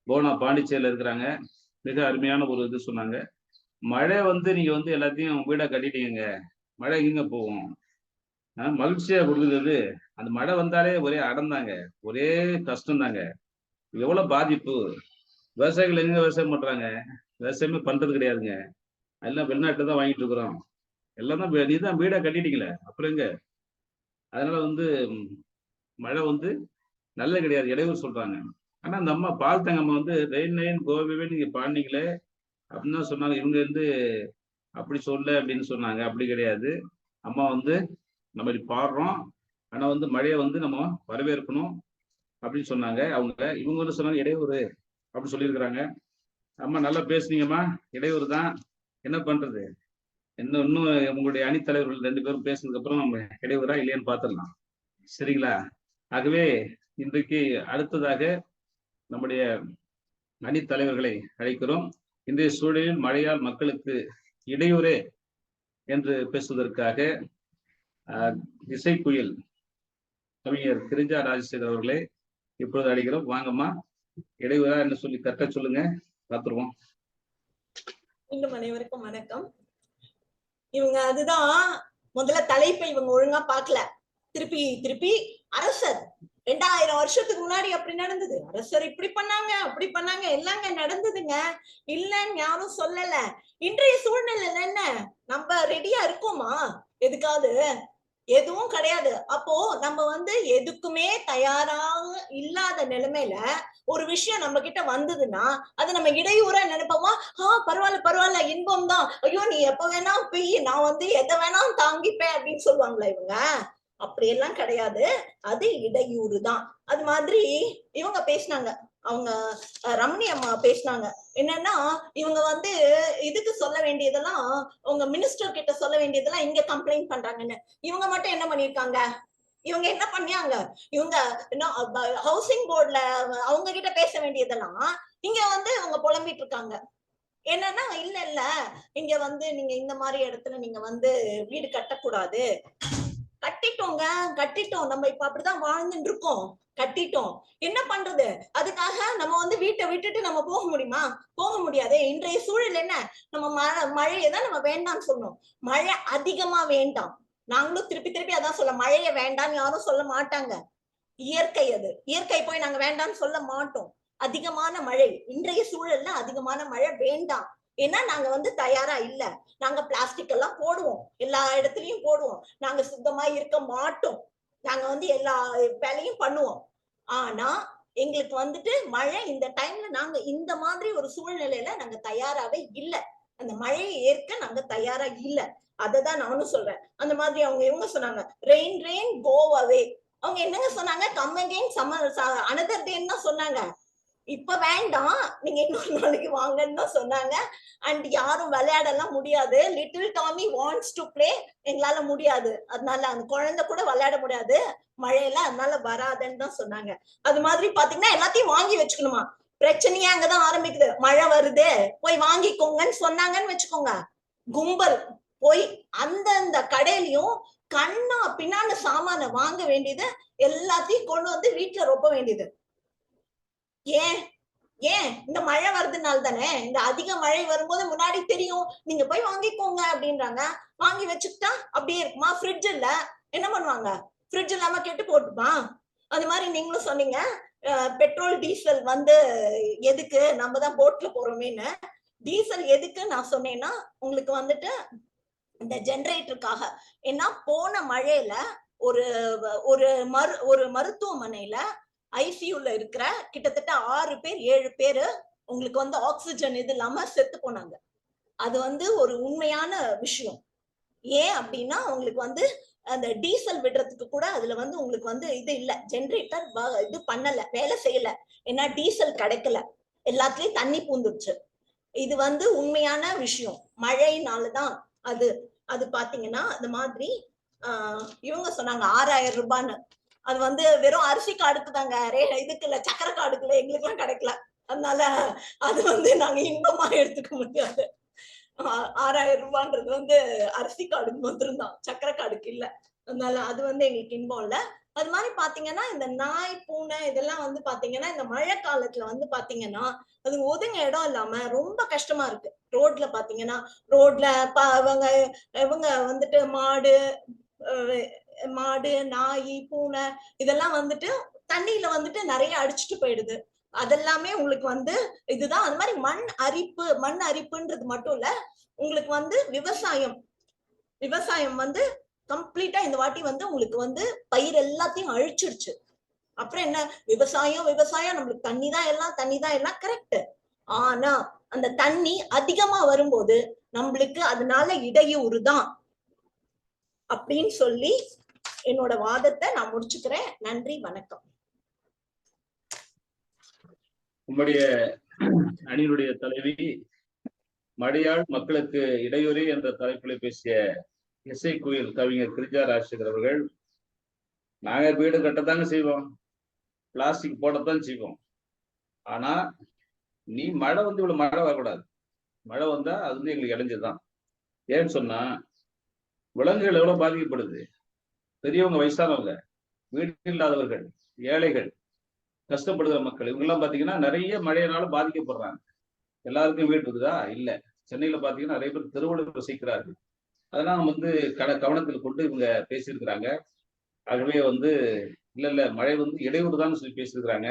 போனா பாண்டிச்சேரியில இருக்கிறாங்க. மிக அருமையான ஒரு இது சொன்னாங்க. மழை வந்து நீங்க வந்து எல்லாத்தையும் வீடா கட்டிட்டீங்க, மழை எங்க போகும், மகிழ்ச்சியா கொடுக்குறது. அந்த மழை வந்தாலே ஒரே அடந்தாங்க, ஒரே கஷ்டம் தாங்க. எவ்வளவு பாதிப்பு. விவசாயிகள் எங்க விவசாயம் பண்றாங்க? விவசாயமே பண்றது கிடையாதுங்க. எல்லாம் வெளிநாட்டுல தான் வாங்கிட்டு இருக்கிறோம். எல்லாம் தான் நீதான் வீடா கட்டிட்டீங்களே, அப்புறம் எங்க? அதனால வந்து மழை வந்து நல்லது கிடையாது, இடையூறு சொல்றாங்க. ஆனா அந்த அம்மா பால் தங்கம்மா வந்து ரெயின் ரெயின் கோவிவே நீங்க பாடினீங்களே அப்படின்னு தான் சொன்னாங்க. இவங்க வந்து அப்படி சொல்ல அப்படின்னு சொன்னாங்க. அப்படி கிடையாது. அம்மா வந்து நம்ம இப்படி பாடுறோம், ஆனா வந்து மழையை வந்து நம்ம வரவேற்கணும் அப்படின்னு சொன்னாங்க. இவங்க வந்து சொன்னாங்க இடையூறு அப்படின்னு சொல்லியிருக்கிறாங்க. அம்மா நல்லா பேசுனீங்கம்மா, இடையூறு தான், என்ன பண்றது. இன்னும் உங்களுடைய அணித்தலைவர்கள் 2 பேரும் பேசுனதுக்கு அப்புறம் நம்ம இடையூறா இல்லையான்னு பார்த்துடலாம், சரிங்களா? ஆகவே இன்றைக்கு அடுத்ததாக நம்முடைய அணித்தலைவர்களை அழைக்கிறோம். இன்றைய சூழலில் மழையால் மக்களுக்கு இடையூறே என்று பேசுவதற்காக இசைக்குயில் கவிஞர் கிரிஜா ராஜசேகர் அவர்களை இப்பொழுது அழைக்கிறோம். வாங்கம்மா, இடையூறா என்ன சொல்லி கரெக்டா சொல்லுங்க, பார்த்துருவோம். மீண்டும் அனைவருக்கும் வணக்கம். இவங்க அதுதான் முதல்ல தலைப்பை இவங்க ஒழுங்கா பார்க்கல. திருப்பி அரசர் 2000 வருஷத்துக்கு முன்னாடி அப்படி நடந்தது, அரசர் இப்படி பண்ணாங்க அப்படி பண்ணாங்க, எல்லாங்க நடந்ததுங்க, இல்லன்னு யாரும் சொல்லல. இன்றைய சூழ்நிலையில என்ன நம்ம ரெடியா இருக்கோமா? எதுக்காவது எதுவும் கிடையாது. அப்போ நம்ம வந்து எதுக்குமே தயாராக இல்லாத நிலைமையில ஒரு விஷயம் நம்ம கிட்ட வந்ததுன்னா அது நம்ம இடையூறா நினைப்போமா? பரவாயில்ல இன்பம் தான், ஐயோ நீ எப்ப வேணா பெய்ய, நான் வந்து எதை வேணா தாங்கிப்பேன் அப்படின்னு சொல்லுவாங்களா இவங்க? அப்படியெல்லாம் கிடையாது, அது இடையூறு தான். அது மாதிரி இவங்க பேசினாங்க, அவங்க ரமணி அம்மா பேசினாங்க. என்னன்னா இவங்க வந்து இதுக்கு சொல்ல வேண்டியதெல்லாம், உங்க மினிஸ்டர் கிட்ட சொல்ல வேண்டியதெல்லாம் இங்க கம்ப்ளைண்ட் பண்றாங்கன்னு. இவங்க மட்டும் என்ன பண்ணிருக்காங்க? இவங்க என்ன பண்ணாங்க? இவங்க ஹவுசிங் போர்ட்ல அவங்க கிட்ட பேச வேண்டியதெல்லாம் இங்க வந்து அவங்க புலம்பிட்டு இருக்காங்க. என்னன்னா இல்ல இங்க வந்து நீங்க இந்த மாதிரி இடத்துல நீங்க வந்து வீடு கட்டக்கூடாது. கட்டிட்டோம், நம்ம இப்ப அப்படிதான் வாழ்ந்துட்டு இருக்கோம், கட்டிட்டோம், என்ன பண்றது? அதுக்காக நம்ம வந்து வீட்டை விட்டுட்டு நம்ம போக முடியுமா? போக முடியாது. இன்றைய சூழல் என்ன, நம்ம மழையதான் நம்ம வேண்டாம்னு சொன்னோம். மழை அதிகமா வேண்டாம், நாங்களும் திருப்பி அதான் சொல்ல, மழைய வேண்டாம்னு யாரும் சொல்ல மாட்டாங்க. இயற்கை, அது இயற்கை போய் நாங்க வேண்டாம்னு சொல்ல மாட்டோம். அதிகமான மழை இன்றைய சூழல்ல அதிகமான மழை வேண்டாம். ஏன்னா நாங்க வந்து தயாரா இல்ல. நாங்க பிளாஸ்டிக் எல்லாம் போடுவோம், எல்லா இடத்துலயும் போடுவோம், நாங்க சுத்தமா இருக்க மாட்டோம், நாங்க வந்து எல்லா வேலையும் பண்ணுவோம். ஆனா எங்களுக்கு வந்துட்டு மழை இந்த டைம்ல நாங்க இந்த மாதிரி ஒரு சூழ்நிலையில நாங்க தயாராவே இல்ல. அந்த மழையை ஏற்க நாங்க தயாரா இல்ல. அததான் நானும் சொல்றேன். அந்த மாதிரி இவங்க சொன்னாங்க ரெயின் கோ அவே. அவங்க என்னங்க சொன்னாங்க? கம் அகைன் சம்மர் அனதர் டேன்னு தான் சொன்னாங்க. இப்ப வேண்டாம், நீங்க இன்னொரு நாளைக்கு வாங்கன்னு தான் சொன்னாங்க. அண்ட் யாரும் விளையாடலாம் முடியாது. Little Tommy wants to play, எங்களால முடியாது, அதனால அந்த குழந்தை கூட விளையாட முடியாது மழையில, அதனால வராதுன்னு தான் சொன்னாங்க. அது மாதிரி பாத்தீங்கன்னா எல்லாத்தையும் வாங்கி வச்சுக்கணுமா. பிரச்சனையே அங்கதான் ஆரம்பிக்குது. மழை வருது போய் வாங்கிக்கோங்கன்னு சொன்னாங்கன்னு வச்சுக்கோங்க, கும்பல் போய் அந்த கடையிலயும் கண்ணா பின்னான்னு சாமான வாங்க வேண்டியது, எல்லாத்தையும் கொண்டு வந்து வீட்டுல ரொப்ப வேண்டியது. ஏன் ஏன் இந்த மழை வருதுனால தானே. இந்த அதிக மழை வரும்போது முன்னாடி தெரியும், நீங்க போய் வாங்கிக்கோங்க அப்படின்றாங்க. வாங்கி வச்சுக்கிட்டா அப்படியே இருக்குமா. ஃப்ரிட்ஜ் இல்ல, என்ன பண்ணுவாங்க, ஃப்ரிட்ஜ் இல்லாம கெட்டு போட்டுமா. அது மாதிரி நீங்களும் சொன்னீங்க பெட்ரோல் டீசல் வந்து எதுக்கு, நம்ம தான் போட்ல போறோமேன்னு. டீசல் எதுக்கு நான் சொன்னேன்னா, உங்களுக்கு வந்துட்டு இந்த ஜெனரேட்டருக்காக. ஏன்னா போன மழையில ஒரு ஒரு மருத்துவமனையில ஐசியூல இருக்கிற கிட்டத்தட்ட 6 பேர் 7 பேரு உங்களுக்கு வந்து ஆக்சிஜன் இது இல்லாம செத்து போனாங்க. அது வந்து ஒரு உண்மையான விஷயம். ஏன் அப்படின்னா உங்களுக்கு வந்து அந்த டீசல் விடுறதுக்கு கூட அதுல வந்து உங்களுக்கு வந்து இது இல்ல, ஜெனரேட்டர் இது பண்ணல, வேலை செய்யல. ஏன்னா டீசல் கிடைக்கல, எல்லாத்துலயும் தண்ணி பூந்துருச்சு. இது வந்து உண்மையான விஷயம். மழையினாலதான் அது அது பாத்தீங்கன்னா அந்த மாதிரி இவங்க சொன்னாங்க 6000 ரூபான்னு. அது வந்து வெறும் அரிசி கார்டுக்கு தாங்க, இதுக்கு இல்ல, சக்கரை கார்டுக்கு இல்ல, எங்களுக்கு எல்லாம் கிடைக்கல. அதனால அது வந்து நாங்க இன்பமா எடுத்துக்க முடியாது. 6000 ரூபான்றது வந்து அரிசி கார்டுக்கு மட்டும் தான், சக்கரை கார்டுக்கு இல்ல. அதனால அது வந்து எங்களுக்கு இன்பம் இல்ல. அது மாதிரி பாத்தீங்கன்னா இந்த நாய் பூனை இதெல்லாம் வந்து பாத்தீங்கன்னா இந்த மழை காலத்துல வந்து பாத்தீங்கன்னா அது ஒதுங்க இடம் இல்லாம ரொம்ப கஷ்டமா இருக்கு. ரோட்ல பாத்தீங்கன்னா, ரோட்ல இவங்க வந்துட்டு மாடு நாய் பூனை இதெல்லாம் வந்துட்டு தண்ணியில வந்துட்டு நிறைய அடிச்சுட்டு போயிடுது. அதெல்லாமே உங்களுக்கு வந்து இதுதான். அது மாதிரி மண் அரிப்புன்றது மட்டும் இல்ல, உங்களுக்கு வந்து விவசாயம் வந்து கம்ப்ளீட்டா இந்த வாட்டி வந்து உங்களுக்கு வந்து பயிர் எல்லாத்தையும் அழிச்சிருச்சு. அப்புறம் என்ன, விவசாயம் நம்மளுக்கு தண்ணி தான் எல்லாம் கரெக்ட். ஆனா அந்த தண்ணி அதிகமா வரும்போது நம்மளுக்கு அதனால இடையூறு தான் அப்படின்னு சொல்லி என்னோட வாதத்தை நான் முடிச்சுக்கிறேன். நன்றி, வணக்கம். உங்களுடைய அணியினுடைய தலைவி மழையால் மக்களுக்கு இடையூறு என்ற தலைப்பில் பேசிய இசை கோயில் கவிஞர் கிரிஜா ராஜசேகர் அவர்கள், நாங்க வீடு கட்டத்தாங்க செய்வோம், பிளாஸ்டிக் போடத்தான் செய்வோம், ஆனா நீ மழை வந்து இவ்வளவு மழை வரக்கூடாது, மழை வந்தா அது வந்து எங்களுக்கு இடைஞ்சதுதான். ஏன்னு சொன்னா விலங்குகள் எவ்வளவு பாதிக்கப்படுது, பெரியவங்க வயசானவங்க, வீடு இல்லாதவர்கள், ஏழைகள், கஷ்டப்படுகிற மக்கள், இவங்கெல்லாம் பாத்தீங்கன்னா நிறைய மழையினால பாதிக்கப்படுறாங்க. எல்லாருக்கும் வீடு இருக்குதா? இல்ல. சென்னையில பாத்தீங்கன்னா நிறைய பேர் தெருவில் வசிக்கிறார்கள். அதெல்லாம் வந்து கவனத்தில் கொண்டு இவங்க பேசியிருக்கிறாங்க. ஆகவே வந்து இல்ல மழை வந்து இடையூறு தான் சொல்லி பேசியிருக்கிறாங்க.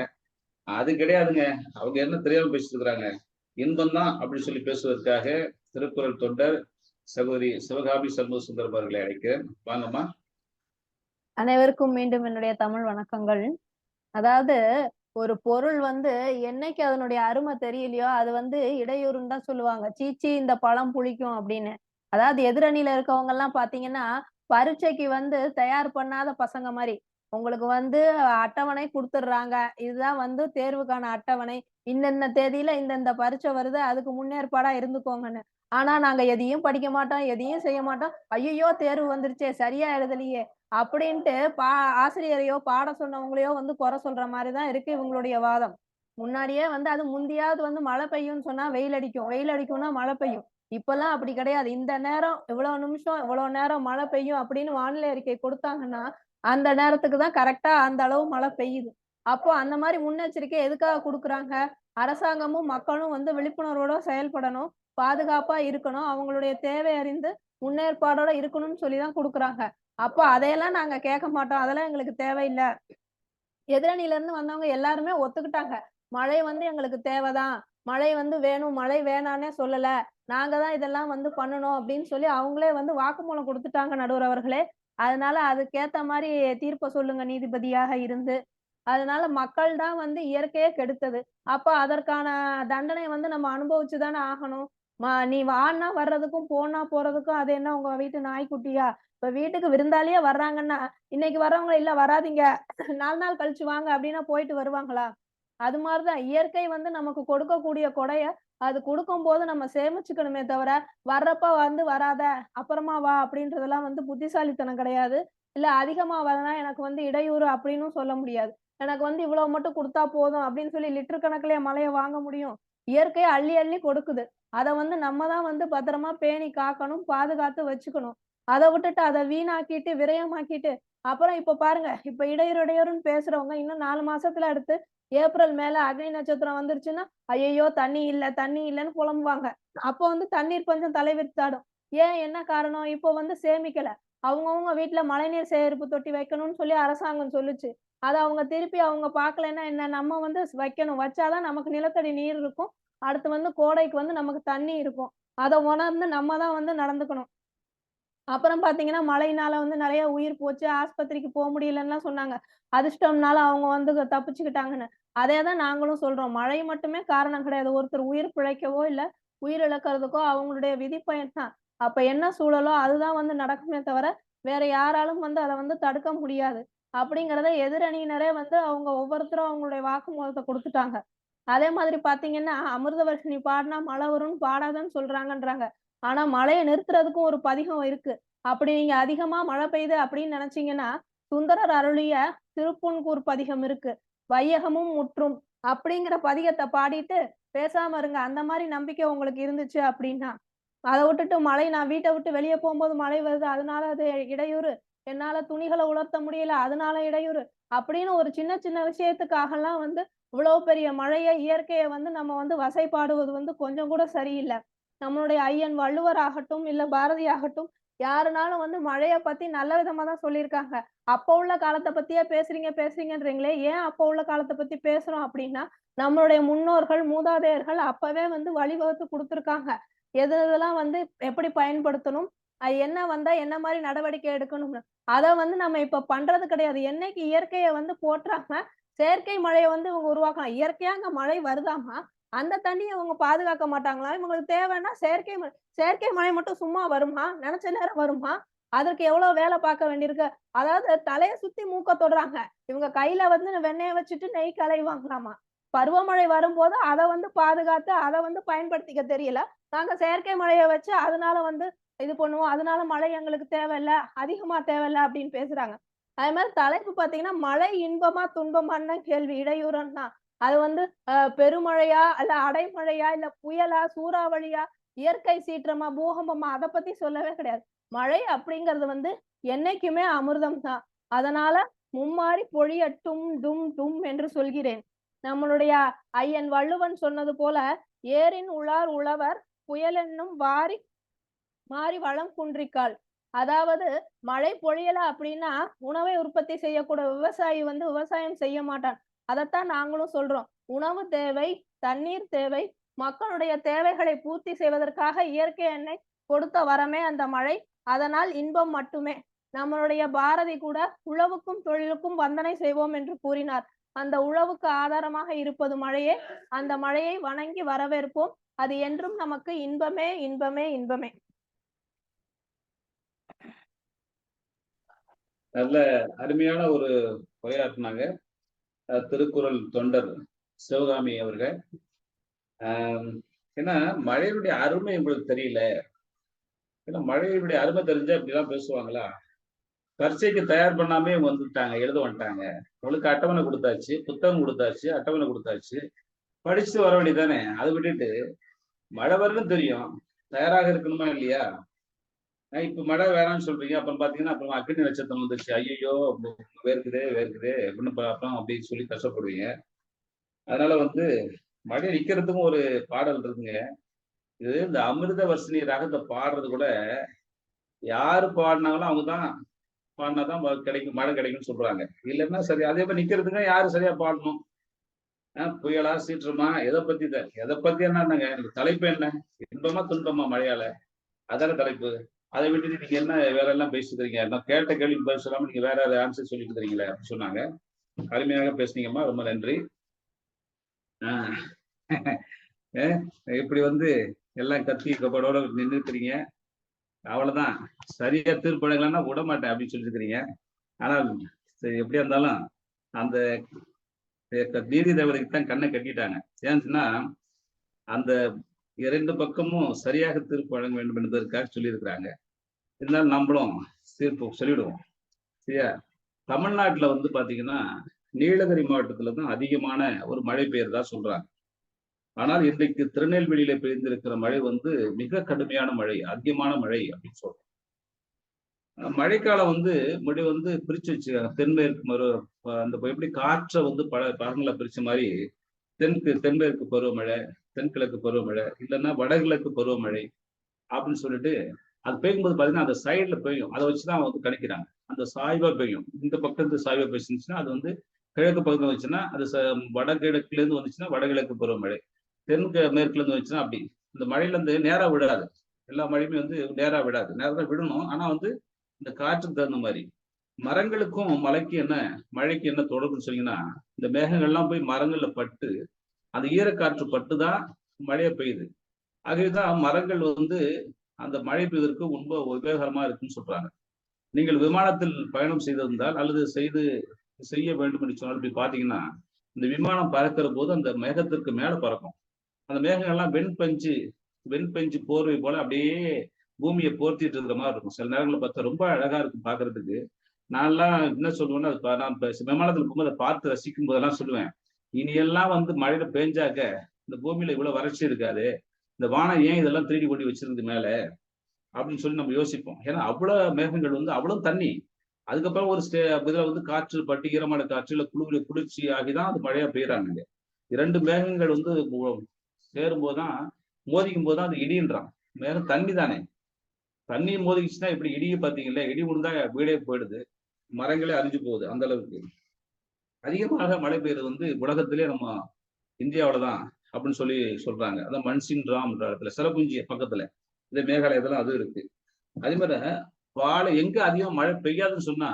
அது கிடையாதுங்க, அவங்க என்ன தெரியாம பேசிட்டு இருக்கிறாங்க, இன்பம் தான் அப்படின்னு சொல்லி பேசுவதற்காக திருக்குறள் தொண்டர் சகோதரி சிவகாமி சண்முக சுந்தரம் அவர்களை அழைக்கிறேன். வாங்கம்மா. அனைவருக்கும் மீண்டும் என்னுடைய தமிழ் வணக்கங்கள். அதாவது ஒரு பொருள் வந்து என்னைக்கு அதனுடைய அருமை தெரியலையோ அது வந்து இடையூறுன்னு தான் சொல்லுவாங்க. சீச்சி இந்த பழம் புளிக்கும் அப்படின்னு. அதாவது எதிரணியில இருக்கவங்க எல்லாம் பாத்தீங்கன்னா பரீட்சைக்கு வந்து தயார் பண்ணாத பசங்க மாதிரி. உங்களுக்கு வந்து அட்டவணை கொடுத்துடுறாங்க, இதுதான் வந்து தேர்வுக்கான அட்டவணை, இந்தந்த தேதியில இந்தந்த பரீட்சை வருது, அதுக்கு முன்னேற்பாடா இருந்துக்கோங்கன்னு. ஆனா நாங்க எதையும் படிக்க மாட்டோம், எதையும் செய்ய மாட்டோம். ஐயோ தேர்வு வந்துருச்சே, சரியா எழுதலையே அப்படின்ட்டு ஆசிரியரையோ பாடம் சொன்னவங்களையோ வந்து குறை சொல்ற மாதிரிதான் இருக்கு இவங்களுடைய வாதம். முன்னாடியே வந்து அது முந்தியாவது வந்து மழை பெய்யும்னு சொன்னா வெயில் அடிக்கும்னா மழை பெய்யும். இப்பெல்லாம் அப்படி கிடையாது. இந்த நேரம் இவ்வளவு நிமிஷம் இவ்வளவு நேரம் மழை பெய்யும் அப்படின்னு வானிலை அறிக்கை கொடுத்தாங்கன்னா அந்த நேரத்துக்கு தான் கரெக்டா அந்த அளவு மழை பெய்யுது. அப்போ அந்த மாதிரி முன்னெச்சரிக்கை எதுக்காக கொடுக்குறாங்க? அரசாங்கமும் மக்களும் வந்து விழிப்புணர்வோட செயல்படணும், பாதுகாப்பா இருக்கணும், அவங்களுடைய தேவை அறிந்து முன்னேற்பாடோட இருக்கணும்னு சொல்லிதான் கொடுக்குறாங்க. அப்போ அதையெல்லாம் நாங்க கேட்க மாட்டோம், அதெல்லாம் எங்களுக்கு தேவையில்லை. எதிரணியில இருந்து வந்தவங்க எல்லாருமே ஒத்துக்கிட்டாங்க, மழை வந்து எங்களுக்கு தேவைதான், மழை வந்து வேணும், மழை வேணான்னே சொல்லல, நாங்க தான் இதெல்லாம் வந்து பண்ணணும் அப்படின்னு சொல்லி அவங்களே வந்து வாக்குமூலம் கொடுத்துட்டாங்க நடுவர் அவர்களே. அதனால அதுக்கேத்த மாதிரி தீர்ப்பை சொல்லுங்க நீதிபதியாக இருந்து. அதனால மக்கள் தான் வந்து இயற்கையே கெடுத்தது. அப்ப அதற்கான தண்டனை வந்து நம்ம அனுபவிச்சுதானே ஆகணும். நீ வான்னா வர்றதுக்கும் போனா போறதுக்கும் அது என்ன உங்க வீட்டு நாய்க்குட்டியா? இப்ப வீட்டுக்கு விருந்தாளியே வர்றாங்கன்னா இன்னைக்கு வர்றவங்க இல்ல வராதீங்க 4 நாள் கழிச்சு வாங்க அப்படின்னா போயிட்டு வருவாங்களா? அது மாதிரிதான் இயற்கை வந்து நமக்கு கொடுக்கக்கூடிய கொடைய அது கொடுக்கும் போது நம்ம சேமிச்சுக்கணுமே தவிர வர்றப்ப வந்து வராத அப்புறமா வா அப்படின்றதெல்லாம் வந்து புத்திசாலித்தனம் கிடையாது. இல்ல அதிகமா வரனா எனக்கு வந்து இடையூறு அப்படின்னு சொல்ல முடியாது. எனக்கு வந்து இவ்வளவு மட்டும் கொடுத்தா போதும் அப்படின்னு சொல்லி லிட்டர் கணக்குலயே மழைய வாங்க முடியும். இயற்கை அள்ளி அள்ளி கொடுக்குது. அத வந்து நம்ம தான் வந்து பத்திரமா பேணி காக்கணும், பாதுகாத்து வச்சுக்கணும். அத விட்டுட்டு அத வீணாக்கிட்டு விரயமாக்கிட்டு அப்புறம் இப்ப பாருங்க, இப்ப இடையூறுன்னு பேசுறவங்க இன்னும் 4 மாசத்துல அடுத்து ஏப்ரல் மேல அக்னி நட்சத்திரம் வந்துருச்சுன்னா, ஐயையோ! தண்ணி இல்ல, தண்ணி இல்லன்னு புலம்புவாங்க. அப்போ வந்து தண்ணீர் பஞ்சம் தலைவிரித்தாடும். ஏன் என்ன காரணம்? இப்போ வந்து சேமிக்கல. அவங்கவங்க வீட்ல மழைநீர் சேகரிப்பு தொட்டி வைக்கணும்னு சொல்லி அரசாங்கம் சொல்லுச்சு. அத அவங்க திருப்பி அவங்க பார்க்கலைன்னா என்ன? நம்ம வந்து வைக்கணும். வச்சா தான் நமக்கு நிலத்தடி நீர் இருக்கும். அடுத்து வந்து கோடைக்கு வந்து நமக்கு தண்ணி இருக்கும். அத உணர்ந்து நம்ம தான் வந்து நடந்துக்கணும். அப்புறம் பார்த்தீங்கன்னா, மழையினால வந்து நெறைய உயிர் போச்சு. ஆஸ்பத்திரிக்கு முடியலன்னுலாம் சொன்னாங்க. அதிர்ஷ்டம்னால அவங்க வந்து தப்பிச்சுக்கிட்டாங்கன்னு. அதே தான் நாங்களும் சொல்றோம். மழை மட்டுமே காரணம் கிடையாது. ஒருத்தர் உயிர் பிழைக்கவோ, இல்ல உயிர் இழக்கிறதுக்கோ அவங்களுடைய விதிப்பயன் தான். அப்ப என்ன சூழலோ அதுதான் வந்து நடக்குமே தவிர, வேற யாராலும் வந்து அத வந்து தடுக்க முடியாது. அப்படிங்கிறத எதிரணியினரே வந்து அவங்க ஒவ்வொருத்தரும் அவங்களுடைய வாக்குமூலத்த குடுத்துட்டாங்க. அதே மாதிரி பார்த்தீங்கன்னா, அமிர்தவர்ஷினி பாடுனா மழை வரும்னு பாடாதன்னு சொல்றாங்கன்றாங்க. ஆனா மழைய நிறுத்துறதுக்கும் ஒரு பதிகம் இருக்கு. அப்படி நீங்க அதிகமா மழை பெய்யுது அப்படின்னு நினைச்சீங்கன்னா, சுந்தரர் அருளிய திருப்புன்கூர் பதிகம் இருக்கு. வையகமும் முற்றும் அப்படிங்கிற பதிகத்த பாடிட்டு பேசாம இருங்க. அந்த மாரி நம்பிக்கை உங்களுக்கு இருந்துச்சு அப்படின்னா. அத விட்டுட்டு மழை நான் வீட்ட விட்டு வெளிய போம்போது மழை வருது. அதனால அது இடையூறு. என்னால துணிகள உலர்த்த முடியல. அதனால இடையூறு. அப்படின்னு ஒரு சின்ன சின்ன விஷயத்துக்காகலாம் வந்து இவ்வளவு பெரிய மழைய, இயற்கைய வந்து நம்ம வந்து வசைபாடுவது வந்து கொஞ்சம் கூட சரியில்ல. நம்மளுடைய ஐயன் வள்ளுவர் ஆகட்டும், இல்ல பாரதி ஆகட்டும், யாருனாலும் வந்து மழைய பத்தி நல்ல விதமா தான் சொல்லியிருக்காங்க. அப்ப உள்ள காலத்த பத்தியே பேசுறீங்கன்றீங்களே, ஏன் அப்ப உள்ள காலத்த பத்தி பேசுறோம் அப்படின்னா, நம்மளுடைய முன்னோர்கள், மூதாதையர்கள் அப்பவே வந்து வழிவகுத்து குடுத்துருக்காங்க. எது எதெல்லாம் வந்து எப்படி பயன்படுத்தணும், என்ன வந்தா என்ன மாரி நடவடிக்கை எடுக்கணும்னு. அத வந்து நம்ம இப்ப பண்றது கிடையாது. என்னைக்கு இயற்கைய வந்து போற்றாம, செயற்கை மழைய வந்து இவங்க உருவாக்கலாம். இயற்கையா அங்க மழை வருதாமா, அந்த தண்ணிய அவங்க பாதுகாக்க மாட்டாங்களா? இவங்களுக்கு தேவைன்னா செயற்கை மழை மட்டும் சும்மா வருமா? நெனச்ச நேரம் வருமா? அதற்கு எவ்வளவு வேல பார்க்க வேண்டியிருக்கு. அதாவது தலைய சுத்தி மூக்க தொடுறாங்க. இவங்க கையில வந்து வெண்ணெய வச்சுட்டு நெய் களைவாங்களாமா. பருவமழை வரும்போது அத வந்து பாதுகாத்து, அத வந்து பயன்படுத்திக்க தெரியல. நாங்க செயற்கை மழைய வச்சு அதனால வந்து இது பண்ணுவோம். அதனால மழை எங்களுக்கு தேவையில்ல, அதிகமா தேவையில்ல அப்படின்னு பேசுறாங்க. அதே மாரி தலைப்பு பார்த்தீங்கன்னா, மழை இன்பமா, துன்பமான்னு தான் கேள்வி. இடையூறுன்னு தான். அது வந்து பெருமழையா, இல்ல அடைமழையா, இல்ல புயலா, சூறாவளியா, இயற்கை சீற்றமா, பூகம்பமா அத பத்தி சொல்லவே கிடையாது. மழை அப்படிங்கிறது வந்து என்னைக்குமே அமிர்தம் தான். அதனால மும்மாரி பொழியட்டும் டும் டும் என்று சொல்கிறேன். நம்மளுடைய ஐயன் வள்ளுவன் சொன்னது போல, "ஏரின் உழார் உழவர் புயலென்னும் வாரி மாரி வளம் குன்றிக்கால்." அதாவது மழை பொழியல அப்படின்னா, உணவை உற்பத்தி செய்யக்கூடிய விவசாயி வந்து விவசாயம் செய்ய மாட்டான். அதத்தான் நாங்களும் சொல்றோம். உணவு தேவை, தண்ணீர் தேவை, மக்களுடைய தேவைகளை பூர்த்தி செய்வதற்காக இயற்கை எண்ணெய் கொடுத்த வரமே அந்த மழை. அதனால் இன்பம் மட்டுமே. நம்மளுடைய பாரதி கூட உழவுக்கும் தொழிலுக்கும் வந்தனை செய்வோம் என்று கூறினார். அந்த உழவுக்கு ஆதாரமாக இருப்பது மழையே. அந்த மழையை வணங்கி வரவேற்போம். அது என்றும் நமக்கு இன்பமே, இன்பமே, இன்பமே. நல்ல அருமையான ஒரு உரையாற்றினாங்க திருக்குறள் தொண்டர் சிவகாமி அவர்கள். ஏன்னா மழையுடைய அருமை உங்களுக்கு தெரியல. ஏன்னா மழையுடைய அருமை தெரிஞ்சா இப்படிலாம் பேசுவாங்களா? பரீட்சைக்கு தயார் பண்ணாமே வந்துட்டாங்க, எழுத வந்துட்டாங்க. உங்களுக்கு அட்டவணை கொடுத்தாச்சு, புத்தகம் கொடுத்தாச்சு, அட்டவணை கொடுத்தாச்சு, படிச்சுட்டு வர வேண்டியதானே. அதை விட்டுட்டு மழை வரும்னு தெரியும், தயாராக இருக்கணுமா இல்லையா? இப்ப மழை வேணாம்னு சொல்றீங்க, அப்புறம் பாத்தீங்கன்னா அப்புறம் அக்னி நட்சத்திரம் வந்துருச்சு, ஐயோ வேர்க்குது அப்படின்னு அப்புறம் அப்படின்னு சொல்லி கஷ்டப்படுவீங்க. அதனால வந்து மழை நிக்கிறதுக்கும் ஒரு பாடல் இருக்குங்க. இது இந்த அமிர்த வர்ஷினி ராகத்தை பாடுறது கூட யாரு பாடினாங்களோ அவங்கதான் பாடினாதான் கிடைக்கும், மழை கிடைக்கும்னு சொல்றாங்க. இல்லைன்னா சரி. அதே மாதிரி நிக்கிறதுங்க யாரு சரியா பாடணும். புயலா சீற்றமா எதை பத்தி என்னங்க தலைப்பு என்ன? இன்பமா துன்பமா மழையால? அதான தலைப்பு. அதை விட்டுட்டு நீங்க என்ன வேற எல்லாம் பேசிக்கிறீங்க? நான் கேட்ட கேள்வி பதில் சொல்லாம நீங்க வேற ஆன்சர் சொல்லிட்டு இருக்கிறீங்களே அப்படின்னு சொன்னாங்க. அருமையாக பேசுனீங்கம்மா, ரொம்ப நன்றி. இப்படி வந்து எல்லாம் கத்தி கப்படோட நின்று இருக்கிறீங்க. அவ்வளவுதான், சரியா தீர்ப்படைகளான்னா விட மாட்டேன் அப்படின்னு சொல்லியிருக்கிறீங்க. ஆனால் சரி, எப்படியா இருந்தாலும் அந்த நீதி தேவதைக்கு தான் கண்ணை கட்டிட்டாங்க. ஏன்னா அந்த 2 பக்கமும் சரியாக தீர்ப்பு வழங்க வேண்டும் என்பதற்காக சொல்லியிருக்கிறாங்க. இருந்தாலும் நம்மளும் தீர்ப்பு சொல்லிவிடுவோம். சரியா? தமிழ்நாட்டுல வந்து பாத்தீங்கன்னா நீலகிரி மாவட்டத்துல தான் அதிகமான ஒரு மழை பெய்யறதா சொல்றாங்க. ஆனால் இன்றைக்கு திருநெல்வேலியில பெய்திருக்கிற மழை வந்து மிக கடுமையான மழை, அதிகமான மழை அப்படின்னு சொல்றோம். மழைக்காலம் வந்து முன்னாடி வந்து பிரிச்சு வச்சுக்காங்க. தென்மேற்கு அந்த எப்படி காற்றை வந்து பல பாகங்களை பிரிச்ச மாதிரி தென்மேற்கு பருவமழை, தென்கிழக்கு பருவமழை, இல்லைன்னா வடகிழக்கு பருவமழை அப்படின்னு சொல்லிட்டு அது பெய்யும்போது பாத்தீங்கன்னா அந்த சைட்ல பெய்யும். அதை வச்சுதான் வந்து கணிக்கிறாங்க. அந்த சாய்வா பெய்யும். இந்த பக்கத்து சாய்வா பெய்ச்சுன்னா அது வந்து கிழக்கு பக்கத்துல வந்துச்சுன்னா அது வடகிழக்குல இருந்து வந்துச்சுன்னா வடகிழக்கு பருவமழை, மேற்குல இருந்து வந்துச்சுன்னா அப்படி. இந்த மழையில இருந்து நேரா விடாது. எல்லா மழையுமே வந்து நேரா விடாது. நேரா தான் விடணும். ஆனா வந்து இந்த காற்றுக்கு தகுந்த மாதிரி. மரங்களுக்கும் மழைக்கு என்ன தொடர்புன்னு சொன்னீங்கன்னா, இந்த மேகங்கள்லாம் போய் மரங்கள்ல பட்டு அந்த ஈரக்காற்று பட்டுதான் மழையை பெய்யுது. ஆகவேதான் மரங்கள் வந்து அந்த மழை பெய்வதற்கு ரொம்ப உபயோகரமா இருக்குன்னு சொல்றாங்க. நீங்கள் விமானத்தில் பயணம் செய்திருந்தால் அல்லது செய்ய வேண்டும் என்று சொன்னால் இப்படி பாத்தீங்கன்னா, இந்த விமானம் பறக்கிற போது அந்த மேகத்திற்கு மேல பறக்கும். அந்த மேகங்கள்லாம் வெண்பஞ்சு போர்வை போல அப்படியே பூமியை போர்த்திட்டு இருக்கிற மாதிரி இருக்கும். சில நேரங்களில் பார்த்தா ரொம்ப அழகா இருக்கும் பாக்குறதுக்கு. நான்லாம் என்ன சொல்லுவேன்னா, நான் விமானத்தில் போகும்போது அதை பார்த்து ரசிக்கும் போதெல்லாம் சொல்லுவேன், இனியெல்லாம் வந்து மழையில பெஞ்சாக்க இந்த பூமியில இவ்வளவு வறட்சி இருக்காது, இந்த வானம் ஏன் இதெல்லாம் திருடி கொண்டு வச்சிருக்கு மேல அப்படின்னு சொல்லி நம்ம யோசிப்போம். ஏன்னா அவ்வளவு மேகங்கள் வந்து அவ்வளவு தண்ணி. அதுக்கப்புறம் ஒரு இதுல வந்து காற்று பட்டு ஈரமான காற்று இல்ல குளிர்ச்சி ஆகிதான் அது மழையா பெய்யறாங்க. 2 மேகங்கள் வந்து சேரும் போதுதான் மோதிக்கும் போதுதான் அது இடின்றான். மேகம் தண்ணி தானே, தண்ணி மோதிக்குச்சுன்னா இப்படி இடிய பாத்தீங்கல்ல, இடி விழுந்தா வீடே போயிடுது, மரங்களே அழிஞ்சு போகுது. அந்த அளவுக்கு அதிகமாக மழை பெய்யறது வந்து உலகத்திலே நம்ம இந்தியாவிலதான் அப்படின்னு சொல்றாங்க. அதான் மன்சின்ராம் இடத்துல சிறப்புஞ்சி பக்கத்துல இந்த மேகாலயத்துல அது இருக்கு. அதே மாதிரி எங்க அதிகம் மழை பெய்யாதுன்னு சொன்னா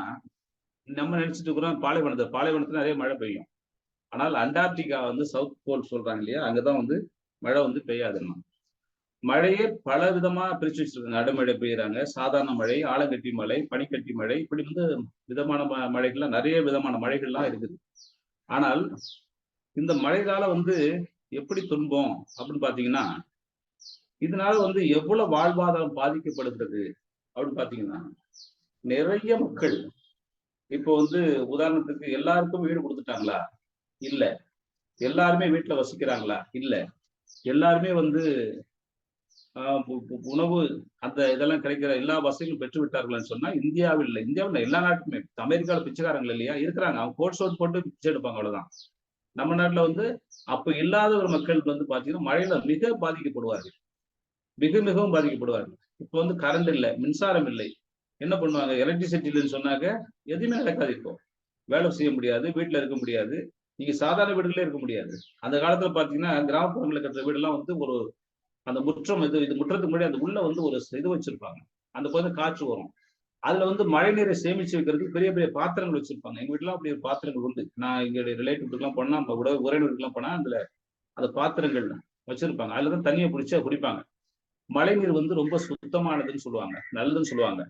நம்ம நினைச்சிட்டு இருக்கிறோம் பாலைவனத்துல நிறைய மழை பெய்யும். ஆனால் அண்டார்டிகா வந்து சவுத் போல் சொல்றாங்க இல்லையா, அங்கதான் வந்து மழை வந்து பெய்யாதுன்னா. மழையே பல விதமா பிரிச்சு வச்சிருக்காங்க. அடைமழை பெய்யறாங்க, சாதாரண மழை, ஆலங்கட்டி மழை, பனிக்கட்டி மழை, இப்படி வந்து விதமான மழைகள்லாம் நிறைய விதமான மழைகள்லாம் இருக்குது. ஆனால் இந்த மழைகால வந்து எப்படி துன்பம் அப்படின்னு பாத்தீங்கன்னா, இதனால வந்து எவ்வளவு வாழ்வாதாரம் பாதிக்கப்படுகிறது அப்படின்னு பாத்தீங்கன்னா, நிறைய மக்கள் இப்போ வந்து உதாரணத்துக்கு எல்லாருக்கும் வீடு கொடுத்துட்டாங்களா? இல்ல. எல்லாருமே வீட்டுல வசிக்கிறாங்களா? இல்ல. எல்லாருமே வந்து உணவு அந்த இதெல்லாம் கிடைக்கிற எல்லா வசதிகளும் பெற்று விட்டார்கள்னு சொன்னா இந்தியாவில் எல்லா நாட்டுமே. அமெரிக்காவில் பிச்சைக்காரங்கள் இல்லையா இருக்கிறாங்க, அவங்க கோட் ஷோட் போட்டு பிச்சை எடுப்பாங்க, அவ்வளவுதான். நம்ம நாட்டுல வந்து அப்ப இல்லாத ஒரு மக்கள் வந்து பாத்தீங்கன்னா மழையில மிக பாதிக்கப்படுவார்கள், மிகவும் பாதிக்கப்படுவார்கள். இப்ப வந்து கரண்ட் இல்லை, மின்சாரம் இல்லை, என்ன பண்ணுவாங்க? எலக்ட்ரிசிட்டி இல்லைன்னு சொன்னாக்க எதுவுமே நடக்காது. இப்போ வேலை செய்ய முடியாது, வீட்டுல இருக்க முடியாது, நீங்க சாதாரண வீடுகளே இருக்க முடியாது. அந்த காலத்துல பாத்தீங்கன்னா கிராமப்புறங்களில் கட்டுற வீடெல்லாம் வந்து ஒரு அந்த முற்றம் இது முற்றத்துக்கு முன்னாடி அந்த உள்ள வந்து ஒரு இது வச்சிருப்பாங்க. அந்த போது காற்று வரும். அதுல வந்து மழை நீரை சேமிச்சு வைக்கிறதுக்கு பெரிய பெரிய பாத்திரங்கள் வச்சிருப்பாங்க. எங்க வீட்டுலாம் அப்படி ஒரு பாத்திரங்கள் உண்டு. நான் எங்க ரிலேட்டிவ்க்கு எல்லாம் போனா, நம்ம உறவினருக்கு எல்லாம் போனா அதுல அந்த பாத்திரங்கள் வச்சிருப்பாங்க. அதுலதான் தண்ணியை பிடிச்சா குடிப்பாங்க. மழை நீர் வந்து ரொம்ப சுத்தமானதுன்னு சொல்லுவாங்க, நல்லதுன்னு சொல்லுவாங்க.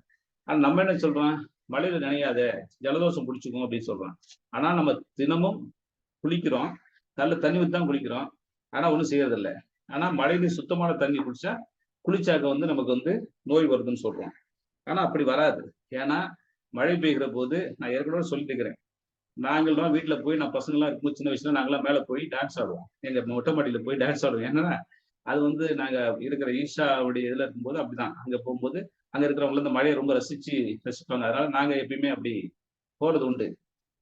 ஆனா நம்ம என்ன சொல்றோம்? மழையில நினையாத, ஜலதோஷம் பிடிச்சிக்கும் அப்படின்னு சொல்றோம். ஆனா நம்ம தினமும் குளிக்கிறோம், நல்ல தண்ணி ஊற்றி தான் குளிக்கிறோம், ஆனா ஒண்ணும் செய்யறது இல்லை. ஆனா மழை நீர் சுத்தமான தண்ணி குளிச்சாக்க வந்து நமக்கு வந்து நோய் வருதுன்னு சொல்றோம். ஆனா அப்படி வராது. ஏன்னா மழை பெய்கிற போது நான் ஏற்கனவே சொல்லிட்டு இருக்கிறேன், நாங்கள்லாம் வீட்டுல போய் நான் பசங்கள்லாம் இருக்கும்போது சின்ன வயசுல நாங்களாம் மேல போய் டான்ஸ் ஆடுவோம். எங்க மொட்டை மாடியில போய் டான்ஸ் ஆடுவோம். ஏன்னா அது வந்து நாங்க இருக்கிற ஈஷாவுடைய இதுல இருக்கும்போது அப்படிதான். அங்க போகும்போது அங்க இருக்கிறவங்க இந்த மழையை ரொம்ப ரசிப்பாங்க. அதனால நாங்க எப்பயுமே அப்படி போறது உண்டு.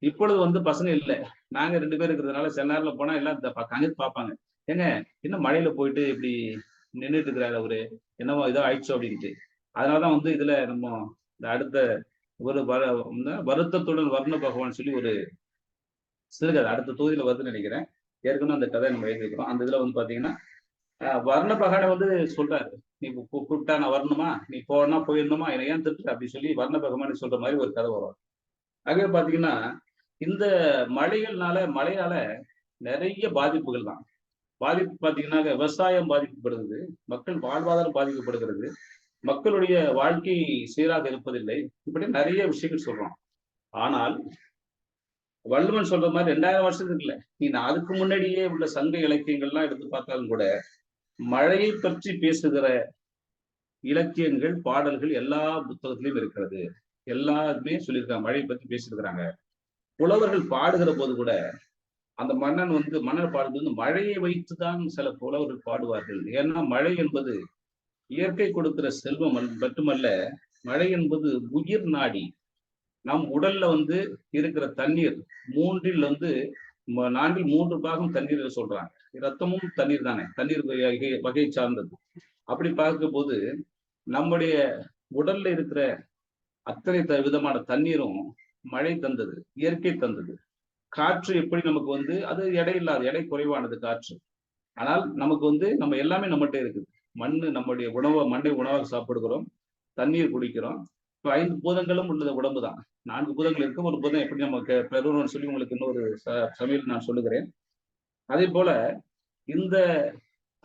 இப்பொழுது வந்து பசங்க இல்லை, நாங்க 2 பேர் இருக்கிறதுனால சில நேரம்ல போனா எல்லாம் அங்க பார்ப்பாங்க, ஏங்க என்ன மழையில போயிட்டு இப்படி நின்றுட்டு இருக்கிறாரு அவரு, என்னவோ இதோ ஆயிடுச்சோ அப்படின்ட்டு. அதனாலதான் வந்து இதுல நம்ம இந்த அடுத்த ஒரு வருத்தத்துடன் வர்ண பகவான் சொல்லி ஒரு சிறுகதை அடுத்த தொகுதியில வருதுன்னு நினைக்கிறேன். ஏற்கனவே அந்த கதை நம்ம எழுதிக்கிறோம். அந்த இதுல வந்து பாத்தீங்கன்னா வர்ண பகவானை வந்து சொல்றாரு, நீ கூப்பிட்டா நான் வரணுமா, நீ போனா போயிருந்தோமா, என்னை ஏன் திட்டு அப்படி சொல்லி வர்ண பகவான் சொல்ற மாதிரி ஒரு கதை வரும். ஆகவே பாத்தீங்கன்னா இந்த மழையால நிறைய பாதிப்புகள் தான். பாதிப்பு பாத்தீங்கன்னா விவசாயம் பாதிக்கப்படுகிறது, மக்கள் வாழ்வாதாரம் பாதிக்கப்படுகிறது, மக்களுடைய வாழ்க்கை சீராக இருப்பதில்லை, இப்படி நிறைய விஷயங்கள் சொல்றோம். ஆனால் வள்ளுவன் சொல்ற மாதிரி 2000 வருஷத்துக்கு இல்ல, நீ அதுக்கு முன்னாடியே உள்ள சங்க இலக்கியங்கள்லாம் எடுத்து பார்த்தாலும் கூட மழையை பற்றி பேசுகிற இலக்கியங்கள் பாடல்கள் எல்லா புத்தகத்திலையும் இருக்கிறது. எல்லாருமே சொல்லியிருக்காங்க, மழையை பற்றி பேசியிருக்கிறாங்க. புலவர்கள் பாடுகிற போது கூட அந்த மன்னர் பாடும்போது மழையை வைத்துதான் சில புலவர்கள் பாடுவார்கள். ஏன்னா மழை என்பது இயற்கை கொடுக்கிற செல்வம் மட்டுமல்ல, மழை என்பது உயிர் நாடி. நம் உடல்ல இருக்கிற தண்ணீர் 4 3 பாகம் தண்ணீர் சொல்றாங்க. ரத்தமும் தண்ணீர் தானே, தண்ணீர் வகை சார்ந்தது. அப்படி பார்க்கும் போது நம்முடைய உடல்ல இருக்கிற அத்தனை விதமான தண்ணீரும் மழை தந்தது, இயற்கை தந்தது. காற்று எப்படி நமக்கு அது எடை குறைவானது காற்று. ஆனால் நமக்கு நம்ம எல்லாமே நம்மகிட்ட இருக்குது. நம்முடைய மண்ணை உணவாக சாப்பிடுகிறோம், தண்ணீர் குடிக்கிறோம். இப்போ 5 பூதங்களும் உள்ளது உடம்பு தான். 4 பூதங்கள் இருக்கும். ஒரு பூதம் எப்படி நம்ம பெறுவோம்னு சொல்லி உங்களுக்கு இன்னொரு சமையல் நான் சொல்லுகிறேன். அதே போல இந்த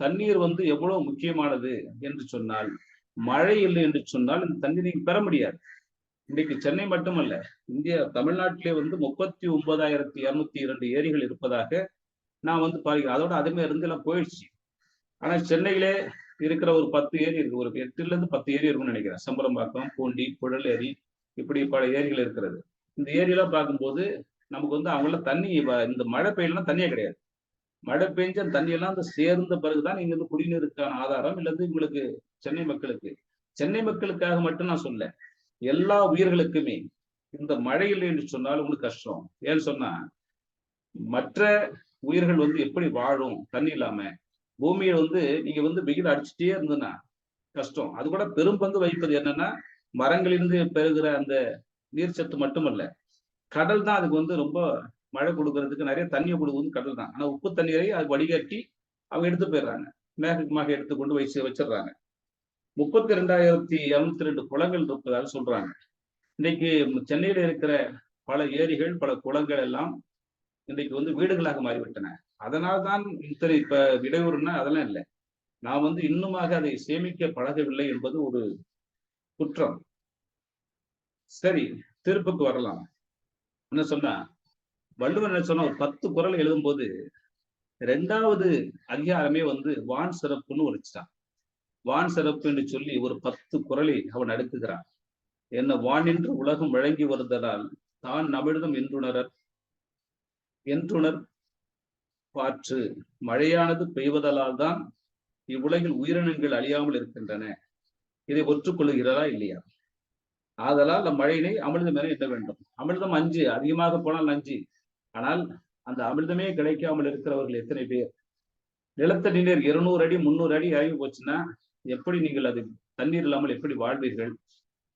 தண்ணீர் எவ்வளவு முக்கியமானது என்று சொன்னால், மழை இல்லை என்று சொன்னால் இந்த தண்ணீரை பெற முடியாது. இன்னைக்கு சென்னை மட்டுமல்ல, தமிழ்நாட்டிலே 39,202 ஏரிகள் இருப்பதாக நான் பார்க்கிறேன். அதோட அதுமே எல்லாம் போயிடுச்சு. ஆனா சென்னையிலே இருக்கிற ஒரு 10 ஏரி இருக்கு, ஒரு 8ல இருந்து 10 ஏரி இருக்கும்னு நினைக்கிறேன். சம்பரம்பாக்கம், பூண்டி, புழல் ஏரி, இப்படி பல ஏரிகள் இருக்கிறது. இந்த ஏரியெல்லாம் பார்க்கும்போது நமக்கு அவங்கள தண்ணி இந்த மழை பெய்யலாம் தண்ணியே கிடையாது. மழை பெஞ்ச அந்த தண்ணியெல்லாம் சேர்ந்த பிறகுதான் இங்க குடிநீருக்கான ஆதாரம். இல்லது உங்களுக்கு சென்னை மக்களுக்காக மட்டும் நான் சொல்ல, எல்லா உயிர்களுக்குமே இந்த மழை இல்லை என்று சொன்னால் உங்களுக்கு கஷ்டம். ஏன்னு சொன்னா மற்ற உயிர்கள் எப்படி வாழும் தண்ணி இல்லாம? பூமியை நீங்க வெயில் அடிச்சுட்டே இருந்ததுன்னா கஷ்டம். அது கூட பெரும் பங்கு வகிப்பது என்னன்னா, மரங்களிலிருந்து பெறுகிற அந்த நீர் சத்து மட்டுமல்ல, கடல் தான் அதுக்கு ரொம்ப மழை கொடுக்கறதுக்கு நிறைய தண்ணியை கொடுக்குறது கடல் தான். ஆனா உப்பு தண்ணீரை அது வடிகட்டி அவங்க எடுத்து போயிடுறாங்க, மேகமாக எடுத்துக்கொண்டு வச்சிடுறாங்க. 32,202 குளங்கள் இருப்பதாக சொல்றாங்க. இன்னைக்கு சென்னையில இருக்கிற பல ஏரிகள், பல குளங்கள் எல்லாம் இன்றைக்கு வீடுகளாக மாறிவிட்டன. அதனால்தான் இத்தனை இப்ப இடையூறுன்னா அதெல்லாம் இல்லை. நான் இன்னுமாக அதை சேமிக்க பழகவில்லை என்பது ஒரு குற்றம். சரி, திருப்புக்கு வரலாம். என்ன சொன்னா, வள்ளுவர் என்ன சொன்னா, ஒரு 10 குறள் எழுதும் போது 2வது அதிகாரமே வான் சிறப்புன்னு வச்சுட்டான். வான் சிறப்பு என்று சொல்லி ஒரு 10 குறளை அவன் அடுக்குகிறான். என்ன வானின்று உலகம் வழங்கி வருதலால் தான் நமிழ்தம் என்றுணர் பாற்று மழையானது பெய்வதலால் தான் இவ்வுலகில் உயிரினங்கள் அழியாமல் இருக்கின்றன. இதை ஒற்றுக்கொள்ளுகிறதா இல்லையா? ஆதலால் மழையினை அமிர்தம் என எண்ண வேண்டும். அமிர்தம் 5, அதிகமாக போனால் 5. ஆனால் அந்த அமிர்தமே கிடைக்காமல் இருக்கிறவர்கள் எத்தனை பேர்? நிலத்தடி நீர் 200 அடி 300 அடி இறங்கி போச்சுன்னா எப்படி நீங்கள் அது தண்ணீர் இல்லாமல் எப்படி வாழ்வீர்கள்?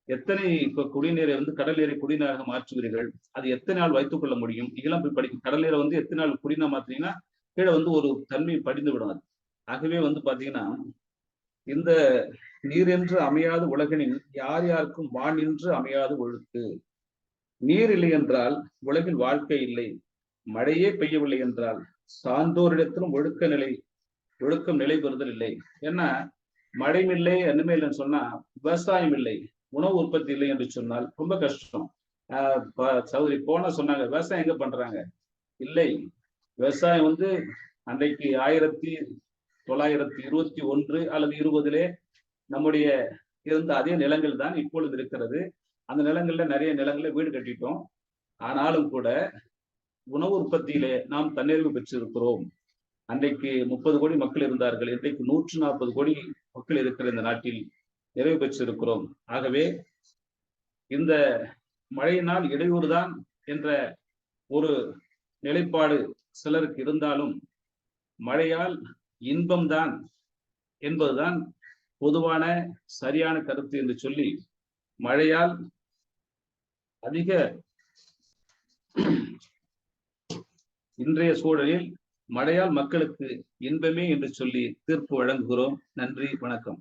எத்தனை இப்ப குடிநீரை கடல் நீரை குடிநீராக மாற்றுவீர்கள்? அது எத்தனை நாள் வைத்துக் கொள்ள முடியும்? இதெல்லாம் போய் படிக்கும். கடல் நீரை எத்தனை நாள் குடிநீர் மாத்தினீங்கன்னா கீழே ஒரு தன்மை படிந்து விடும். அது ஆகவே பாத்தீங்கன்னா, இந்த நீர் என்று அமையாது உலகனில் யார் யாருக்கும் வான் என்று அமையாது ஒழுக்கு. நீர் இல்லை என்றால் உலகில் வாழ்க்கை இல்லை. மழையே பெய்யவில்லை என்றால் சான்றோரிடத்திலும் ஒழுக்கம் நிலை பெறுதல் இல்லை. ஏன்னா மழையும் இல்லை, என்னமே இல்லைன்னு சொன்னா விவசாயம் இல்லை, உணவு உற்பத்தி இல்லை என்று சொன்னால் ரொம்ப கஷ்டம். சகோதரி போன சொன்னாங்க, விவசாயம் எங்க பண்றாங்க? இல்லை, விவசாயம் அன்றைக்கு 1921 அல்லது 20 நம்முடைய இருந்த அதே நிலங்கள் தான் இப்பொழுது இருக்கிறது. அந்த நிலங்கள்ல நிறைய நிலங்களை வீடு கட்டிட்டோம். ஆனாலும் கூட உணவு உற்பத்தியிலே நாம் தன்னிறைவு பெற்றிருக்கிறோம். அன்றைக்கு 30 கோடி மக்கள் இருந்தார்கள், இன்றைக்கு 140 கோடி மக்கள் இருக்கிற இந்த நாட்டில் நிறைவு பெற்றிருக்கிறோம். ஆகவே இந்த மழையினால் இடையூறுதான் என்ற ஒரு நிலைப்பாடு சிலருக்கு இருந்தாலும், மழையால் இன்பம்தான் என்பதுதான் பொதுவான சரியான கருத்து என்று சொல்லி, மழையால் அதிக இன்றைய சூழலில் மழையால் மக்களுக்கு இன்பமே என்று சொல்லி தீர்ப்பு வழங்குகிறோம். நன்றி, வணக்கம்.